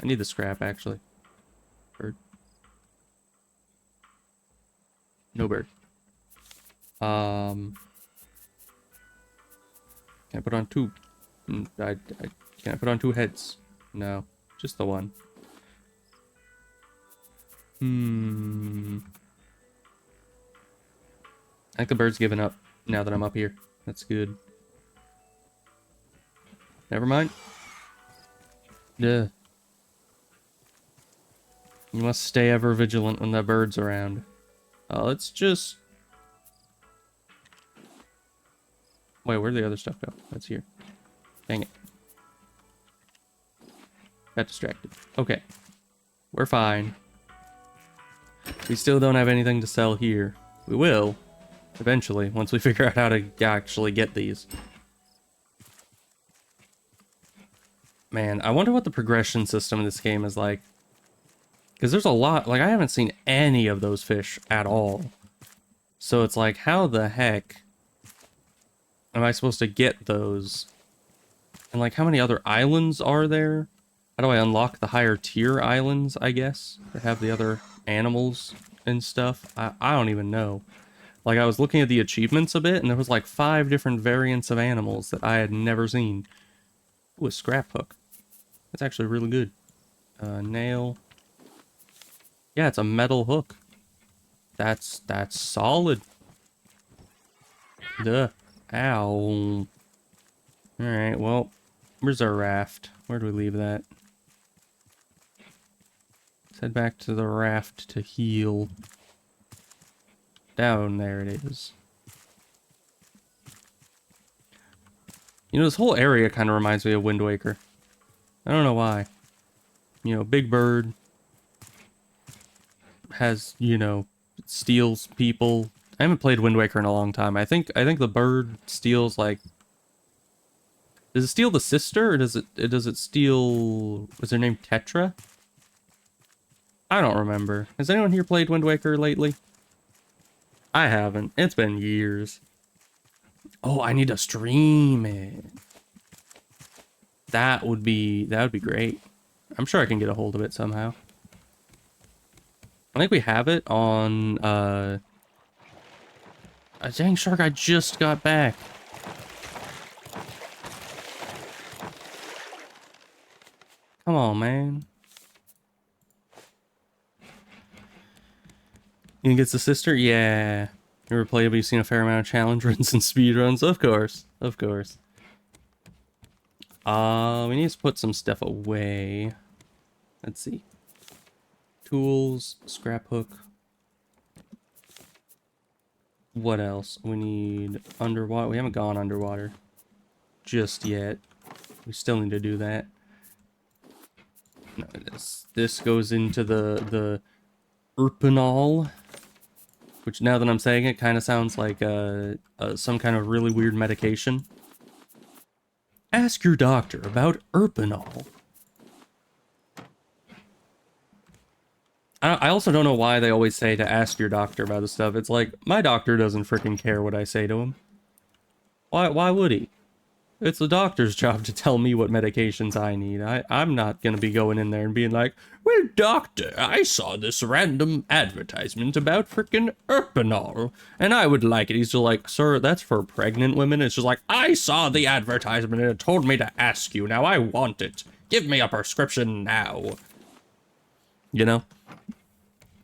[SPEAKER 1] I need the scrap, actually. Bird. No bird. Can I put on two? Can I put on two heads? No. Just the one. I think the bird's given up now that I'm up here. That's good. Never mind. Duh. You must stay ever vigilant when the bird's around. Let's just... Wait, where'd the other stuff go? That's here. Dang it. Got distracted. Okay. We're fine. We still don't have anything to sell here. We will. Eventually, once we figure out how to actually get these. Man, I wonder what the progression system in this game is like. Because there's a lot, like I haven't seen any of those fish at all. So it's like, how the heck am I supposed to get those? And like, how many other islands are there? How do I unlock the higher tier islands, I guess? That have the other animals and stuff? I don't even know. Like, I was looking at the achievements a bit, and there was like 5 different variants of animals that I had never seen. Ooh, a scrap hook. That's actually really good. Nail. Yeah, it's a metal hook. That's solid. Duh. Ow. Alright, well, where's our raft? Where do we leave that? Let's head back to the raft to heal. Down there it is. You know, this whole area kind of reminds me of Wind Waker. I don't know why. You know, big bird has, you know, steals people. I haven't played Wind Waker in a long time. I think the bird steals like... Does it steal the sister, or does it steal... Was her name Tetra? I don't remember. Has anyone here played Wind Waker lately? I haven't. It's been years. Oh, I need to stream it. That would be great. I'm sure I can get a hold of it somehow. I think we have it on dang shark, I just got back. Come on, man. You think it's the sister? Yeah. You ever played, but you've seen a fair amount of challenge runs and speed runs? Of course. Of course. We need to put some stuff away. Let's see. Tools, scrap hook. What else? We need underwater. We haven't gone underwater just yet. We still need to do that. No, this goes into the Urpanol, which now that I'm saying it kind of sounds like some kind of really weird medication. Ask your doctor about Urpanol. I also don't know why they always say to ask your doctor about this stuff. It's like, my doctor doesn't freaking care what I say to him. Why would he? It's the doctor's job to tell me what medications I need. I'm not gonna be going in there and being like, well, doctor, I saw this random advertisement about frickin' Erpanol, and I would like it. He's just like, sir, that's for pregnant women. It's just like, I saw the advertisement and it told me to ask you. Now I want it. Give me a prescription now. You know?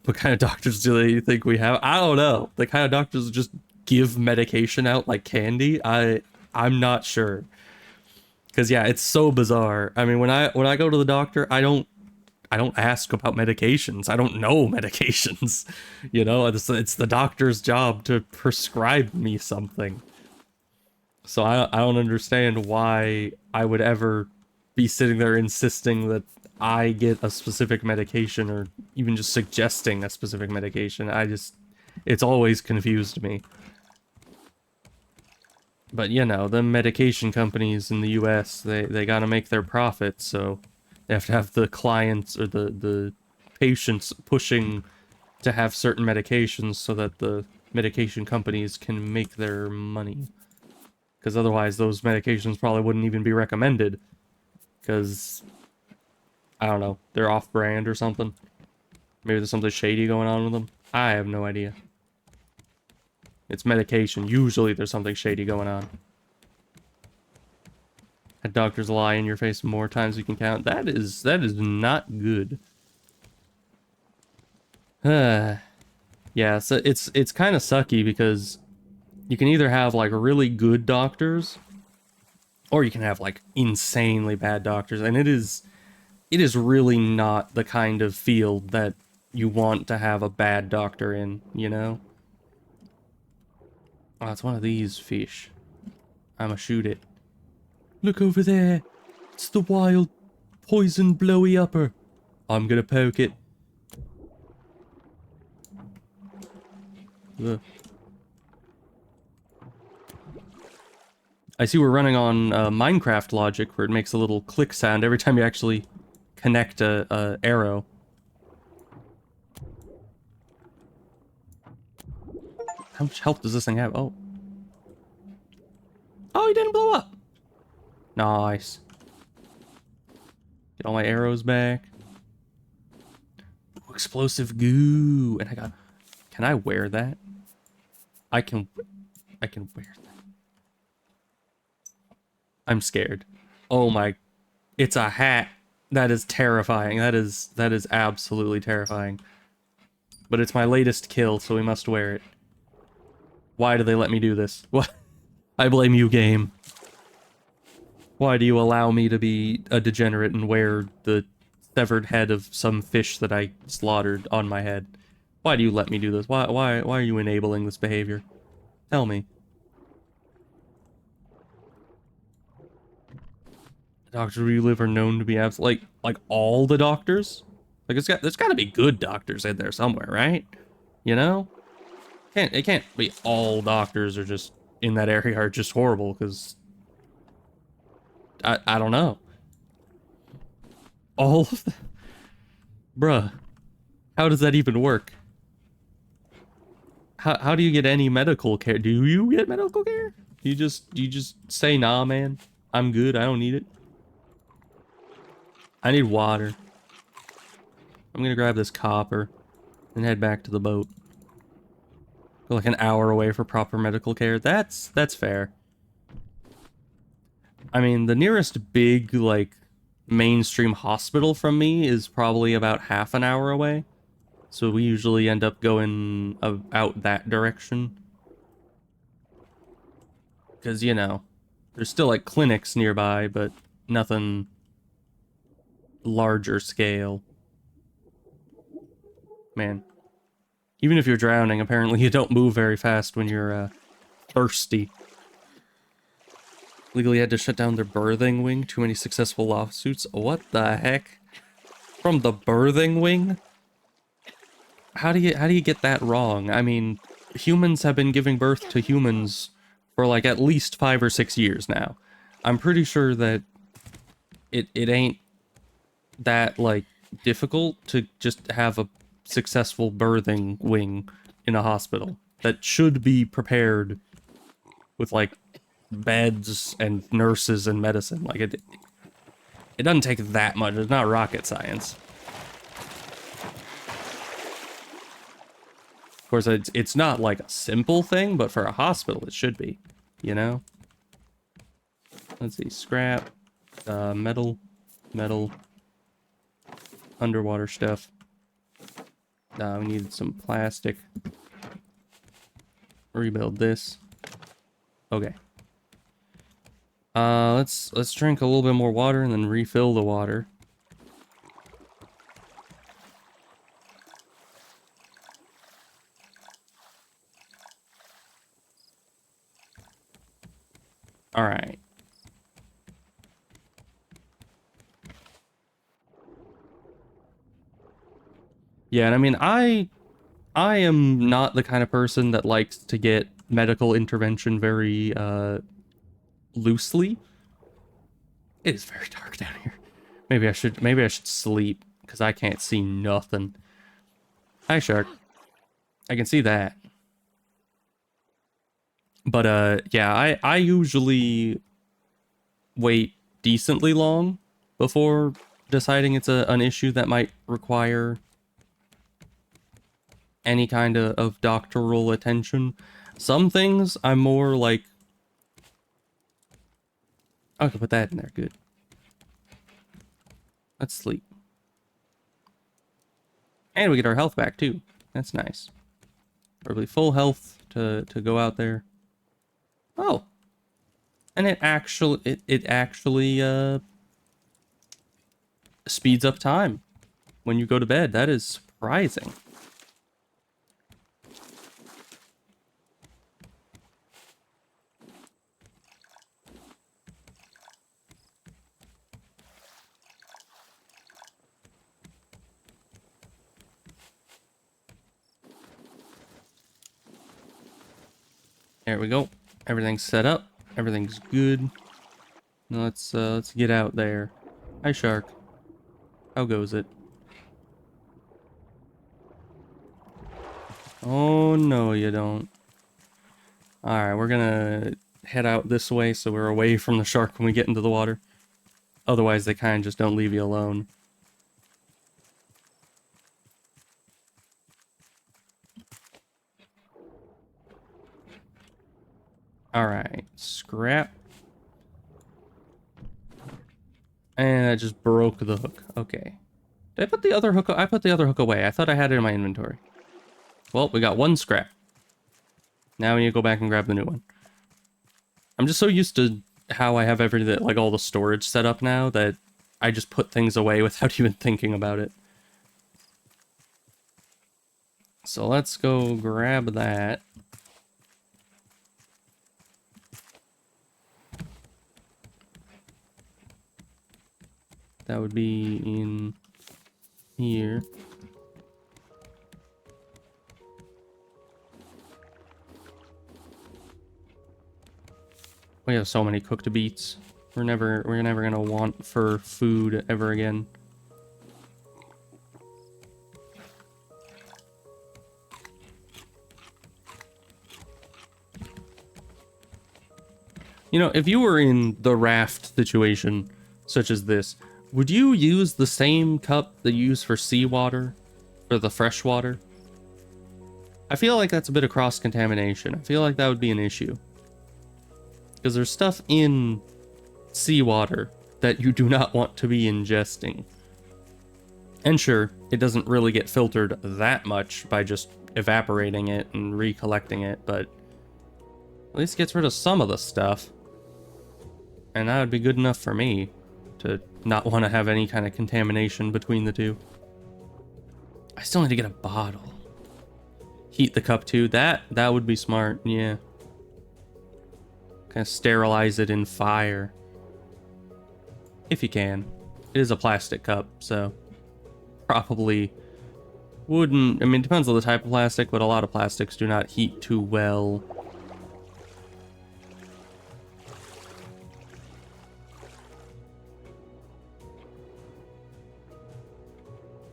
[SPEAKER 1] What kind of doctors do they think we have? I don't know. The kind of doctors that just give medication out like candy? I'm not sure. Cause yeah, it's so bizarre. I mean, when I go to the doctor, I don't ask about medications. I don't know medications. You know, it's the doctor's job to prescribe me something. So I don't understand why I would ever be sitting there insisting that I get a specific medication or even just suggesting a specific medication. It's always confused me. But, you know, the medication companies in the US, they gotta make their profits, so they have to have the clients or the patients pushing to have certain medications so that the medication companies can make their money. Because otherwise those medications probably wouldn't even be recommended. Because, I don't know, they're off-brand or something. Maybe there's something shady going on with them. I have no idea. It's medication. Usually there's something shady going on. Had doctors lie in your face more times you can count. That is not good. Yeah, so it's kind of sucky because you can either have like really good doctors or you can have like insanely bad doctors, and it is really not the kind of field that you want to have a bad doctor in, you know? Oh, it's one of these fish. I'ma shoot it. Look over there. It's the wild poison blowy upper. I'm gonna poke it. Ugh. I see we're running on Minecraft logic where it makes a little click sound every time you actually connect a arrow. How much health does this thing have? Oh. Oh, he didn't blow up. Nice. Get all my arrows back. Ooh, explosive goo. And I got... Can I wear that? I can wear that. I'm scared. Oh my... It's a hat. That is terrifying. That is absolutely terrifying. But it's my latest kill, so we must wear it. Why do they let me do this? What? I blame you, game. Why do you allow me to be a degenerate and wear the severed head of some fish that I slaughtered on my head? Why do you let me do this? Why are you enabling this behavior? Tell me. The doctors where you live are known to be like all the doctors? Like there's gotta be good doctors in there somewhere, right? You know? It can't be all doctors are just in that area are just horrible, because I don't know. All of the... Bruh. How does that even work? How do you get any medical care? Do you get medical care? You just say, nah, man. I'm good. I don't need it. I need water. I'm gonna grab this copper and head back to the boat. Go like an hour away for proper medical care. That's fair. I mean, the nearest big, like, mainstream hospital from me is probably about half an hour away. So we usually end up going out that direction. Because, you know, there's still, like, clinics nearby, but nothing larger scale. Man. Even if you're drowning, apparently you don't move very fast when you're, thirsty. Legally had to shut down their birthing wing. Too many successful lawsuits. What the heck? From the birthing wing? How do you get that wrong? I mean, humans have been giving birth to humans for like at least 5 or 6 years now. I'm pretty sure that it ain't that like difficult to just have a successful birthing wing in a hospital that should be prepared with like beds and nurses and medicine. Like it doesn't take that much. It's not rocket science. Of course, it's not like a simple thing, but for a hospital, it should be, you know? Let's see, scrap, metal, underwater stuff. We needed some plastic. Rebuild this. Okay. Let's drink a little bit more water and then refill the water. All right. Yeah, and I mean, I am not the kind of person that likes to get medical intervention very loosely. It is very dark down here. Maybe I should sleep because I can't see nothing. Hi, shark. I can see that. But yeah, I usually wait decently long before deciding it's an issue that might require any kind of doctoral attention. Some things I'm more like, I can put that in there. Good. Let's sleep. And we get our health back too. That's nice. Probably full health to go out there. Oh. And it actually speeds up time when you go to bed. That is surprising. There we go. Everything's set up. Everything's good. Now let's get out there. Hi, shark. How goes it? Oh no, you don't. All right, we're gonna head out this way so we're away from the shark when we get into the water. Otherwise, they kind of just don't leave you alone. All right, scrap. And I just broke the hook. Okay. Did I put the other hook? I put the other hook away. I thought I had it in my inventory. Well, we got one scrap. Now we need to go back and grab the new one. I'm just so used to how I have everything, like all the storage set up now, that I just put things away without even thinking about it. So let's go grab that. That would be in here. We have so many cooked beets. We're never gonna want for food ever again. You know, if you were in the raft situation, such as this, would you use the same cup that you use for seawater, for the fresh water? I feel like that's a bit of cross-contamination. I feel like that would be an issue. Because there's stuff in seawater that you do not want to be ingesting. And sure, it doesn't really get filtered that much by just evaporating it and recollecting it, but at least gets rid of some of the stuff. And that would be good enough for me to not want to have any kind of contamination between the two. I still need to get a bottle. Heat the cup too. That would be smart, yeah. Kind of sterilize it in fire. If you can. It is a plastic cup, so probably wouldn't... I mean, it depends on the type of plastic, but a lot of plastics do not heat too well.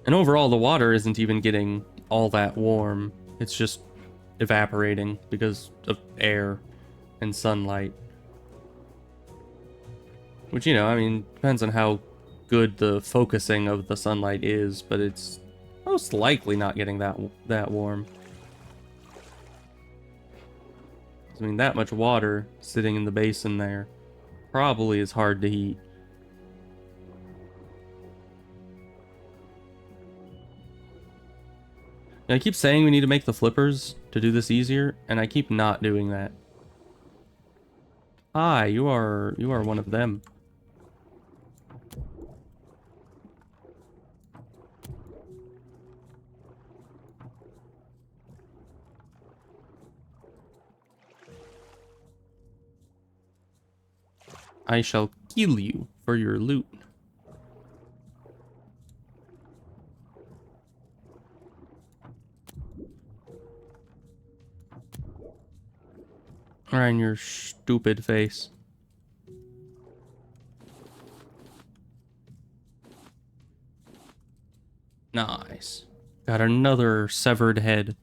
[SPEAKER 1] And overall, the water isn't even getting all that warm. It's just evaporating because of air and sunlight. Which, you know, I mean, depends on how good the focusing of the sunlight is, but it's most likely not getting that warm. I mean, that much water sitting in the basin there probably is hard to heat. Now, I keep saying we need to make the flippers to do this easier, and I keep not doing that. Ah, you are one of them. I shall kill you for your loot. Right in your stupid face. Nice. Got another severed head.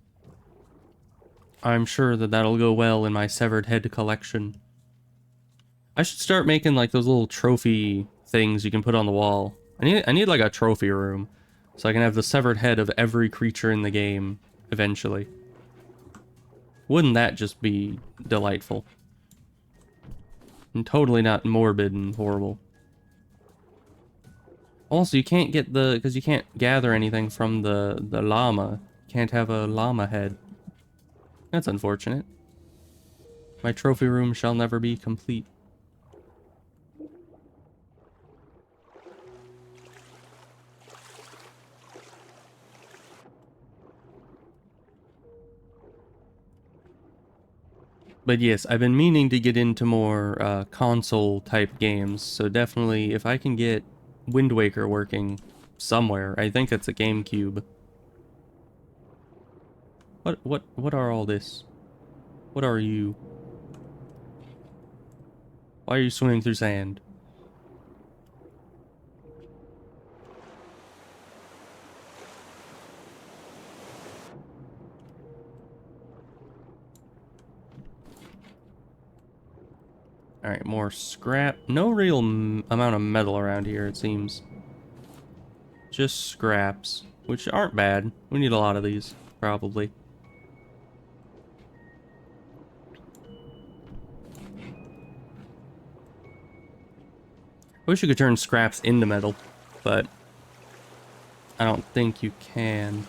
[SPEAKER 1] I'm sure that that'll go well in my severed head collection. I should start making like those little trophy things you can put on the wall. I need like a trophy room so I can have the severed head of every creature in the game eventually. Wouldn't that just be delightful? And totally not morbid and horrible. Also, you can't get because you can't gather anything from the llama. You can't have a llama head. That's unfortunate. My trophy room shall never be complete. But yes, I've been meaning to get into more console type games, so definitely if I can get Wind Waker working somewhere, I think it's a GameCube. What are all this? What are you? Why are you swimming through sand? Alright, more scrap. No real amount of metal around here, it seems. Just scraps, which aren't bad. We need a lot of these, probably. I wish you could turn scraps into metal, but I don't think you can.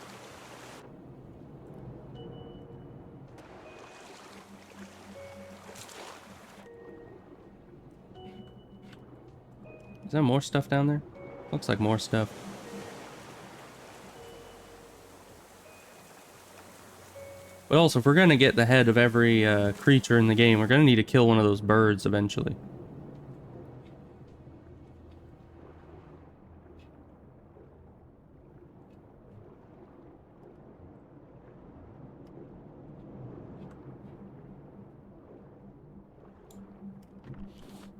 [SPEAKER 1] Is there more stuff down there? Looks like more stuff. But also, if we're gonna get the head of every creature in the game, we're gonna need to kill one of those birds eventually.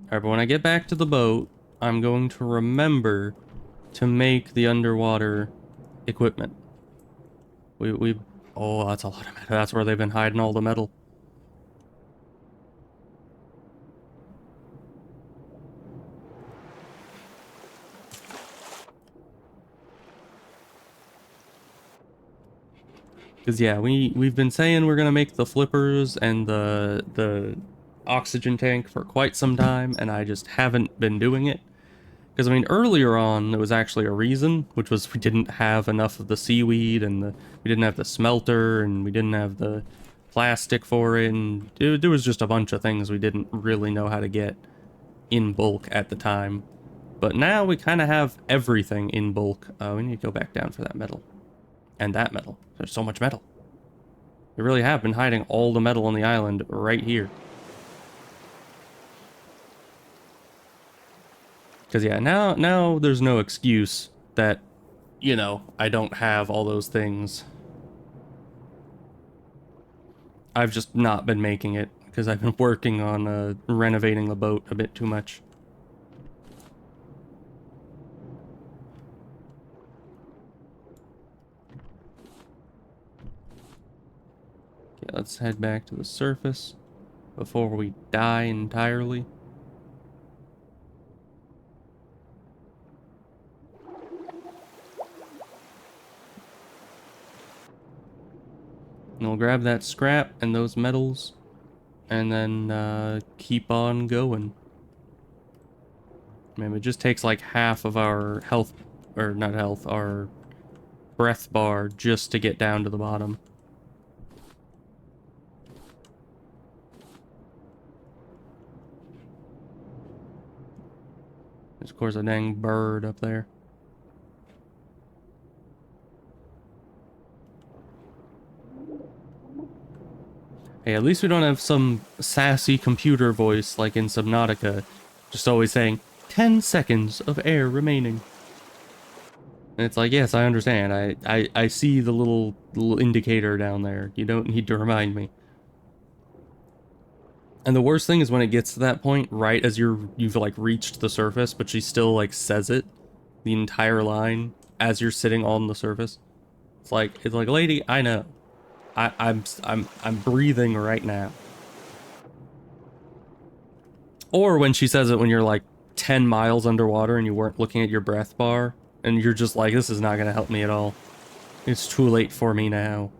[SPEAKER 1] Alright, but when I get back to the boat, I'm going to remember to make the underwater equipment. Oh, that's a lot of metal. That's where they've been hiding all the metal. Because yeah, we've been saying we're gonna make the flippers and the oxygen tank for quite some time, and I just haven't been doing it. Because I mean, earlier on there was actually a reason, which was we didn't have enough of the seaweed, and we didn't have the smelter, and we didn't have the plastic for it, and there was just a bunch of things we didn't really know how to get in bulk at the time. But now we kind of have everything in bulk. We need to go back down for that metal. And that metal. There's so much metal. They really have been hiding all the metal on the island right here. Because yeah, now there's no excuse that, you know, I don't have all those things. I've just not been making it because I've been working on renovating the boat a bit too much. Okay, let's head back to the surface before we die entirely. And we'll grab that scrap and those metals, and then keep on going. I mean, it just takes like half of our health, or not health, our breath bar just to get down to the bottom. There's, of course, a dang bird up there. Hey, at least we don't have some sassy computer voice like in Subnautica, just always saying, 10 seconds of air remaining. And it's like, yes, I understand. I see the little indicator down there. You don't need to remind me. And the worst thing is when it gets to that point, right as you've like reached the surface, but she still like says it, the entire line, as you're sitting on the surface. It's like, lady, I know. I'm breathing right now. Or when she says it when you're like 10 miles underwater and you weren't looking at your breath bar, and you're just like, this is not gonna help me at all. It's too late for me now.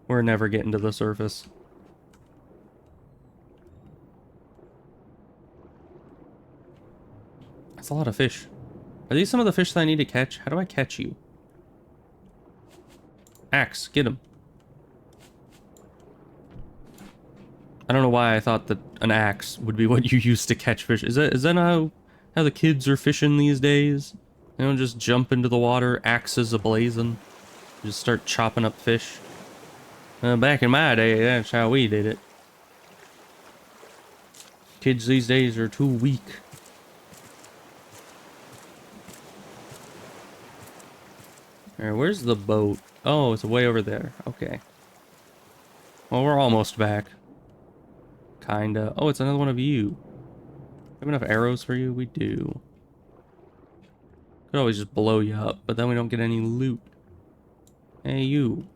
[SPEAKER 1] We're never getting to the surface. That's a lot of fish. Are these some of the fish that I need to catch? How do I catch you? Axe, get him. I don't know why I thought that an axe would be what you use to catch fish. Is that how the kids are fishing these days? They don't just jump into the water, axes ablazing, just start chopping up fish. Back in my day, that's how we did it. Kids these days are too weak. Alright, where's the boat? Oh, it's way over there. Okay. Well, we're almost back. Kinda. Oh, it's another one of you. Have enough arrows for you? We do. Could always just blow you up, but then we don't get any loot. Hey, you.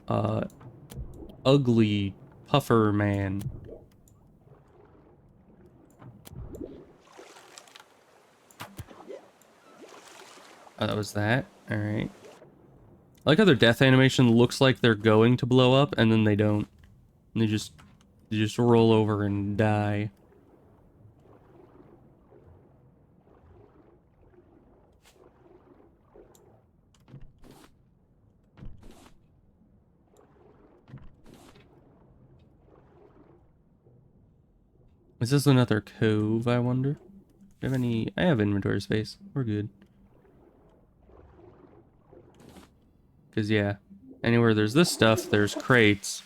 [SPEAKER 1] Ugly puffer man. Oh, that was that? Alright. I like how their death animation looks like they're going to blow up, and then they don't. And they just roll over and die. Is this another cove, I wonder? Do I have any... I have inventory space. We're good. Because, yeah, anywhere there's this stuff, there's crates.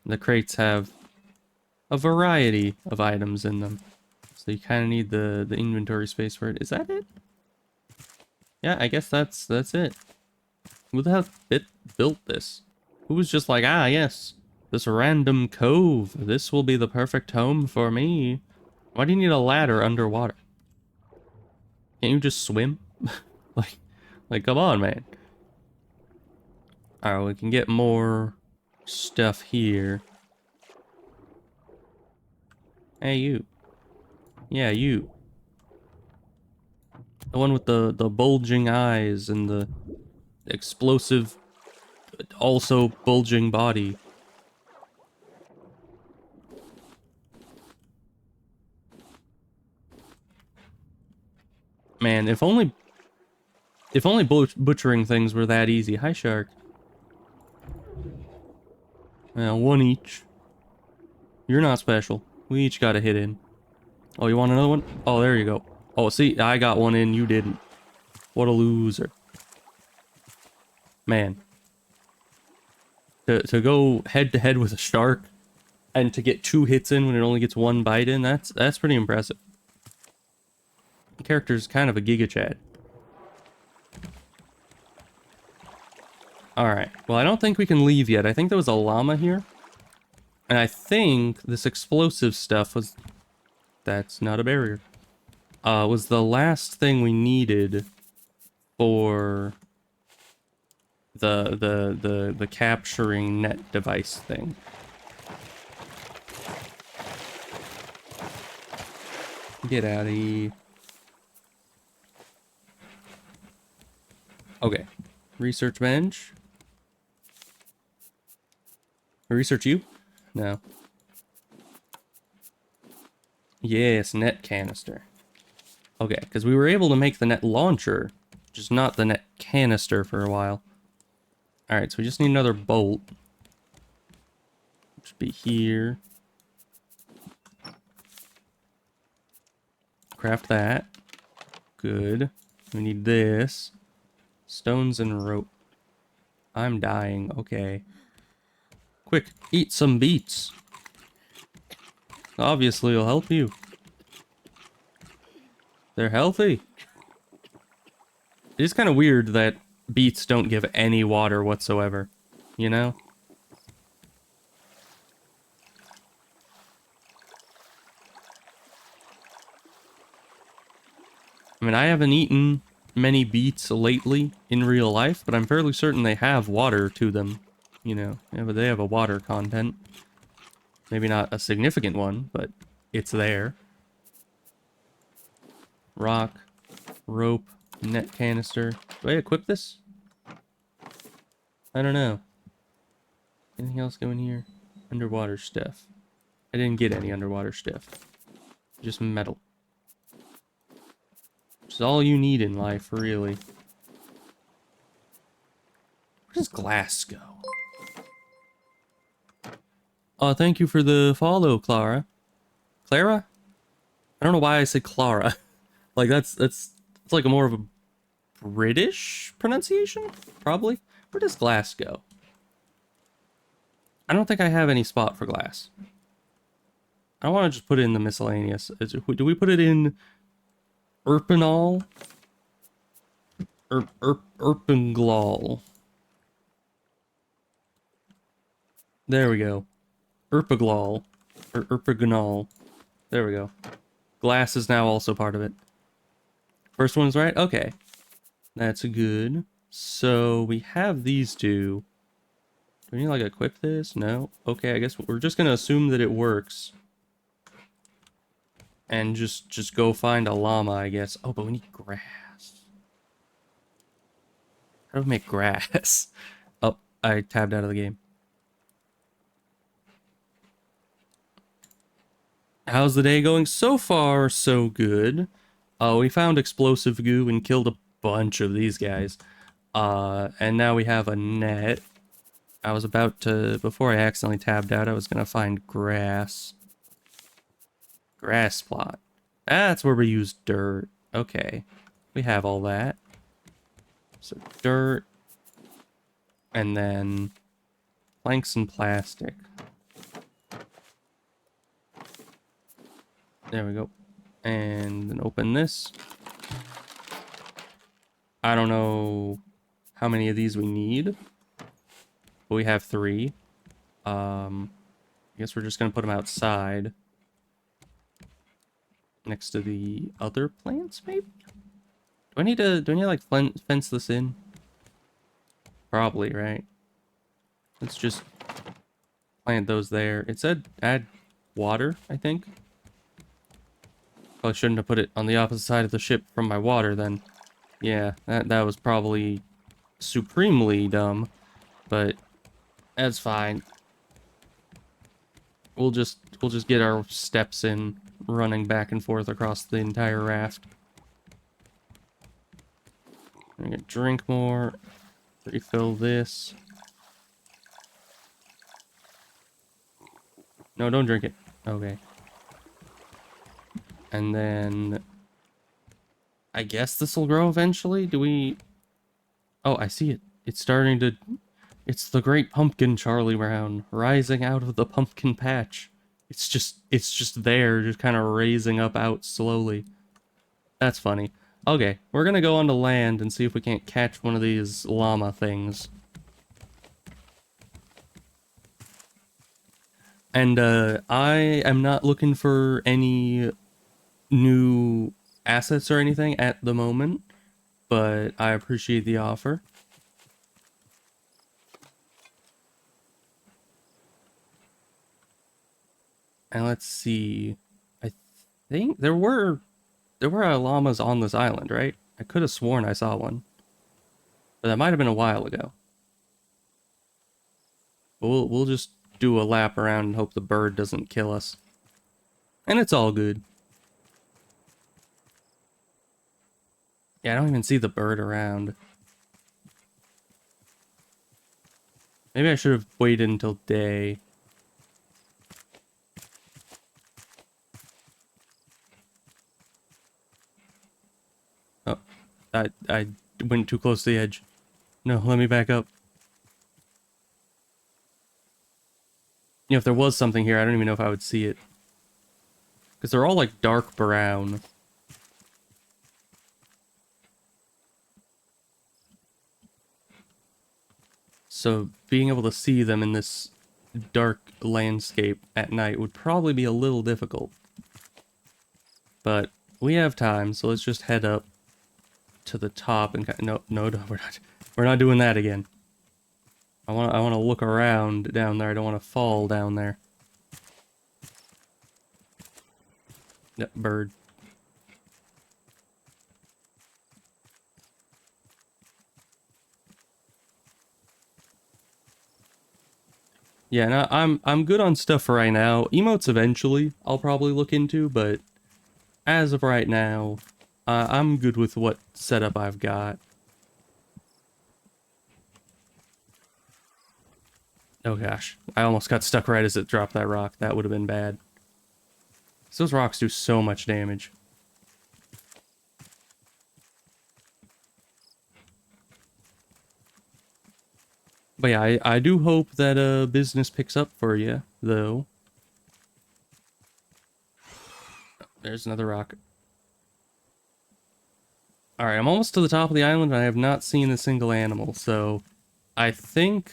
[SPEAKER 1] The crates have a variety of items in them. So you kind of need the inventory space for it. Is that it? Yeah, I guess that's it. Who the hell built this? Who was just like, ah, yes, this random cove. This will be the perfect home for me. Why do you need a ladder underwater? Can't you just swim? like, come on, man. Alright, we can get more stuff here. Hey, you. Yeah, you. The one with the bulging eyes and the explosive, also bulging body. Man, if only butchering things were that easy. Hi, shark. One each. You're not special. We each got a hit in. Oh, you want another one? Oh, there you go. Oh, see, I got one in, you didn't. What a loser. Man. To go head to head with a shark and to get 2 hits in when it only gets 1 bite in, that's pretty impressive. The character's kind of a Giga Chad. Alright, well, I don't think we can leave yet. I think there was a llama here. And I think this explosive stuff was... That's not a barrier. Was the last thing we needed for the capturing net device thing. Get out of here. Okay. Research bench. Research you? No. Yes, net canister. Okay, because we were able to make the net launcher, just not the net canister for a while. Alright, so we just need another bolt. Should be here. Craft that. Good. We need this. Stones and rope. I'm dying. Okay. Quick, eat some beets. Obviously, it'll help you. They're healthy. It's kind of weird that beets don't give any water whatsoever. You know? I mean, I haven't eaten many beets lately in real life, but I'm fairly certain they have water to them. You know, yeah, but they have a water content. Maybe not a significant one, but it's there. Rock, rope, net canister. Do I equip this? I don't know. Anything else going here? Underwater stuff. I didn't get any underwater stuff. Just metal. Which is all you need in life, really. Where does glass go? Thank you for the follow, Clara. Clara? I don't know why I said Clara. Like, it's like a more of a British pronunciation? Probably. Where does glass go? I don't think I have any spot for glass. I want to just put it in the miscellaneous. Do we put it in Erpinol? Erpinglol. There we go. Erpiglol. Or Erpigonol. There we go. Glass is now also part of it. First one's right? Okay. That's good. So we have these two. Do we need to, like, equip this? No? Okay, I guess we're just gonna assume that it works. And just go find a llama, I guess. Oh, but we need grass. How do we make grass? Oh, I tabbed out of the game. How's the day going? So far, so good. We found explosive goo and killed a bunch of these guys. And now we have a net. I was about to, before I accidentally tabbed out, I was gonna find grass. Grass plot. That's where we use dirt. Okay. We have all that. So dirt. And then planks and plastic. There we go. And then open this. I don't know how many of these we need. But we have 3. I guess we're just gonna put them outside. Next to the other plants, maybe? Do I need to like fence this in? Probably, right? Let's just plant those there. It said add water, I think. Probably shouldn't have put it on the opposite side of the ship from my water then. Yeah, that was probably supremely dumb, but that's fine. We'll just get our steps in, running back and forth across the entire raft. I'm gonna drink more, refill this. No, don't drink it. Okay. And then I guess this will grow eventually. Do we... Oh, I see it. It's starting to... It's the great pumpkin, Charlie Brown, rising out of the pumpkin patch. It's just there, just kind of raising up out slowly. That's funny. Okay, we're gonna go onto land and see if we can't catch one of these llama things. And I am not looking for any new assets or anything at the moment, but I appreciate the offer. And let's see. I think there were llamas on this island, right? I could have sworn I saw one. But that might have been a while ago. We'll just do a lap around and hope the bird doesn't kill us. And it's all good. Yeah, I don't even see the bird around. Maybe I should have waited until day. Oh, I went too close to the edge. No, let me back up. You know, if there was something here, I don't even know if I would see it. Because they're all like dark brown. So being able to see them in this dark landscape at night would probably be a little difficult. But we have time, so let's just head up to the top and no, we're not doing that again. I want to look around down there. I don't want to fall down there. That bird. Yeah, no, I'm good on stuff for right now. Emotes eventually I'll probably look into, but as of right now, I'm good with what setup I've got. Oh gosh, I almost got stuck right as it dropped that rock. That would have been bad. So those rocks do so much damage. But yeah, I do hope that business picks up for you, though. There's another rock. Alright, I'm almost to the top of the island, and I have not seen a single animal, so I think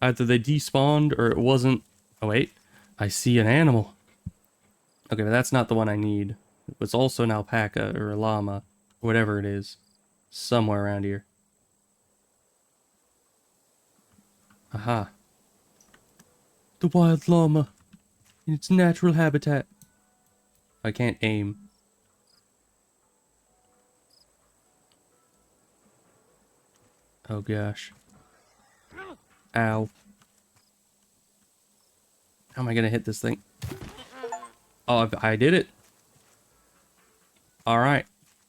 [SPEAKER 1] either they despawned or it wasn't... Oh, wait. I see an animal. Okay, but that's not the one I need. It was also an alpaca or a llama, or whatever it is, somewhere around here. Aha. The wild llama in its natural habitat. I can't aim. Oh gosh. Ow. How am I gonna hit this thing? Oh, I did it. Alright.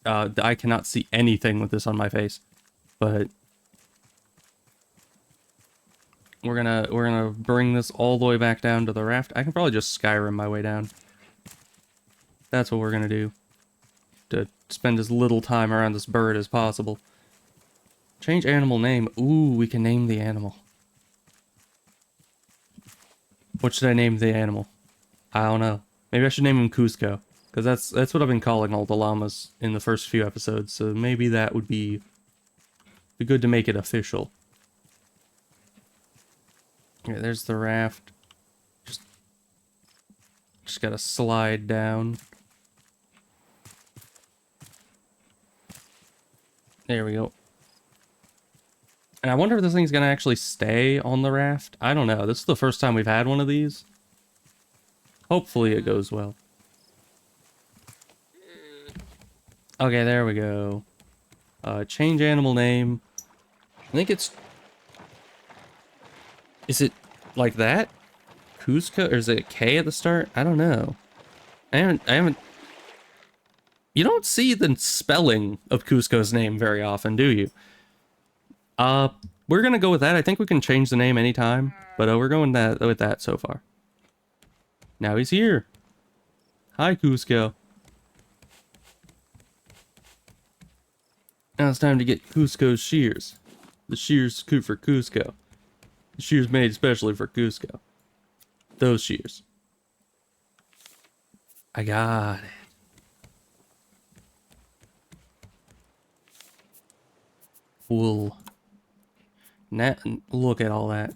[SPEAKER 1] I cannot see anything with this on my face. But we're gonna bring this all the way back down to the raft. I can probably just Skyrim my way down. That's what we're gonna do. To spend as little time around this bird as possible. Change animal name. Ooh, we can name the animal. What should I name the animal? I don't know. Maybe I should name him Cusco. Because that's what I've been calling all the llamas in the first few episodes. So maybe that would be good to make it official. Yeah, there's the raft. Just gotta slide down. There we go. And I wonder if this thing's gonna actually stay on the raft. I don't know. This is the first time we've had one of these. Hopefully it goes well. Okay, there we go. Change animal name. I think it's... Is it like that? Cusco? Or is it a K at the start? I don't know. I haven't... You don't see the spelling of Cusco's name very often, do you? We're gonna go with that. I think we can change the name anytime, but we're going with that so far. Now he's here. Hi, Cusco. Now it's time to get Cusco's shears. The shears for Cusco. The shears made especially for Cusco. Those shears. I got it. Wool. Now, look at all that.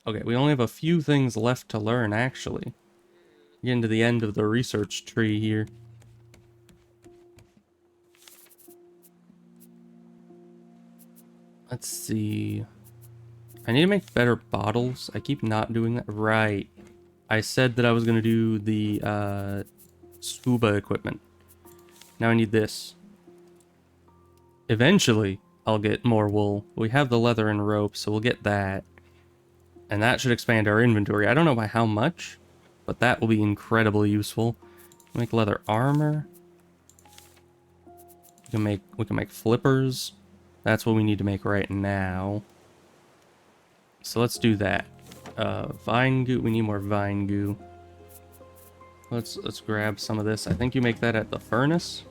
[SPEAKER 1] Okay, we only have a few things left to learn, actually. Getting to the end of the research tree here. Let's see. I need to make better bottles. I keep not doing that. Right. I said that I was going to do the scuba equipment. Now I need this. Eventually, I'll get more wool. We have the leather and rope, so we'll get that. And that should expand our inventory. I don't know by how much, but that will be incredibly useful. Make leather armor. We can make flippers. That's what we need to make right now. So let's do that. Vine goo. We need more vine goo. Let's grab some of this. I think you make that at the furnace.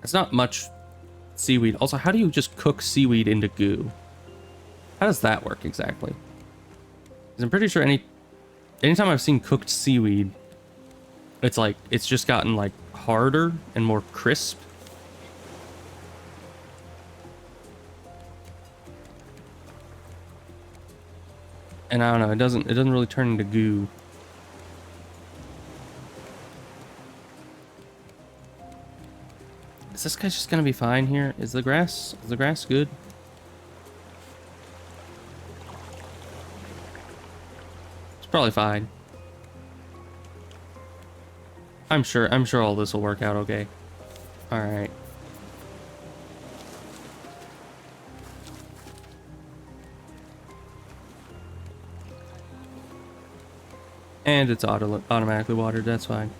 [SPEAKER 1] It's not much seaweed. Also, how do you just cook seaweed into goo? How does that work exactly? 'Cause I'm pretty sure anytime I've seen cooked seaweed, it's like it's just gotten like harder and more crisp. And I don't know, it doesn't really turn into goo. Is this guy just gonna be fine here? Is the grass good? It's probably fine. I'm sure all this will work out okay. Alright. And it's automatically watered, that's fine.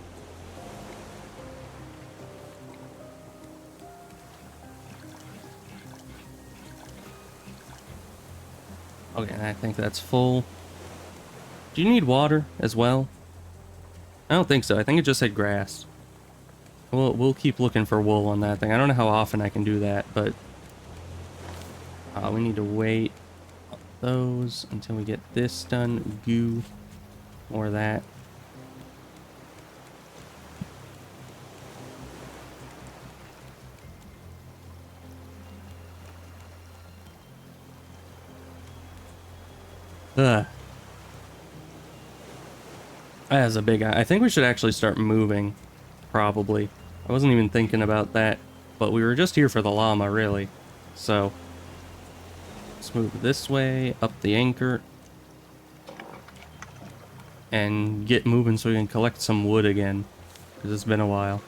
[SPEAKER 1] Okay, I think that's full. Do you need water as well? I don't think so. I think it just said grass. We'll keep looking for wool on that thing. I don't know how often I can do that, but we need to wait those until we get this done. Goo. More of that. Ugh. That is a big eye. I think we should actually start moving. Probably. I wasn't even thinking about that. But we were just here for the llama, really. So, let's move this way, up the anchor. And get moving so we can collect some wood again. Because it's been a while.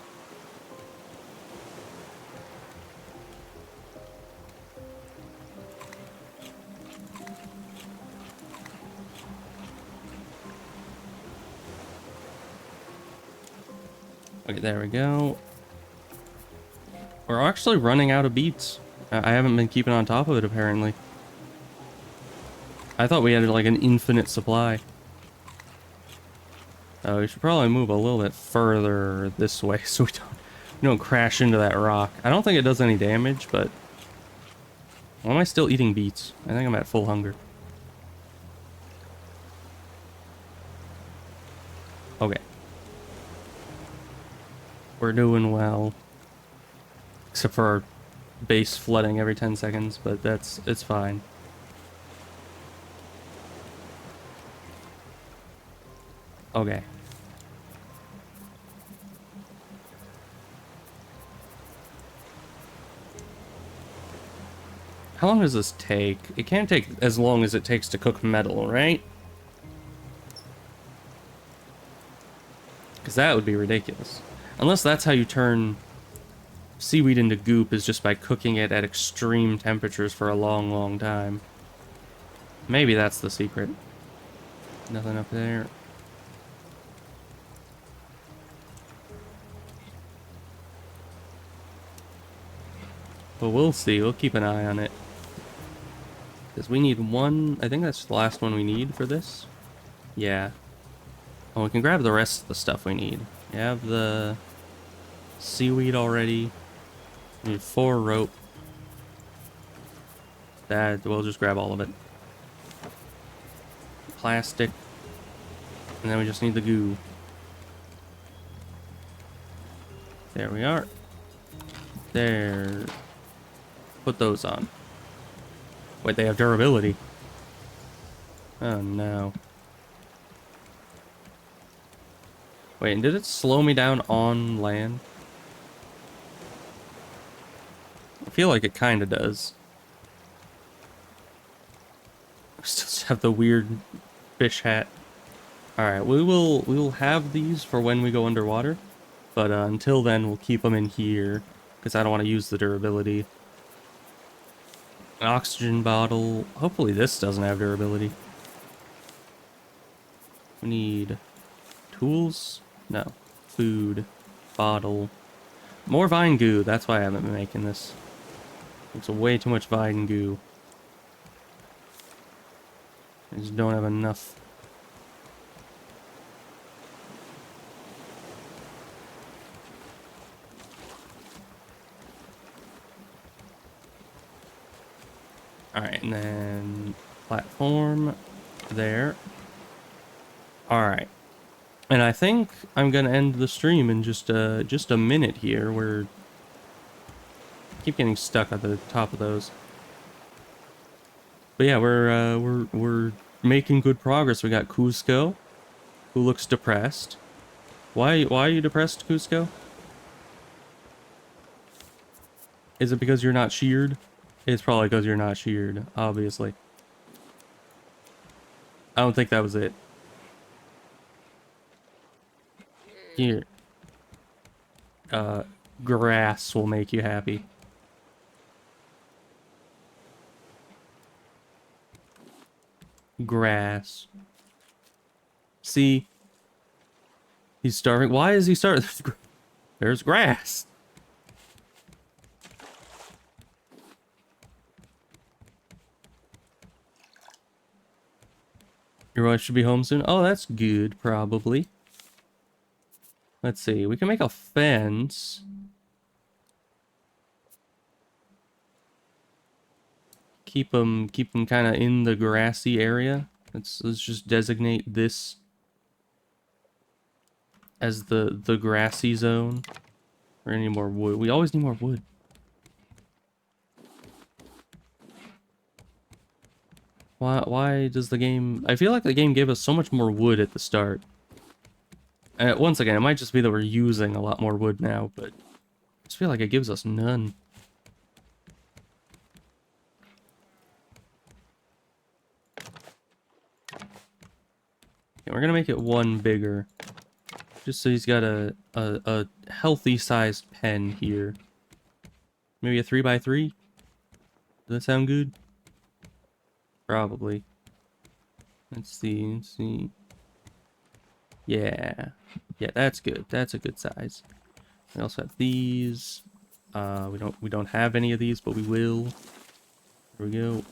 [SPEAKER 1] Okay, there we go. We're actually running out of beets. I haven't been keeping on top of it, apparently. I thought we had like an infinite supply. We should probably move a little bit further this way so we don't crash into that rock. I don't think it does any damage, but... Why am I still eating beets? I think I'm at full hunger. Okay. We're doing well. Except for our base flooding every 10 seconds, but it's fine. Okay. How long does this take? It can't take as long as it takes to cook metal, right? Because that would be ridiculous. Unless that's how you turn seaweed into goop, is just by cooking it at extreme temperatures for a long, long time. Maybe that's the secret. Nothing up there. But we'll see. We'll keep an eye on it. Because we need one... I think that's the last one we need for this. Yeah. Oh, we can grab the rest of the stuff we need. We have the seaweed already. We need 4 rope. That, we'll just grab all of it. Plastic. And then we just need the goo. There we are. There. Put those on. Wait, they have durability. Oh no. Wait, and did it slow me down on land? I feel like it kind of does. I still have the weird fish hat. All right, we will have these for when we go underwater. But until then, we'll keep them in here, because I don't want to use the durability. An oxygen bottle. Hopefully this doesn't have durability. We need tools? No. Food. Bottle. More vine goo. That's why I haven't been making this. It's way too much vine goo. I just don't have enough. Alright, and then platform there. Alright. And I think I'm gonna end the stream in just a minute here. I keep getting stuck at the top of those. But yeah, we're making good progress. We got Cusco, who looks depressed. Why are you depressed, Cusco? Is it because you're not sheared? It's probably because you're not sheared, obviously. I don't think that was it. Here. Grass will make you happy. Grass. See? He's starving. Why is he starving? There's grass. Your wife should be home soon. Oh, that's good, probably. Let's see. We can make a fence. Keep them kind of in the grassy area. Let's just designate this as the grassy zone. Or any more wood. We always need more wood. Why does the game... I feel like the game gave us so much more wood at the start. Once again, it might just be that we're using a lot more wood now, but I just feel like it gives us none. Okay, we're gonna make it one bigger. Just so he's got a healthy sized pen here. Maybe a 3x3? Does that sound good? Probably. Let's see. Yeah. Yeah, that's good. That's a good size. We also have these. We don't have any of these, but we will. There we go.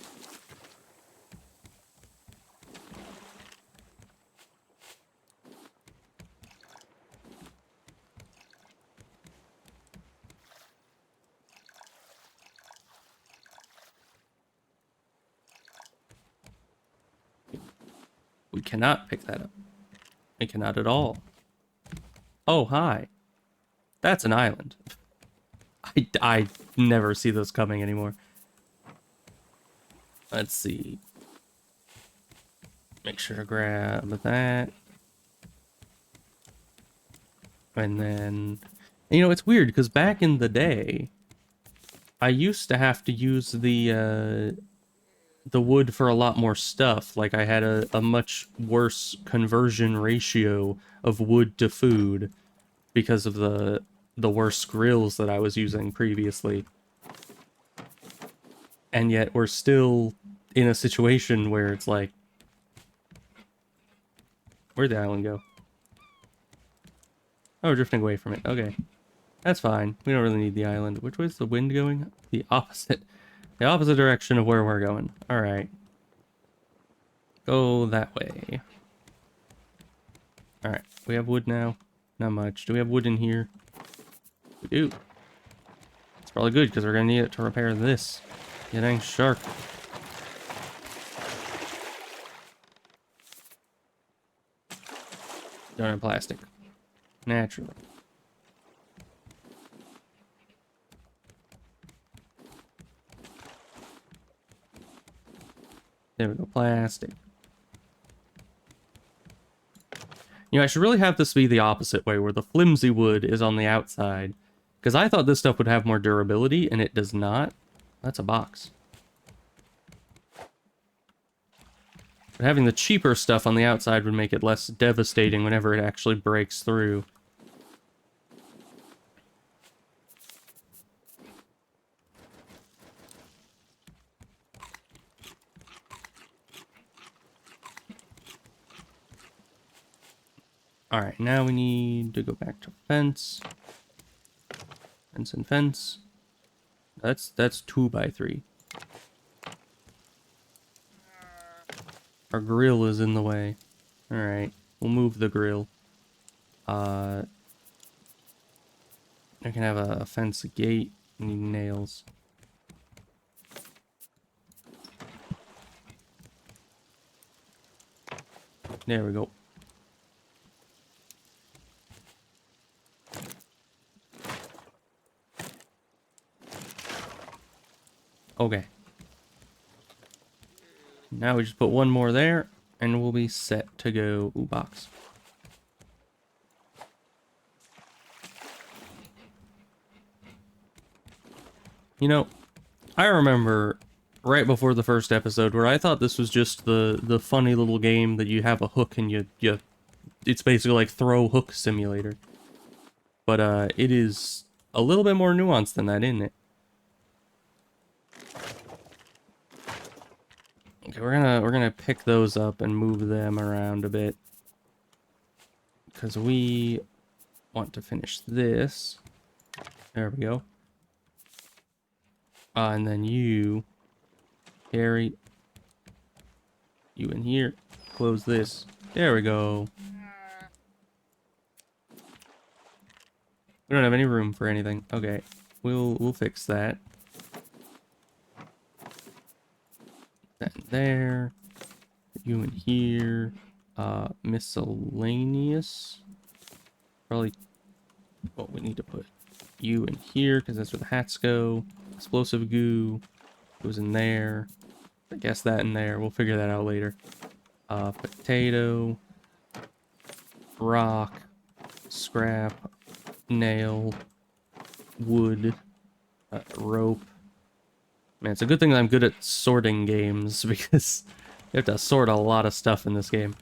[SPEAKER 1] We cannot pick that up. We cannot at all. Oh, hi. That's an island. I never see those coming anymore. Let's see. Make sure to grab that. And then... You know, it's weird, because back in the day, I used to have to use the wood for a lot more stuff. Like, I had a much worse conversion ratio of wood to food because of the worse grills that I was using previously. And yet we're still in a situation where it's like... Where'd the island go? Oh, we're drifting away from it. Okay. That's fine. We don't really need the island. Which way is the wind going? The opposite. The opposite direction of where we're going. Alright. Go that way. Alright. We have wood now. Not much. Do we have wood in here? We do. It's probably good because we're going to need it to repair this. You dang shark. Don't have plastic. Naturally. There we go, plastic. You know, I should really have this be the opposite way, where the flimsy wood is on the outside. Because I thought this stuff would have more durability, and it does not. That's a box. But having the cheaper stuff on the outside would make it less devastating whenever it actually breaks through. Alright, now we need to go back to fence. Fence and fence. That's 2x3. Our grill is in the way. Alright, we'll move the grill. I can have a fence gate. We need nails. There we go. Okay. Now we just put one more there, and we'll be set to go. Ooh, box. You know, I remember right before the first episode where I thought this was just the funny little game that you have a hook and you it's basically like throw hook simulator. But it is a little bit more nuanced than that, isn't it? Okay, we're gonna pick those up and move them around a bit. Because we want to finish this. There we go. And then you carry you in here. Close this. There we go. We don't have any room for anything. Okay, we'll fix that. That in there. You in here. Miscellaneous. Probably. Well, we need to put you in here because that's where the hats go. Explosive goo goes in there. I guess that in there. We'll figure that out later. Potato. Rock. Scrap. Nail. Wood. Rope. Man, it's a good thing that I'm good at sorting games because you have to sort a lot of stuff in this game.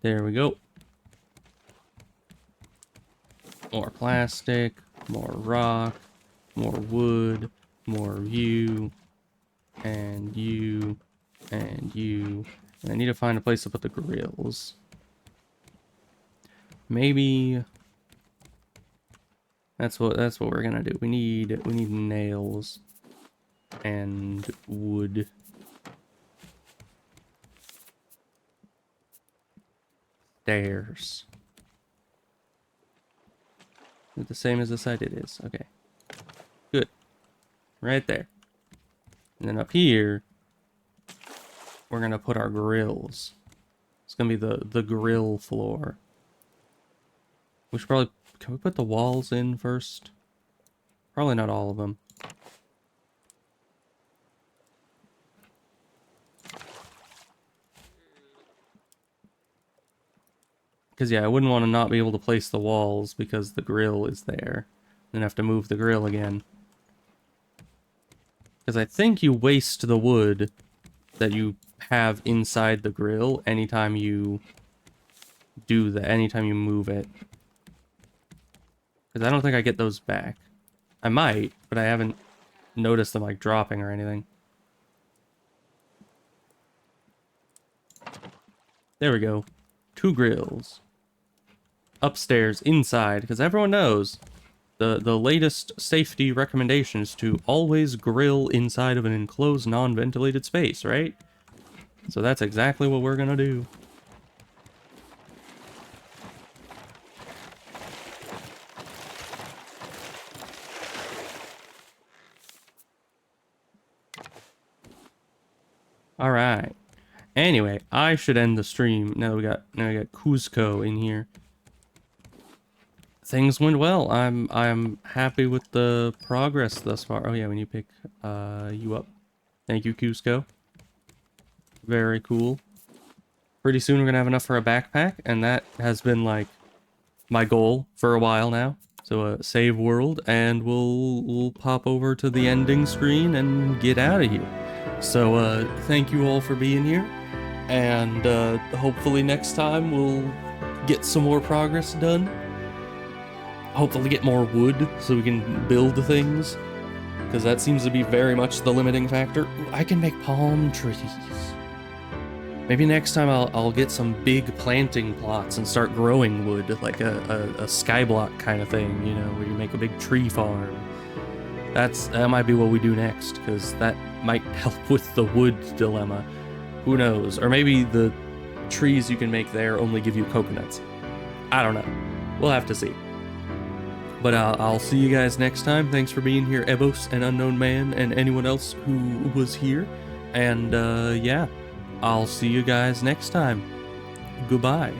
[SPEAKER 1] There we go. More plastic, more rock, more wood, more you, and you, and you. And I need to find a place to put the grills. Maybe that's what we're gonna do. We need nails and wood. Stairs. Is it the same as the side? It is. Okay. Good. Right there. And then up here, we're gonna put our grills. It's gonna be the grill floor. We should probably... Can we put the walls in first? Probably not all of them. Because, yeah, I wouldn't want to not be able to place the walls because the grill is there. Then have to move the grill again. Because I think you waste the wood that you have inside the grill anytime you do that, anytime you move it. Because I don't think I get those back. I might, but I haven't noticed them like dropping or anything. There we go. 2 grills. Upstairs, inside, because everyone knows the latest safety recommendation is to always grill inside of an enclosed, non-ventilated space, right? So that's exactly what we're gonna do. All right. Anyway, I should end the stream now that we got Cuzco in here. Things went well. I'm happy with the progress thus far. Oh yeah, when you pick you up. Thank you, Cusco. Very cool. Pretty soon we're gonna have enough for a backpack, and that has been like my goal for a while now. So save world, and we'll pop over to the ending screen and get out of here. So thank you all for being here, and hopefully next time we'll get some more progress done. Hopefully get more wood so we can build things, because that seems to be very much the limiting factor. Ooh, I can make palm trees. Maybe next time I'll get some big planting plots and start growing wood, like a skyblock kind of thing, you know, where you make a big tree farm. That might be what we do next, because that might help with the wood dilemma. Who knows? Or maybe the trees you can make there only give you coconuts. I don't know. We'll have to see. But I'll see you guys next time. Thanks for being here, Ebos and Unknown Man, and anyone else who was here. And yeah, I'll see you guys next time. Goodbye.